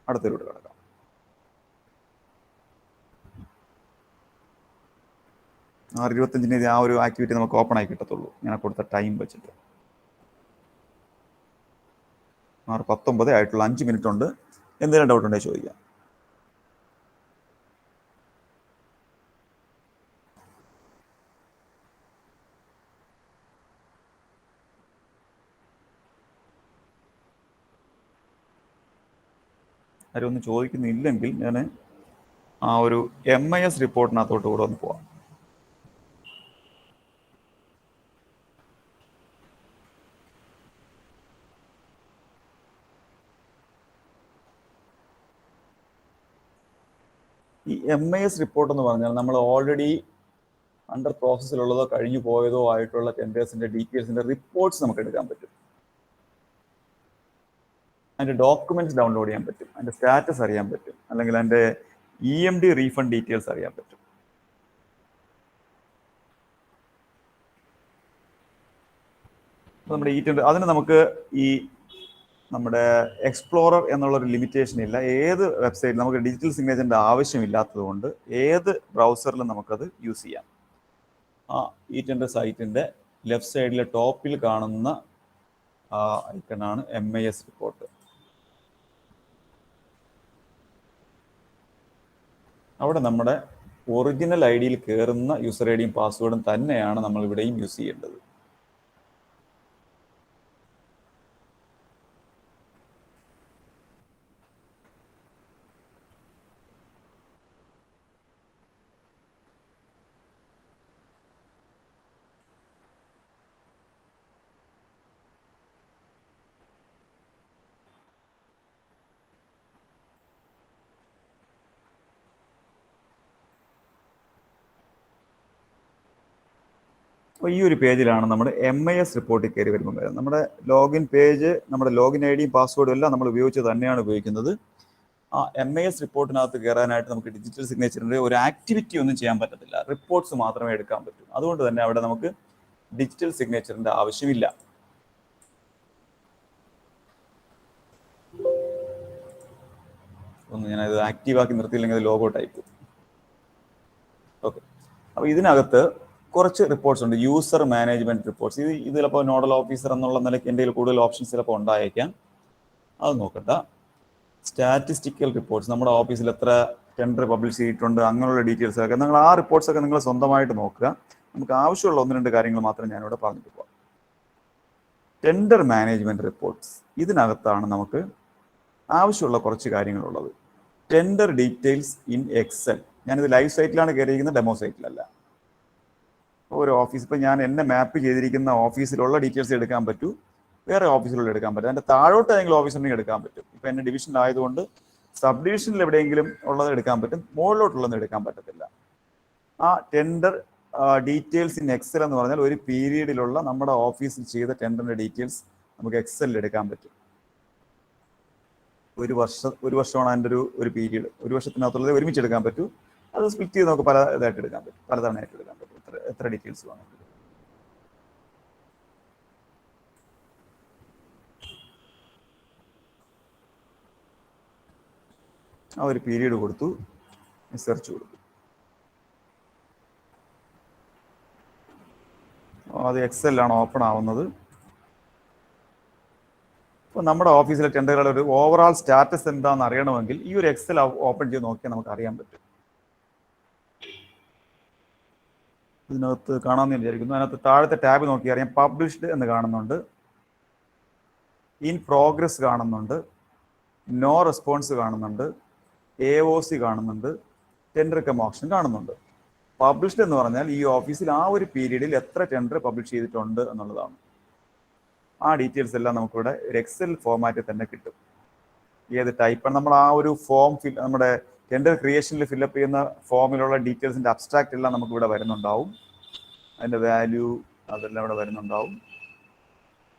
അടുത്തതിലൂടെ കിടക്കാം. ആ 6:25 ആ ഒരു ആക്ടിവിറ്റി നമുക്ക് ഓപ്പൺ ആയി കിട്ടത്തുള്ളൂ, ഞാൻ കൊടുത്ത ടൈം വെച്ചിട്ട്. 6:19 ആയിട്ടുള്ള 5 മിനിറ്റ് ഉണ്ട്. എന്തെങ്കിലും ഡൗട്ട് ഉണ്ടെങ്കിൽ ചോദിക്കാം. ആരും ഒന്നും ചോദിക്കുന്നില്ലെങ്കിൽ ഞാൻ ആ ഒരു MIS റിപ്പോർട്ടിനകത്തോട്ട് കൂടെ ഒന്ന് പോവാം. ഈ MIS റിപ്പോർട്ട് എന്ന് പറഞ്ഞാൽ നമ്മൾ ഓൾറെഡി അണ്ടർ പ്രോസസ്സിലുള്ളതോ കഴിഞ്ഞു പോയതോ ആയിട്ടുള്ള ടെൻഡേഴ്സിന്റെ ഡീറ്റെയിൽസിന്റെ റിപ്പോർട്ട്സ് നമുക്ക് എടുക്കാൻ പറ്റും. അതിൻ്റെ ഡോക്യുമെന്റ്സ് ഡൗൺലോഡ് ചെയ്യാൻ പറ്റും. അതിൻ്റെ സ്റ്റാറ്റസ് അറിയാൻ പറ്റും. അല്ലെങ്കിൽ അതിൻ്റെ EMD റീഫണ്ട് ഡീറ്റെയിൽസ് അറിയാൻ പറ്റും. നമ്മുടെ അതിന് നമുക്ക് ഈ നമ്മുടെ എക്സ്പ്ലോറർ എന്നുള്ളൊരു ലിമിറ്റേഷൻ ഇല്ല. ഏത് വെബ്സൈറ്റ് നമുക്ക് ഡിജിറ്റൽ സിഗ്നേച്ചറിൻ്റെ ആവശ്യമില്ലാത്തത് കൊണ്ട് ഏത് ബ്രൗസറിലും നമുക്കത് യൂസ് ചെയ്യാം. ആ ടെൻഡർ സൈറ്റിൻ്റെ ലെഫ്റ്റ് സൈഡിലെ ടോപ്പിൽ കാണുന്ന ഐക്കണാണ് MIS റിപ്പോർട്ട്. അവിടെ നമ്മുടെ ഒറിജിനൽ ID യിൽ കയറുന്ന യൂസർ ID യും പാസ്വേഡും തന്നെയാണ് നമ്മൾ ഇവിടെയും യൂസ് ചെയ്യേണ്ടത്. അപ്പോൾ ഈ ഒരു പേജിലാണ് നമ്മുടെ MIS റിപ്പോർട്ടിൽ കയറി വരുമ്പോൾ നമ്മുടെ ലോഗിൻ പേജ്, നമ്മുടെ ലോഗിൻ ID യും പാസ്വേഡും എല്ലാം നമ്മൾ ഉപയോഗിച്ച് തന്നെയാണ് ഉപയോഗിക്കുന്നത്. ആ MIS റിപ്പോർട്ടിനകത്ത് കയറാനായിട്ട് നമുക്ക് ഡിജിറ്റൽ സിഗ്നേച്ചറിൻ്റെ ഒരു ആക്ടിവിറ്റി ഒന്നും ചെയ്യാൻ പറ്റത്തില്ല. റിപ്പോർട്ട്സ് മാത്രമേ എടുക്കാൻ പറ്റൂ. അതുകൊണ്ട് തന്നെ അവിടെ നമുക്ക് ഡിജിറ്റൽ സിഗ്നേച്ചറിൻ്റെ ആവശ്യമില്ല. ഒന്ന് ഞാനത് ആക്റ്റീവാക്കി നിർത്തിയില്ലെങ്കിൽ അത് ലോഗോ ടൈപ്പ്. ഓക്കെ, അപ്പോൾ ഇതിനകത്ത് കുറച്ച് റിപ്പോർട്ട്സ് ഉണ്ട്. User management reports. ഇത് ചിലപ്പോൾ നോഡൽ ഓഫീസർ എന്നുള്ള നിലയ്ക്ക് എൻ്റെ കൂടുതൽ ഓപ്ഷൻസ് ചിലപ്പോൾ ഉണ്ടായേക്കാം. അത് നോക്കണ്ട. സ്റ്റാറ്റിസ്റ്റിക്കൽ റിപ്പോർട്ട്സ്, നമ്മുടെ ഓഫീസിൽ എത്ര ടെൻഡർ പബ്ലിഷ് ചെയ്തിട്ടുണ്ട്, അങ്ങനെയുള്ള ഡീറ്റെയിൽസ് ഒക്കെ നിങ്ങൾ ആ റിപ്പോർട്ട്സ് ഒക്കെ നിങ്ങൾ സ്വന്തമായിട്ട് നോക്കുക. നമുക്ക് ആവശ്യമുള്ള 1-2 കാര്യങ്ങൾ മാത്രം ഞാനിവിടെ പറഞ്ഞിട്ട് പോകാം. ടെൻഡർ മാനേജ്മെന്റ് റിപ്പോർട്ട്സ്, ഇതിനകത്താണ് നമുക്ക് ആവശ്യമുള്ള കുറച്ച് കാര്യങ്ങളുള്ളത്. Tender details in excel. ഞാനിത് ലൈവ് സൈറ്റിലാണ് കയറിയിരിക്കുന്നത്, ഡെമോ സൈറ്റിലല്ല. ഒരു ഓഫീസ്, ഇപ്പം ഞാൻ എന്നെ മാപ്പ് ചെയ്തിരിക്കുന്ന ഓഫീസിലുള്ള ഡീറ്റെയിൽസ് എടുക്കാൻ പറ്റൂ, വേറെ ഓഫീസിലുള്ള എടുക്കാൻ പറ്റും. അതിൻ്റെ താഴോട്ട് ഏതെങ്കിലും ഓഫീസിലുണ്ടെങ്കിൽ എടുക്കാൻ പറ്റും. ഇപ്പം എൻ്റെ ഡിവിഷനിലായതുകൊണ്ട് സബ് ഡിവിഷനിൽ എവിടെയെങ്കിലും ഉള്ളത് എടുക്കാൻ പറ്റും, മുകളിലോട്ടുള്ളത് എടുക്കാൻ പറ്റത്തില്ല. ആ ടെൻഡർ ഡീറ്റെയിൽസ് ഇൻ എക്സൽ എന്ന് പറഞ്ഞാൽ ഒരു പീരീഡിലുള്ള നമ്മുടെ ഓഫീസിൽ ചെയ്ത ടെൻഡറിൻ്റെ ഡീറ്റെയിൽസ് നമുക്ക് എക്സലിൽ എടുക്കാൻ പറ്റും. ഒരു വർഷമാണ് അതിൻ്റെ ഒരു പീരീഡ്. ഒരു വർഷത്തിനകത്തുള്ളത് ഒരുമിച്ച് എടുക്കാൻ പറ്റും. അത് സ്പ്ലിറ്റ് ചെയ്ത് നമുക്ക് പല ഇതായിട്ട് എടുക്കാൻ പറ്റും, പലതവണയായിട്ട് എടുക്കാൻ പറ്റും. എത്ര ഡീറ്റെയിൽസ് വേണം. ആ ഒരു പീരീഡ് കൊടുത്തു, സെർച്ച് കൊടുത്തു. അത് എക്സലിലാണ് ഓപ്പൺ ആവുന്നത്. ഇപ്പോൾ നമ്മുടെ ഓഫീസിലെ ടെൻഡറുകളുടെ ഒരു ഓവറോൾ സ്റ്റാറ്റസ് എന്താണെന്ന് അറിയണമെങ്കിൽ ഈ ഒരു എക്സൽ ഓപ്പൺ ചെയ്ത് നോക്കിയാൽ നമുക്ക് അറിയാൻ പറ്റും. ഇതിനകത്ത് കാണാമെന്ന് വിചാരിക്കുന്നു. അതിനകത്ത് താഴത്തെ ടാബ് നോക്കി അറിയാം. പബ്ലിഷ്ഡ് എന്ന് കാണുന്നുണ്ട്, ഇൻ പ്രോഗ്രസ് കാണുന്നുണ്ട്, നോ റെസ്പോൺസ് കാണുന്നുണ്ട്, AOC കാണുന്നുണ്ട്, ടെൻഡർ കം ഓപ്ഷൻ കാണുന്നുണ്ട്. പബ്ലിഷ്ഡ് എന്ന് പറഞ്ഞാൽ ഈ ഓഫീസിൽ ആ ഒരു പീരീഡിൽ എത്ര ടെൻഡർ പബ്ലിഷ് ചെയ്തിട്ടുണ്ട് എന്നുള്ളതാണ്. ആ ഡീറ്റെയിൽസ് എല്ലാം നമുക്കിവിടെ ഒരു എക്സൽ ഫോമാറ്റിൽ തന്നെ കിട്ടും. ഏത് ടൈപ്പാണ് നമ്മൾ ആ ഒരു ഫോം നമ്മുടെ ടെൻഡർ ക്രിയേഷനിൽ ഫില്ലപ്പ് ചെയ്യുന്ന ഫോമിലുള്ള ഡീറ്റെയിൽസിൻ്റെ അബ്സ്ട്രാക്റ്റ് എല്ലാം നമുക്കിവിടെ വരുന്നുണ്ടാവും. അതിൻ്റെ വാല്യൂ അതെല്ലാം ഇവിടെ വരുന്നുണ്ടാവും.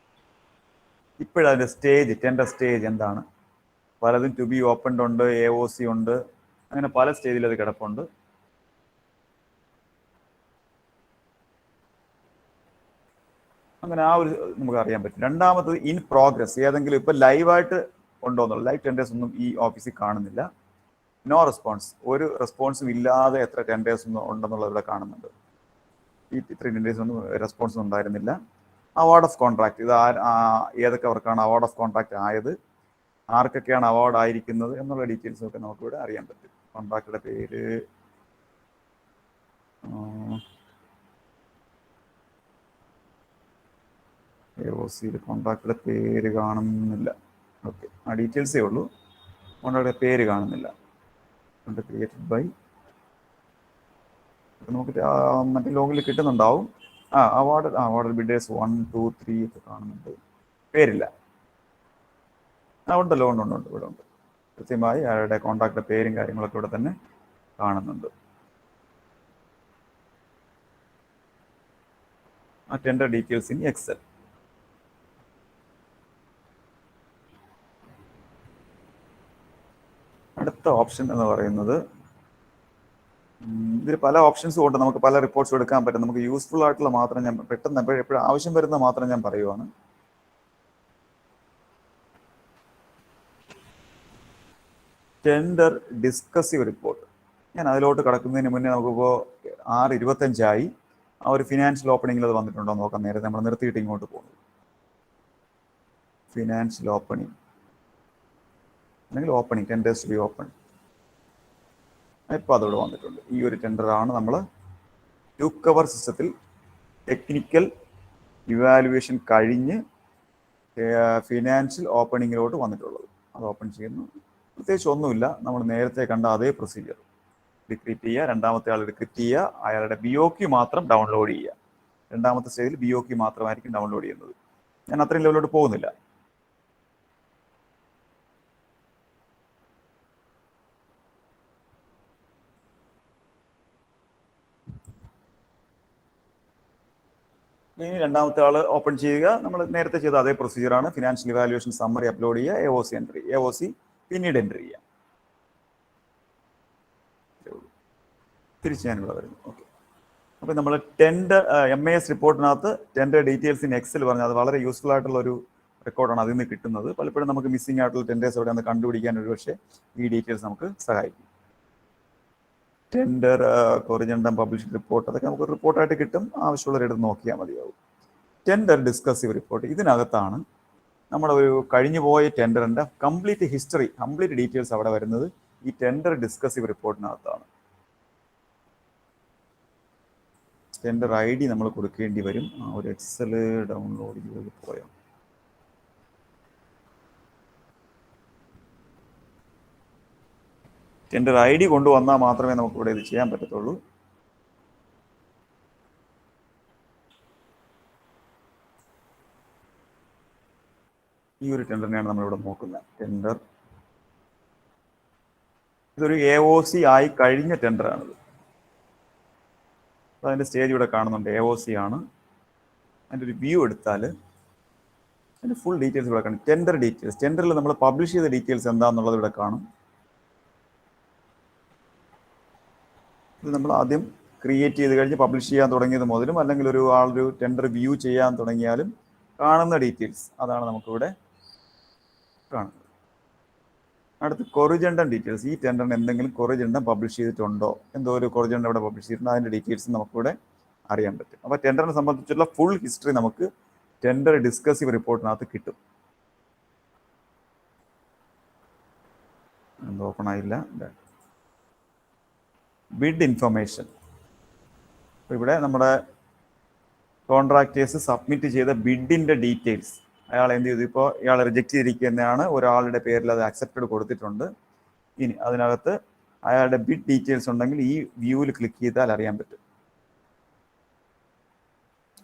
ഇപ്പോഴതിൻ്റെ സ്റ്റേജ്, ടെൻഡർ സ്റ്റേജ് എന്താണ്, പലതും ടു ബി ഓപ്പൺഡ് ഉണ്ട്, AOC ഉണ്ട്, അങ്ങനെ പല സ്റ്റേജിൽ അത് കിടപ്പുണ്ട്. അങ്ങനെ ആ ഒരു നമുക്ക് അറിയാൻ പറ്റും. രണ്ടാമത്തത് ഇൻ പ്രോഗ്രസ്, ഏതെങ്കിലും ഇപ്പം ലൈവായിട്ട് ഉണ്ടോ എന്നുള്ളത്. ലൈവ് ടെൻഡേഴ്സ് ഒന്നും ഈ ഓഫീസിൽ കാണുന്നില്ല. നോ റെസ്പോൺസ്, ഒരു റെസ്പോൺസും ഇല്ലാതെ എത്ര ടെൻഡേഴ്സ് ഉണ്ടെന്നുള്ളത് ഇവിടെ കാണുന്നുണ്ട്. ഈ ഇത്രയും ടെൻഡേഴ്സ് ഒന്നും റെസ്പോൺസ് ഉണ്ടായിരുന്നില്ല. അവാർഡ് ഓഫ് കോൺട്രാക്ട്, ഇത് ഏതൊക്കെ അവർക്കാണ് അവാർഡ് ഓഫ് കോൺട്രാക്ട് ആയത്, ആർക്കൊക്കെയാണ് അവാർഡ് ആയിരിക്കുന്നത് എന്നുള്ള ഡീറ്റെയിൽസും ഒക്കെ നമുക്കിവിടെ അറിയാൻ പറ്റും. കോൺട്രാക്ടറുടെ പേര്, AOCയിൽ കോൺട്രാക്ടറുടെ പേര് കാണുന്നില്ല. ഓക്കെ, ആ ഡീറ്റെയിൽസേ ഉള്ളൂ, കോൺട്രാക്ടറുടെ പേര് കാണുന്നില്ല. ക്രിയേറ്റഡ് ബൈ നമുക്ക് മറ്റേ ലോഗിൽ കിട്ടുന്നുണ്ടാവും. അവാർഡ് ബിഡേഴ്സ് 1, 2, 3 ഒക്കെ കാണുന്നുണ്ട്, പേരില്ല. ഉണ്ടല്ലോ, ഉണ്ട്, ഇവിടെ ഉണ്ട്. കൃത്യമായി അയാളുടെ കോൺട്രാക്ടറുടെ പേരും കാര്യങ്ങളൊക്കെ ഇവിടെ തന്നെ കാണുന്നുണ്ട്. ആ ടെൻഡർ ഡീറ്റെയിൽസ് ഇൻ എക്സൽ. അടുത്ത ഓപ്ഷൻ എന്ന് പറയുന്നത്, ഇതിൽ പല ഓപ്ഷൻസും ഉണ്ട്, നമുക്ക് പല റിപ്പോർട്ട്സും എടുക്കാൻ പറ്റും. നമുക്ക് യൂസ്ഫുൾ ആയിട്ടുള്ള മാത്രം ഞാൻ പെട്ടെന്ന് എപ്പോഴും ആവശ്യം വരുന്ന മാത്രം ഞാൻ പറയുവാണ്. Tender discussive report. ഞാൻ അതിലോട്ട് കടക്കുന്നതിന് മുന്നേ നമുക്കിപ്പോൾ 6:25 ആ ഒരു ഫിനാൻഷ്യൽ ഓപ്പണിങ്ങിൽ അത് വന്നിട്ടുണ്ടോ നോക്കാം. നേരത്തെ നമ്മൾ നിർത്തിയിട്ട് ഇങ്ങോട്ട് പോകുന്നത് ഫിനാൻഷ്യൽ ഓപ്പണിംഗ് അല്ലെങ്കിൽ opening, tenders to be open. ഇപ്പോൾ അതോടെ വന്നിട്ടുണ്ട്. ഈ ഒരു ടെൻഡറാണ് നമ്മൾ ടുക്ക് അവർ സിസ്റ്റത്തിൽ ടെക്നിക്കൽ ഇവാലുവേഷൻ കഴിഞ്ഞ് ഫിനാൻഷ്യൽ ഓപ്പണിങ്ങിലോട്ട് വന്നിട്ടുള്ളത്. അത് ഓപ്പൺ ചെയ്യുന്നു. പ്രത്യേകിച്ച് ഒന്നുമില്ല, നമ്മൾ നേരത്തെ കണ്ട അതേ പ്രൊസീജിയർ. ഡിക്രീറ്റ് ചെയ്യുക, രണ്ടാമത്തെ ആൾ ഡിക്രീറ്റ് ചെയ്യുക, അയാളുടെ BOQ മാത്രം ഡൗൺലോഡ് ചെയ്യുക. രണ്ടാമത്തെ സ്റ്റേജിൽ BOQ മാത്രമായിരിക്കും ഡൗൺലോഡ് ചെയ്യുന്നത്. ഞാൻ അത്രയും ലെവലിലോട്ട് പോകുന്നില്ല. ഇനി രണ്ടാമത്തെ ആൾ ഓപ്പൺ ചെയ്യുക. നമ്മൾ നേരത്തെ ചെയ്ത അതേ പ്രൊസീജിയറാണ്. ഫിനാൻഷ്യൽ ഇവാലുവേഷൻ സമ്മറി അപ്ലോഡ് ചെയ്യുക, AOC പിന്നീട് എൻ്റർ ചെയ്യുക. തിരിച്ച് ഞാനിവിടെ വരുന്നു. ഓക്കെ, അപ്പോൾ നമ്മൾ ടെൻഡർ MIS റിപ്പോർട്ടിനകത്ത് ടെൻഡർ ഡീറ്റെയിൽസ് ഇൻ എക്സൽ പറഞ്ഞാൽ അത് വളരെ യൂസ്ഫുൾ ആയിട്ടുള്ള ഒരു റെക്കോർഡാണ് അതിൽ നിന്ന് കിട്ടുന്നത്. പലപ്പോഴും നമുക്ക് മിസ്സിംഗ് ആയിട്ടുള്ള ടെൻഡേഴ്സ് എവിടെയാണ് കണ്ടുപിടിക്കാൻ ഒരു പക്ഷേ ഈ ഡീറ്റെയിൽസ് നമുക്ക് സഹായിക്കും. ടെൻഡർ കൊറിജണ്ടം പബ്ലിഷ് റിപ്പോർട്ട്, അതൊക്കെ നമുക്ക് റിപ്പോർട്ടായിട്ട് കിട്ടും. ആവശ്യമുള്ളവരെടുത്ത് നോക്കിയാൽ മതിയാവും. ടെൻഡർ ഡിസ്കസീവ് റിപ്പോർട്ട്, ഇതിനകത്താണ് നമ്മുടെ ഒരു കഴിഞ്ഞു പോയ ടെൻഡറിൻ്റെ കംപ്ലീറ്റ് ഹിസ്റ്ററി, കംപ്ലീറ്റ് ഡീറ്റെയിൽസ് അവിടെ വരുന്നത്. ഈ ടെൻഡർ ഡിസ്കസീവ് റിപ്പോർട്ടിനകത്താണ്. ടെൻഡർ ID നമ്മൾ കൊടുക്കേണ്ടി വരും. ആ ഒരു എക്സൽ ഡൗൺലോഡ് ചെയ്ത് പോയോ? ടെൻഡർ ID കൊണ്ടുവന്നാൽ മാത്രമേ നമുക്ക് ഇവിടെ ഇത് ചെയ്യാൻ പറ്റത്തുള്ളൂ. ഈ ഒരു ടെൻഡറിനെയാണ് നമ്മളിവിടെ നോക്കുന്നത്. ടെൻഡർ ഇതൊരു AOC ആയി കഴിഞ്ഞ ടെൻഡറാണിത്. അതിൻ്റെ സ്റ്റേജ് ഇവിടെ കാണുന്നുണ്ട്. AOC ആണ്. അതിൻ്റെ ഒരു വ്യൂ എടുത്താൽ അതിൻ്റെ ഫുൾ ഡീറ്റെയിൽസ് ഇവിടെ കാണും. ടെൻഡർ ഡീറ്റെയിൽസ്, ടെൻഡറിൽ നമ്മൾ പബ്ലിഷ് ചെയ്ത ഡീറ്റെയിൽസ് എന്താണെന്നുള്ളത് ഇവിടെ കാണും. ഇത് നമ്മൾ ആദ്യം ക്രിയേറ്റ് ചെയ്ത് കഴിഞ്ഞ് പബ്ലിഷ് ചെയ്യാൻ തുടങ്ങിയത് മുതലും അല്ലെങ്കിൽ ആളൊരു ടെൻഡർ വ്യൂ ചെയ്യാൻ തുടങ്ങിയാലും കാണുന്ന ഡീറ്റെയിൽസ് അതാണ് നമുക്കിവിടെ കാണുന്നത്. അടുത്ത് കൊറിജണ്ടൻ ഡീറ്റെയിൽസ്. ഈ ടെൻഡറിന് എന്തെങ്കിലും കൊറിജണ്ടൻ പബ്ലിഷ് ചെയ്തിട്ടുണ്ടോ, എന്തോ ഒരു കൊറിജണ്ടൻ ഇവിടെ പബ്ലിഷ് ചെയ്തിട്ടുണ്ട്, അതിൻ്റെ ഡീറ്റെയിൽസ് നമുക്കിവിടെ അറിയാൻ പറ്റും. അപ്പോൾ ടെൻഡറിനെ സംബന്ധിച്ചുള്ള ഫുൾ ഹിസ്റ്ററി നമുക്ക് ടെൻഡർ ഡിസ്കസീവ് റിപ്പോർട്ടിനകത്ത് കിട്ടും. എന്ത് ഓപ്പൺ ആയില്ല. Bid information. അപ്പോൾ ഇവിടെ നമ്മുടെ കോൺട്രാക്ടേഴ്സ് സബ്മിറ്റ് ചെയ്ത ബിഡിൻ്റെ ഡീറ്റെയിൽസ് അയാൾ എന്ത് ചെയ്തു, ഇപ്പോൾ ഇയാൾ റിജക്റ്റ് ചെയ്തിരിക്കുന്നതാണ്, ഒരാളുടെ പേരിൽ അത് അക്സെപ്റ്റഡ് കൊടുത്തിട്ടുണ്ട്. ഇനി അതിനകത്ത് അയാളുടെ ബിഡ് ഡീറ്റെയിൽസ് ഉണ്ടെങ്കിൽ ഈ വ്യൂവിൽ ക്ലിക്ക് ചെയ്താൽ അറിയാൻ പറ്റും.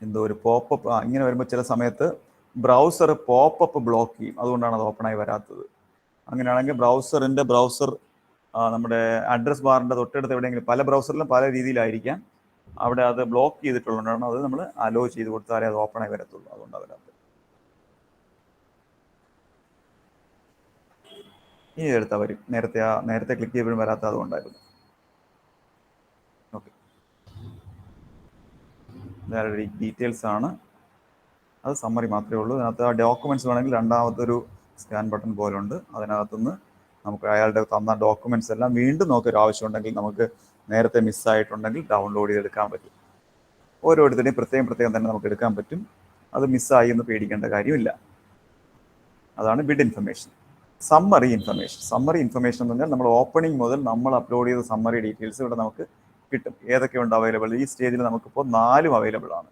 എന്തോ ഒരു പോപ്പപ്പ് ഇങ്ങനെ വരുമ്പോൾ ചില സമയത്ത് ബ്രൗസർ പോപ്പപ്പ് ബ്ലോക്ക് ചെയ്യും, അതുകൊണ്ടാണ് അത് ഓപ്പണായി വരാത്തത്. അങ്ങനെയാണെങ്കിൽ ബ്രൗസർ നമ്മുടെ അഡ്രസ് ബാറിൻ്റെ തൊട്ടടുത്ത് എവിടെയെങ്കിലും, പല ബ്രൗസറിലും പല രീതിയിലായിരിക്കാം, അവിടെ അത് ബ്ലോക്ക് ചെയ്തിട്ടുള്ളതുകൊണ്ടാണ് അത് നമ്മൾ അലോ ചെയ്ത് കൊടുത്താലേ അത് ഓപ്പണായി വരത്തുള്ളൂ, അതുകൊണ്ടാണ് വരാത്തത്. ഇനി എടുത്താൽ വരും. നേരത്തെ ക്ലിക്ക് ചെയ്യുമ്പോഴും വരാത്ത അതുകൊണ്ടായിരുന്നു. ഓക്കെ, ഡീറ്റെയിൽസ് ആണ്. അത് സമ്മറി മാത്രമേ ഉള്ളൂ. അതിനകത്ത് ആ ഡോക്യുമെൻറ്റ്സ് വേണമെങ്കിൽ രണ്ടാമതൊരു സ്കാൻ ബട്ടൺ പോലെ ഉണ്ട്. അതിനകത്തുനിന്ന് നമുക്ക് അയാളുടെ തന്ന ഡോക്യുമെൻറ്റ്സ് എല്ലാം വീണ്ടും നോക്കൊരു ആവശ്യമുണ്ടെങ്കിൽ നമുക്ക് നേരത്തെ മിസ്സായിട്ടുണ്ടെങ്കിൽ ഡൗൺലോഡ് ചെയ്തെടുക്കാൻ പറ്റും. ഓരോരുത്തരുടെയും പ്രത്യേകം തന്നെ നമുക്ക് എടുക്കാൻ പറ്റും. അത് മിസ്സായി എന്ന് പേടിക്കേണ്ട കാര്യമില്ല. അതാണ് ബിഡ് ഇൻഫർമേഷൻ. സമ്മറി ഇൻഫർമേഷൻ എന്ന് പറഞ്ഞാൽ നമ്മൾ ഓപ്പണിംഗ് മുതൽ നമ്മൾ അപ്ലോഡ് ചെയ്ത സമ്മറി ഡീറ്റെയിൽസ് ഇവിടെ നമുക്ക് കിട്ടും. ഏതൊക്കെയുണ്ട് അവൈലബിൾ? ഈ സ്റ്റേജിൽ നമുക്കിപ്പോൾ 4 അവൈലബിൾ ആണ്.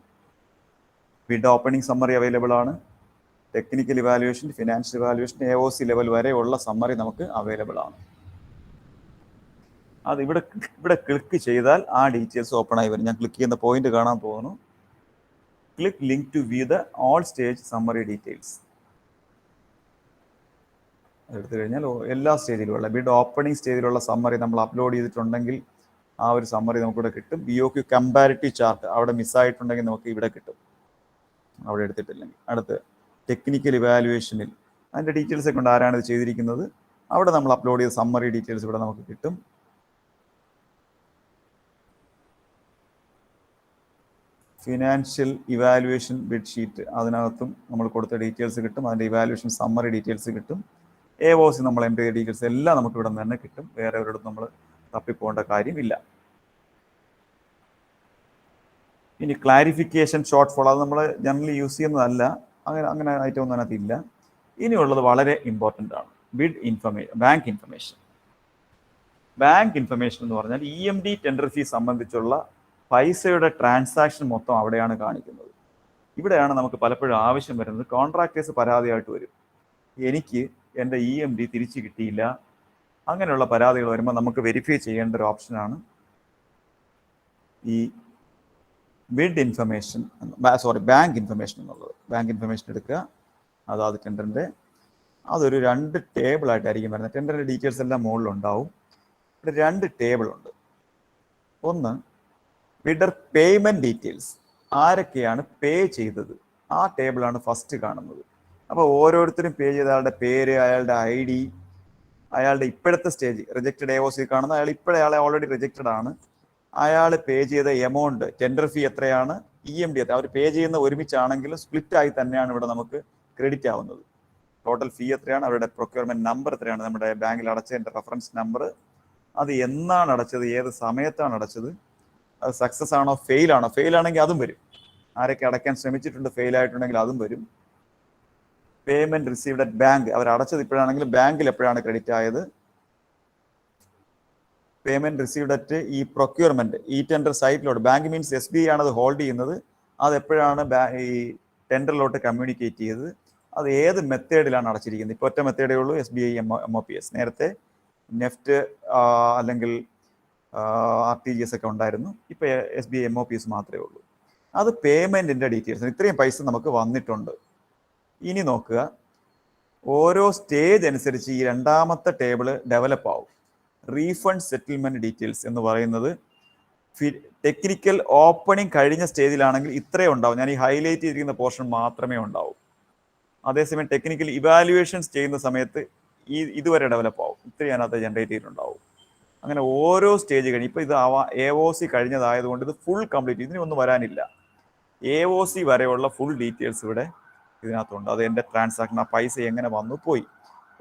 ബിഡ് ഓപ്പണിംഗ് സമ്മറി അവൈലബിൾ ആണ്. Technical evaluation, financial evaluation, AOC level വരെയുള്ള സമ്മറി നമുക്ക് അവൈലബിൾ ആണ്. അത് ഇവിടെ ക്ലിക്ക് ചെയ്താൽ ആ ഡീറ്റെയിൽസ് ഓപ്പൺ ആയി വരും. ഞാൻ ക്ലിക്ക് ചെയ്യുന്ന പോയിന്റ് കാണാൻ പോകുന്നു. Click link to view the all stage summary details. എടുത്തു കഴിഞ്ഞാൽ എല്ലാ സ്റ്റേജിലുമുള്ള ബിഡ് ഓപ്പണിംഗ് സ്റ്റേജിലുള്ള സമ്മറി നമ്മൾ അപ്ലോഡ് ചെയ്തിട്ടുണ്ടെങ്കിൽ ആ ഒരു സമ്മറി നമുക്കിവിടെ കിട്ടും. BOQ കമ്പാരിറ്റീവ് ചാർട്ട് അവിടെ മിസ്സായിട്ടുണ്ടെങ്കിൽ നമുക്ക് ഇവിടെ കിട്ടും, അവിടെ എടുത്തിട്ടില്ലെങ്കിൽ. അടുത്ത് ടെക്നിക്കൽ ഇവാലുവേഷനിൽ അതിൻ്റെ ഡീറ്റെയിൽസ് ഒക്കെ ഉണ്ട്, ആരാണ് ഇത് ചെയ്തിരിക്കുന്നത്, അവിടെ നമ്മൾ അപ്ലോഡ് ചെയ്ത സമ്മറി ഡീറ്റെയിൽസ് ഇവിടെ നമുക്ക് കിട്ടും. ഫിനാൻഷ്യൽ ഇവാലുവേഷൻ ബിഡ് ഷീറ്റ്, അതിനകത്തും നമ്മൾ കൊടുത്ത ഡീറ്റെയിൽസ് കിട്ടും. അതിൻ്റെ ഇവാലുവേഷൻ സമ്മറി ഡീറ്റെയിൽസ് കിട്ടും. AOC നമ്മൾ എൻ്റർ ചെയ്ത ഡീറ്റെയിൽസ് എല്ലാം നമുക്ക് ഇവിടെ നിന്ന് തന്നെ കിട്ടും. വേറെ ഒരിടത്തും നമ്മൾ തപ്പിപ്പോകേണ്ട കാര്യമില്ല. ഇനി ക്ലാരിഫിക്കേഷൻ ഷോർട്ട് ഫോൾ, അത് നമ്മൾ ജനറലി യൂസ് ചെയ്യുന്നതല്ല, അങ്ങനെ ഐറ്റം ഒന്നും അതിനകത്തില്ല. ഇനിയുള്ളത് വളരെ ഇമ്പോർട്ടൻ്റ് ആണ്. ബാങ്ക് ഇൻഫർമേഷൻ എന്ന് പറഞ്ഞാൽ EMD ടെൻഡർ ഫീസ് സംബന്ധിച്ചുള്ള പൈസയുടെ ട്രാൻസാക്ഷൻ മൊത്തം അവിടെയാണ് കാണിക്കുന്നത്. ഇവിടെയാണ് നമുക്ക് പലപ്പോഴും ആവശ്യം വരുന്നത്. കോൺട്രാക്ടേഴ്സ് പരാതിയായിട്ട് വരും, എനിക്ക് എൻ്റെ EMD തിരിച്ചു കിട്ടിയില്ല. അങ്ങനെയുള്ള പരാതികൾ വരുമ്പോൾ നമുക്ക് വെരിഫൈ ചെയ്യേണ്ട ഒരു ഓപ്ഷനാണ് ഈ ബാങ്ക് ഇൻഫർമേഷൻ എന്നുള്ളത്. ബാങ്ക് ഇൻഫർമേഷൻ എടുക്കുക, അതാത് ടെൻഡറിൻ്റെ അതൊരു 2 ടേബിളായിട്ടായിരിക്കും വരുന്നത്. ടെൻഡറിൻ്റെ ഡീറ്റെയിൽസ് എല്ലാം മുകളിലുണ്ടാവും. ഇവിടെ 2 ടേബിളുണ്ട്. ഒന്ന് ബിഡർ പേയ്മെൻറ്റ് ഡീറ്റെയിൽസ്, ആരൊക്കെയാണ് പേ ചെയ്തത്, ആ ടേബിളാണ് ഫസ്റ്റ് കാണുന്നത്. അപ്പോൾ ഓരോരുത്തരും പേ ചെയ്ത ആളുടെ പേര്, അയാളുടെ ID, അയാളുടെ ഇപ്പോഴത്തെ സ്റ്റേജ്, റിജക്റ്റഡ് AOC കാണുന്നത് അയാളെ ഓൾറെഡി റിജക്റ്റഡ് ആണ്. അയാൾ പേ ചെയ്ത എമൗണ്ട്, ടെൻഡർ ഫീ എത്രയാണ്, EMD എത്ര, അവർ പേ ചെയ്യുന്ന ഒരുമിച്ചാണെങ്കിലും സ്പ്ലിറ്റ് ആയി തന്നെയാണ് ഇവിടെ നമുക്ക് ക്രെഡിറ്റ് ആവുന്നത്. ടോട്ടൽ ഫീ എത്രയാണ്, അവരുടെ പ്രൊക്യൂർമെൻറ്റ് നമ്പർ എത്രയാണ്, നമ്മുടെ ബാങ്കിൽ അടച്ചതിൻ്റെ റെഫറൻസ് നമ്പർ, അത് എന്നാണ് അടച്ചത്, ഏത് സമയത്താണ് അടച്ചത്, അത് സക്സസ് ആണോ ഫെയിൽ ആണോ, ഫെയിൽ ആണെങ്കിൽ അതും വരും. ആരൊക്കെ അടയ്ക്കാൻ ശ്രമിച്ചിട്ടുണ്ട് ഫെയിൽ ആയിട്ടുണ്ടെങ്കിൽ അതും വരും. പേയ്മെൻറ്റ് റിസീവ്ഡ് അറ്റ് ബാങ്ക്, അവർ അടച്ചത് ഇപ്പോഴാണെങ്കിൽ ബാങ്കിൽ എപ്പോഴാണ് ക്രെഡിറ്റ് ആയത്, പേയ്മെന്റ് റിസീവ്ഡ് അറ്റ് ഈ പ്രൊക്യൂർമെന്റ് ഈ ടെൻഡർ സൈറ്റിലോട്ട്, ബാങ്ക് മീൻസ് SBI ആണ് അത് ഹോൾഡ് ചെയ്യുന്നത്, അത് എപ്പോഴാണ് ഈ ടെൻഡറിലോട്ട് കമ്മ്യൂണിക്കേറ്റ് ചെയ്തത്, അത് ഏത് മെത്തേഡിലാണ് അടച്ചിരിക്കുന്നത്. ഇപ്പോൾ ഒറ്റ മെത്തേഡേ ഉള്ളൂ, SBI MOPS. നേരത്തെ നെഫ്റ്റ് അല്ലെങ്കിൽ RTGS ഒക്കെ ഉണ്ടായിരുന്നു, ഇപ്പോൾ SBI MOPS മാത്രമേ ഉള്ളൂ. അത് പേയ്മെന്റിന്റെ ഡീറ്റെയിൽസ്. ഇത്രയും പൈസ നമുക്ക് വന്നിട്ടുണ്ട്. ഇനി നോക്കുക, ഓരോ സ്റ്റേജ് അനുസരിച്ച് ഈ രണ്ടാമത്തെ ടേബിള് ഡെവലപ്പ് ആവും. റീഫണ്ട് സെറ്റിൽമെന്റ് ഡീറ്റെയിൽസ് എന്ന് പറയുന്നത് ടെക്നിക്കൽ ഓപ്പണിംഗ് കഴിഞ്ഞ സ്റ്റേജിലാണെങ്കിൽ ഇത്രേ ഉണ്ടാവും, ഞാൻ ഈ ഹൈലൈറ്റ് ചെയ്തിരിക്കുന്ന പോർഷൻ മാത്രമേ ഉണ്ടാവൂ. അതേസമയം ടെക്നിക്കൽ ഇവാലുവേഷൻസ് ചെയ്യുന്ന സമയത്ത് ഇതുവരെ ഡെവലപ്പ് ആവും, ഇത്രയും അതിനകത്ത് ജനറേറ്റ് ചെയ്തിട്ടുണ്ടാവും. അങ്ങനെ ഓരോ സ്റ്റേജ് കഴിഞ്ഞ് ഇപ്പോൾ ഇത് AOC കഴിഞ്ഞതായതുകൊണ്ട് ഇത് ഫുൾ കംപ്ലീറ്റ്, ഇതിനൊന്നും വരാനില്ല. AOC വരെയുള്ള ഫുൾ ഡീറ്റെയിൽസ് ഇവിടെ ഇതിനകത്തുണ്ട്. അത് എൻ്റെ ട്രാൻസാക്ഷൻ, ആ പൈസ എങ്ങനെ വന്നു പോയി.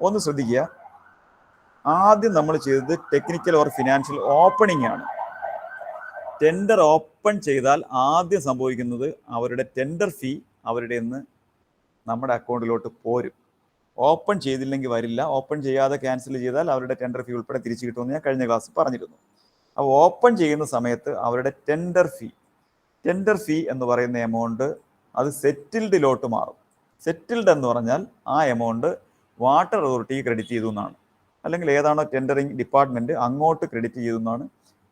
ഒന്ന് ശ്രദ്ധിക്കുക, ആദ്യം നമ്മൾ ചെയ്തത് ടെക്നിക്കൽ ഓർ ഫിനാൻഷ്യൽ ഓപ്പണിംഗ് ആണ്. ടെൻഡർ ഓപ്പൺ ചെയ്താൽ ആദ്യം സംഭവിക്കുന്നത് അവരുടെ ടെൻഡർ ഫീ അവരുടെ നിന്ന് നമ്മുടെ അക്കൗണ്ടിലോട്ട് പോരും. ഓപ്പൺ ചെയ്തില്ലെങ്കിൽ വരില്ല, ഓപ്പൺ ചെയ്യാതെ ക്യാൻസൽ ചെയ്താൽ അവരുടെ ടെൻഡർ ഫീ ഉൾപ്പെടെ തിരിച്ചു കിട്ടുമെന്ന് ഞാൻ കഴിഞ്ഞ ക്ലാസ്സിൽ പറഞ്ഞിരുന്നു. അപ്പോൾ ഓപ്പൺ ചെയ്യുന്ന സമയത്ത് അവരുടെ ടെൻഡർ ഫീ എന്ന് പറയുന്ന എമൗണ്ട് അത് സെറ്റിൽഡിലോട്ട് മാറും. സെറ്റിൽഡ് എന്ന് പറഞ്ഞാൽ ആ എമൗണ്ട് വാട്ടർ അതോറിറ്റിക്ക് ക്രെഡിറ്റ് ചെയ്തു എന്നാണ്, അല്ലെങ്കിൽ ഏതാണോ ടെൻഡറിങ് ഡിപ്പാർട്ട്മെന്റ് അങ്ങോട്ട് ക്രെഡിറ്റ് ചെയ്തു എന്നാണ്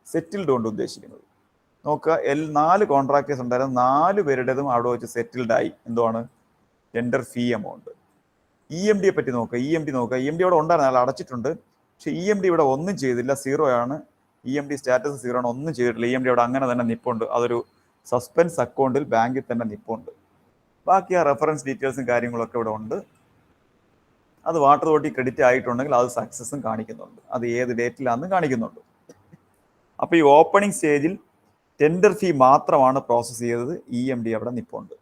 സെറ്റിൽഡ് കൊണ്ട് ഉദ്ദേശിക്കുന്നത്. നോക്കുക, 4 കോൺട്രാക്ടേഴ്സ് ഉണ്ടായിരുന്നു, 4 പേരുടേതും അവിടെ വെച്ച് സെറ്റിൽഡായി. എന്തുവാണ്? ടെൻഡർ ഫീ എമൗണ്ട്. EMD പറ്റി നോക്കുക, EMD അവിടെ ഉണ്ടായിരുന്നു, അയാൾ അടച്ചിട്ടുണ്ട്. പക്ഷെ EMD ഇവിടെ ഒന്നും ചെയ്തില്ല, 0 ആണ്. EMD സ്റ്റാറ്റസ് 0 ആണ്, ഒന്നും ചെയ്തിട്ടില്ല. EMD അവിടെ അങ്ങനെ തന്നെ നിപ്പുണ്ട്, അതൊരു സസ്പെൻസ് അക്കൗണ്ടിൽ ബാങ്കിൽ തന്നെ നിപ്പുണ്ട്. ബാക്കി ആ റെഫറൻസ് ഡീറ്റെയിൽസും കാര്യങ്ങളൊക്കെ ഇവിടെ ഉണ്ട്. അത് വാട്ടർ അതോറിറ്റി ക്രെഡിറ്റ് ആയിട്ടുണ്ടെങ്കിൽ അത് സക്സസും കാണിക്കുന്നുണ്ട്, അത് ഏത് ഡേറ്റിലാണെന്ന് കാണിക്കുന്നുണ്ട്. അപ്പോൾ ഈ ഓപ്പണിംഗ് സ്റ്റേജിൽ ടെൻഡർ ഫീ മാത്രമാണ് പ്രോസസ്സ് ചെയ്തത്, EMD അവിടെ നിപ്പുണ്ട്.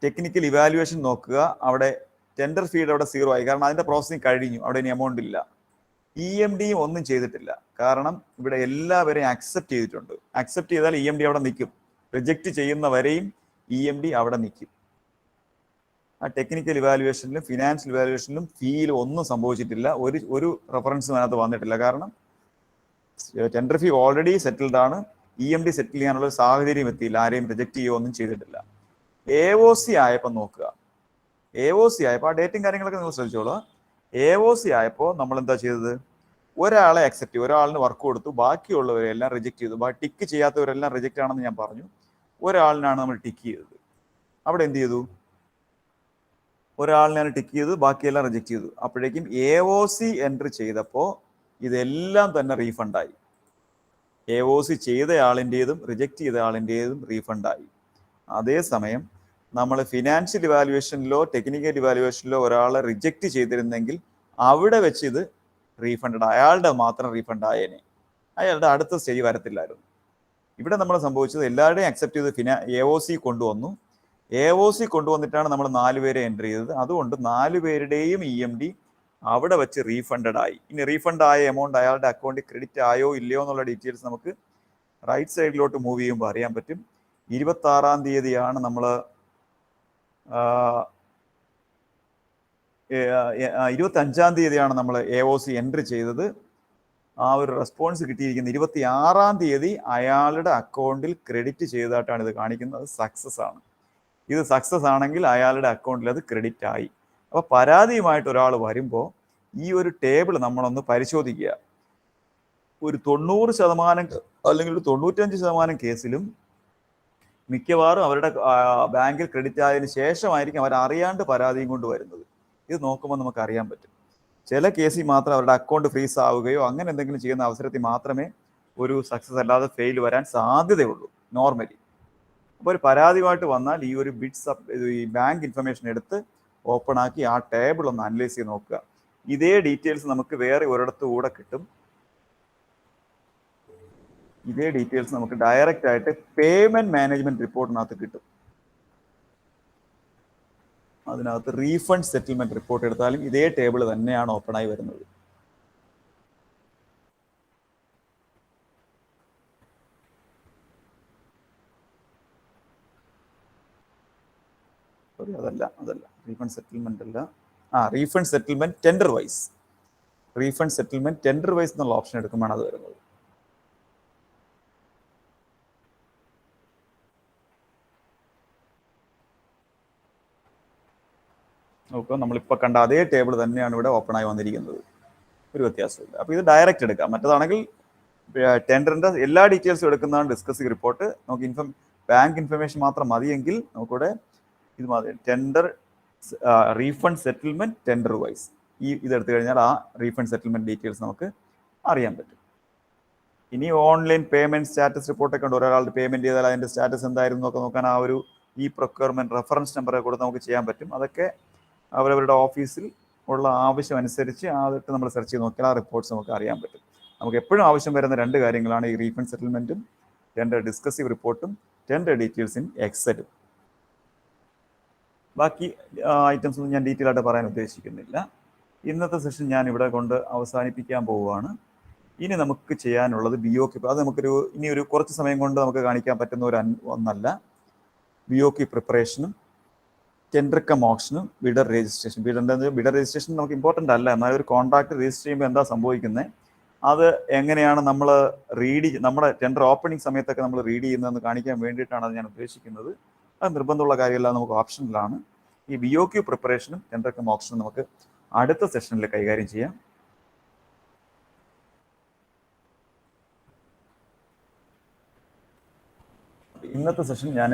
ടെക്നിക്കൽ ഇവാലുവേഷൻ നോക്കുക, അവിടെ ടെൻഡർ ഫീഡ് അവിടെ 0 ആയി, കാരണം അതിന്റെ പ്രോസസ്സിങ് കഴിഞ്ഞു, അവിടെ ഇനി എമൗണ്ട് ഇല്ല. EMDയും ഒന്നും ചെയ്തിട്ടില്ല, കാരണം ഇവിടെ എല്ലാവരെയും അക്സെപ്റ്റ് ചെയ്തിട്ടുണ്ട്. അക്സെപ്റ്റ് ചെയ്താൽ EMD അവിടെ നിൽക്കും, റിജക്റ്റ് ചെയ്യുന്നവരെയും EMD അവിടെ നിൽക്കും. ആ ടെക്നിക്കൽ ഇവാലുവേഷനിലും ഫിനാൻഷ്യൽ ഇവാലുവേഷനിലും ഫീയിൽ ഒന്നും സംഭവിച്ചിട്ടില്ല, ഒരു റെഫറൻസും അതിനകത്ത് വന്നിട്ടില്ല. കാരണം ടെൻഡർ ഫീ ഓൾറെഡി സെറ്റിൽഡ് ആണ്, EMD സെറ്റിൽ ചെയ്യാനുള്ള സാഹചര്യം എത്തിയില്ല, ആരെയും റിജക്റ്റ് ചെയ്യുകയോ ഒന്നും ചെയ്തിട്ടില്ല. AOC ആയപ്പോൾ നോക്കുക, AOC ആയപ്പോൾ ആ ഡേറ്റും കാര്യങ്ങളൊക്കെ നിങ്ങൾ ശ്രദ്ധിച്ചോളൂ. AOC ആയപ്പോൾ നമ്മൾ എന്താ ചെയ്തത്? ഒരാളെ അക്സെപ്റ്റ് ചെയ്തു, ഒരാളിന് വർക്ക് കൊടുത്തു, ബാക്കിയുള്ളവരെല്ലാം റിജക്റ്റ് ചെയ്തു. ടിക്ക് ചെയ്യാത്തവരെല്ലാം റിജക്റ്റ് ആണെന്ന് ഞാൻ പറഞ്ഞു. ഒരാളിനാണ് നമ്മൾ ടിക്ക് ചെയ്തത്. അവിടെ എന്ത് ചെയ്തു? ഒരാളിനാണ് ടിക്ക് ചെയ്തു, ബാക്കിയെല്ലാം റിജക്റ്റ് ചെയ്തു. അപ്പോഴേക്കും AOC എൻട്രി ചെയ്തപ്പോൾ ഇതെല്ലാം തന്നെ റീഫണ്ടായി. AOC ചെയ്ത ആളിൻ്റെതും റിജക്റ്റ് ചെയ്ത ആളിൻ്റെതും റീഫണ്ടായി. അതേസമയം നമ്മൾ ഫിനാൻഷ്യൽ ഇവാലുവേഷനിലോ ടെക്നിക്കൽ ഇവാലുവേഷനിലോ ഒരാളെ റിജക്റ്റ് ചെയ്തിരുന്നെങ്കിൽ അവിടെ വെച്ച് ഇത് റീഫണ്ടഡ്, അയാളുടെ മാത്രം റീഫണ്ട് ആയേനെ, അയാളുടെ അടുത്ത സ്റ്റേജ് വരത്തില്ലായിരുന്നു. ഇവിടെ നമ്മൾ സംഭവിച്ചത് എല്ലാവരുടെയും അക്സെപ്റ്റ് ചെയ്ത് AOC കൊണ്ടുവന്നു. AOC കൊണ്ടുവന്നിട്ടാണ് നമ്മൾ 4 പേരെ എൻട്രി ചെയ്തത്. അതുകൊണ്ട് 4 പേരുടെയും EMD അവിടെ വെച്ച് റീഫണ്ടഡ് ആയി. ഇനി റീഫണ്ട് ആയ എമൗണ്ട് അയാളുടെ അക്കൗണ്ടിൽ ക്രെഡിറ്റ് ആയോ ഇല്ലയോ എന്നുള്ള ഡീറ്റെയിൽസ് നമുക്ക് റൈറ്റ് സൈഡിലോട്ട് മൂവ് ചെയ്യുമ്പോൾ അറിയാൻ പറ്റും. 26-ാം തീയതിയാണ് നമ്മൾ 25-ാം തീയതിയാണ് നമ്മൾ AOC എൻട്രി ചെയ്തത്. ആ ഒരു റെസ്പോൺസ് കിട്ടിയിരിക്കുന്നത് 26-ാം തീയതി അയാളുടെ അക്കൗണ്ടിൽ ക്രെഡിറ്റ് ചെയ്തതായിട്ടാണ് ഇത് കാണിക്കുന്നത്. സക്സസ് ആണ്. ഇത് സക്സസ് ആണെങ്കിൽ അയാളുടെ അക്കൗണ്ടിൽ അത് ക്രെഡിറ്റ് ആയി. അപ്പോൾ പരാതിയുമായിട്ട് ഒരാൾ വരുമ്പോൾ ഈ ഒരു ടേബിൾ നമ്മളൊന്ന് പരിശോധിക്കുക. ഒരു 90% അല്ലെങ്കിൽ ഒരു 95% കേസിലും മിക്കവാറും അവരുടെ ബാങ്കിൽ ക്രെഡിറ്റ് ആയതിനു ശേഷമായിരിക്കും അവർ അറിയാണ്ട് പരാതിയും കൊണ്ട് വരുന്നത്. ഇത് നോക്കുമ്പോൾ നമുക്ക് അറിയാൻ പറ്റും. ചില കേസിൽ മാത്രം അവരുടെ അക്കൗണ്ട് ഫ്രീസ് ആവുകയോ അങ്ങനെ എന്തെങ്കിലും ചെയ്യുന്ന അവസരത്തിൽ മാത്രമേ ഒരു സക്സസ് അല്ലാതെ ഫെയിൽ വരാൻ സാധ്യതയുള്ളൂ നോർമലി. അപ്പോൾ ഒരു പരാതിയുമായിട്ട് വന്നാൽ ഈ ഒരു ഈ ബാങ്ക് ഇൻഫർമേഷൻ എടുത്ത് ഓപ്പൺ ആക്കി ആ ടേബിൾ ഒന്ന് അനലൈസ് ചെയ്ത് നോക്കുക. ഇതേ ഡീറ്റെയിൽസ് നമുക്ക് വേറെ ഒരിടത്ത് കൂടെ കിട്ടും. ഇതേ ഡീറ്റെയിൽസ് നമുക്ക് ഡയറക്റ്റ് ആയിട്ട് പേയ്മെന്റ് മാനേജ്മെന്റ് റിപ്പോർട്ടിനകത്ത് കിട്ടും. അതിനകത്ത് റീഫണ്ട് സെറ്റിൽമെന്റ് റിപ്പോർട്ട് എടുത്താലും ഇതേ ടേബിൾ തന്നെയാണ് ഓപ്പൺ ആയി വരുന്നത്. അതല്ല റീഫണ്ട് സെറ്റിൽമെന്റ് അല്ല, refund settlement tender wise. Refund settlement tender wise എന്നുള്ള ഓപ്ഷൻ എടുക്കുമ്പോഴാണ് അത് വരുന്നത്. നോക്കുക, നമ്മളിപ്പോൾ കണ്ട അതേ ടേബിൾ തന്നെയാണ് ഇവിടെ ഓപ്പൺ ആയി വന്നിരിക്കുന്നത്, ഒരു വ്യത്യാസമില്ല. അപ്പോൾ ഇത് ഡയറക്റ്റ് എടുക്കാം. മറ്റേതാണെങ്കിൽ ടെൻഡറിന്റെ എല്ലാ ഡീറ്റെയിൽസും എടുക്കുന്നതാണ് ഡിസ്കസിംഗ് റിപ്പോർട്ട്. നമുക്ക് ബാങ്ക് ഇൻഫർമേഷൻ മാത്രം മതിയെങ്കിൽ നമുക്കിവിടെ ഇത് മതി, tender refund settlement tender wise. ഇതെടുത്തു കഴിഞ്ഞാൽ ആ റീഫണ്ട് സെറ്റിൽമെന്റ് ഡീറ്റെയിൽസ് നമുക്ക് അറിയാൻ പറ്റും. ഇനി ഓൺലൈൻ പേയ്മെന്റ് സ്റ്റാറ്റസ് റിപ്പോർട്ടൊക്കെ ഉണ്ട്. ഒരാളുടെ പേയ്മെന്റ് ചെയ്താൽ അതിന്റെ സ്റ്റാറ്റസ് എന്തായിരുന്നു എന്നൊക്കെ നോക്കാൻ ആ ഒരു പ്രൊക്യൂർമെന്റ് റെഫറൻസ് നമ്പറൊക്കെ കൂടെ നമുക്ക് ചെയ്യാൻ പറ്റും. അതൊക്കെ അവരവരുടെ ഓഫീസിൽ ഉള്ള ആവശ്യം അനുസരിച്ച് അതൊക്കെ നമ്മൾ സെർച്ച് ചെയ്ത് നോക്കിയാൽ ആ റിപ്പോർട്ട്സ് നമുക്ക് അറിയാൻ പറ്റും. നമുക്ക് എപ്പോഴും ആവശ്യം വരുന്ന 2 കാര്യങ്ങളാണ് ഈ റീഫണ്ട് സെറ്റിൽമെന്റും ടെൻഡർ ഡിസ്കസീവ് റിപ്പോർട്ടും ടെൻഡർ ഡീറ്റെയിൽസ് ഇൻ എക്സലും. ബാക്കി ഐറ്റംസ് ഒന്നും ഞാൻ ഡീറ്റെയിൽ ആയിട്ട് പറയാൻ ഉദ്ദേശിക്കുന്നില്ല. ഇന്നത്തെ സെഷൻ ഞാൻ ഇവിടെ കൊണ്ട് അവസാനിപ്പിക്കാൻ പോവുകയാണ്. ഇനി നമുക്ക് ചെയ്യാനുള്ളത് BOQ. അത് ഇനി ഒരു കുറച്ച് സമയം കൊണ്ട് നമുക്ക് കാണിക്കാൻ പറ്റുന്ന ഒന്നല്ല. BOQ പ്രിപ്പറേഷനും ടെൻഡർ കം ഓപ്ഷനും ബിഡർ രജിസ്ട്രേഷൻ. ബിഡർ രജിസ്ട്രേഷൻ നമുക്ക് ഇമ്പോർട്ടൻ്റ് അല്ല, എന്നാൽ ഒരു കോൺട്രാക്ട് രജിസ്റ്റർ ചെയ്യുമ്പോൾ എന്താ സംഭവിക്കുന്നത്, അത് എങ്ങനെയാണ് നമ്മൾ നമ്മുടെ ടെൻഡർ ഓപ്പണിംഗ് സമയത്തൊക്കെ നമ്മൾ റീഡ് ചെയ്യുന്നതെന്ന് കാണിക്കാൻ വേണ്ടിയിട്ടാണ് അത് ഞാൻ ഉദ്ദേശിക്കുന്നത്. അത് നിർബന്ധമുള്ള കാര്യമല്ല, നമുക്ക് ഓപ്ഷനിലാണ്. ഈ BOQ പ്രിപ്പറേഷനും ടെൻഡർ കം ഓപ്ഷനും നമുക്ക് അടുത്ത സെഷനിൽ കൈകാര്യം ചെയ്യാം. ഇന്നത്തെ സെഷൻ ഞാൻ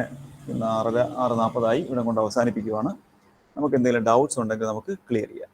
ഇന്ന് 6:40 ഇവിടെ കൊണ്ട് അവസാനിപ്പിക്കുകയാണ്. നമുക്ക് എന്തെങ്കിലും ഡൗട്ട്സ് ഉണ്ടെങ്കിൽ നമുക്ക് ക്ലിയർ ചെയ്യാം.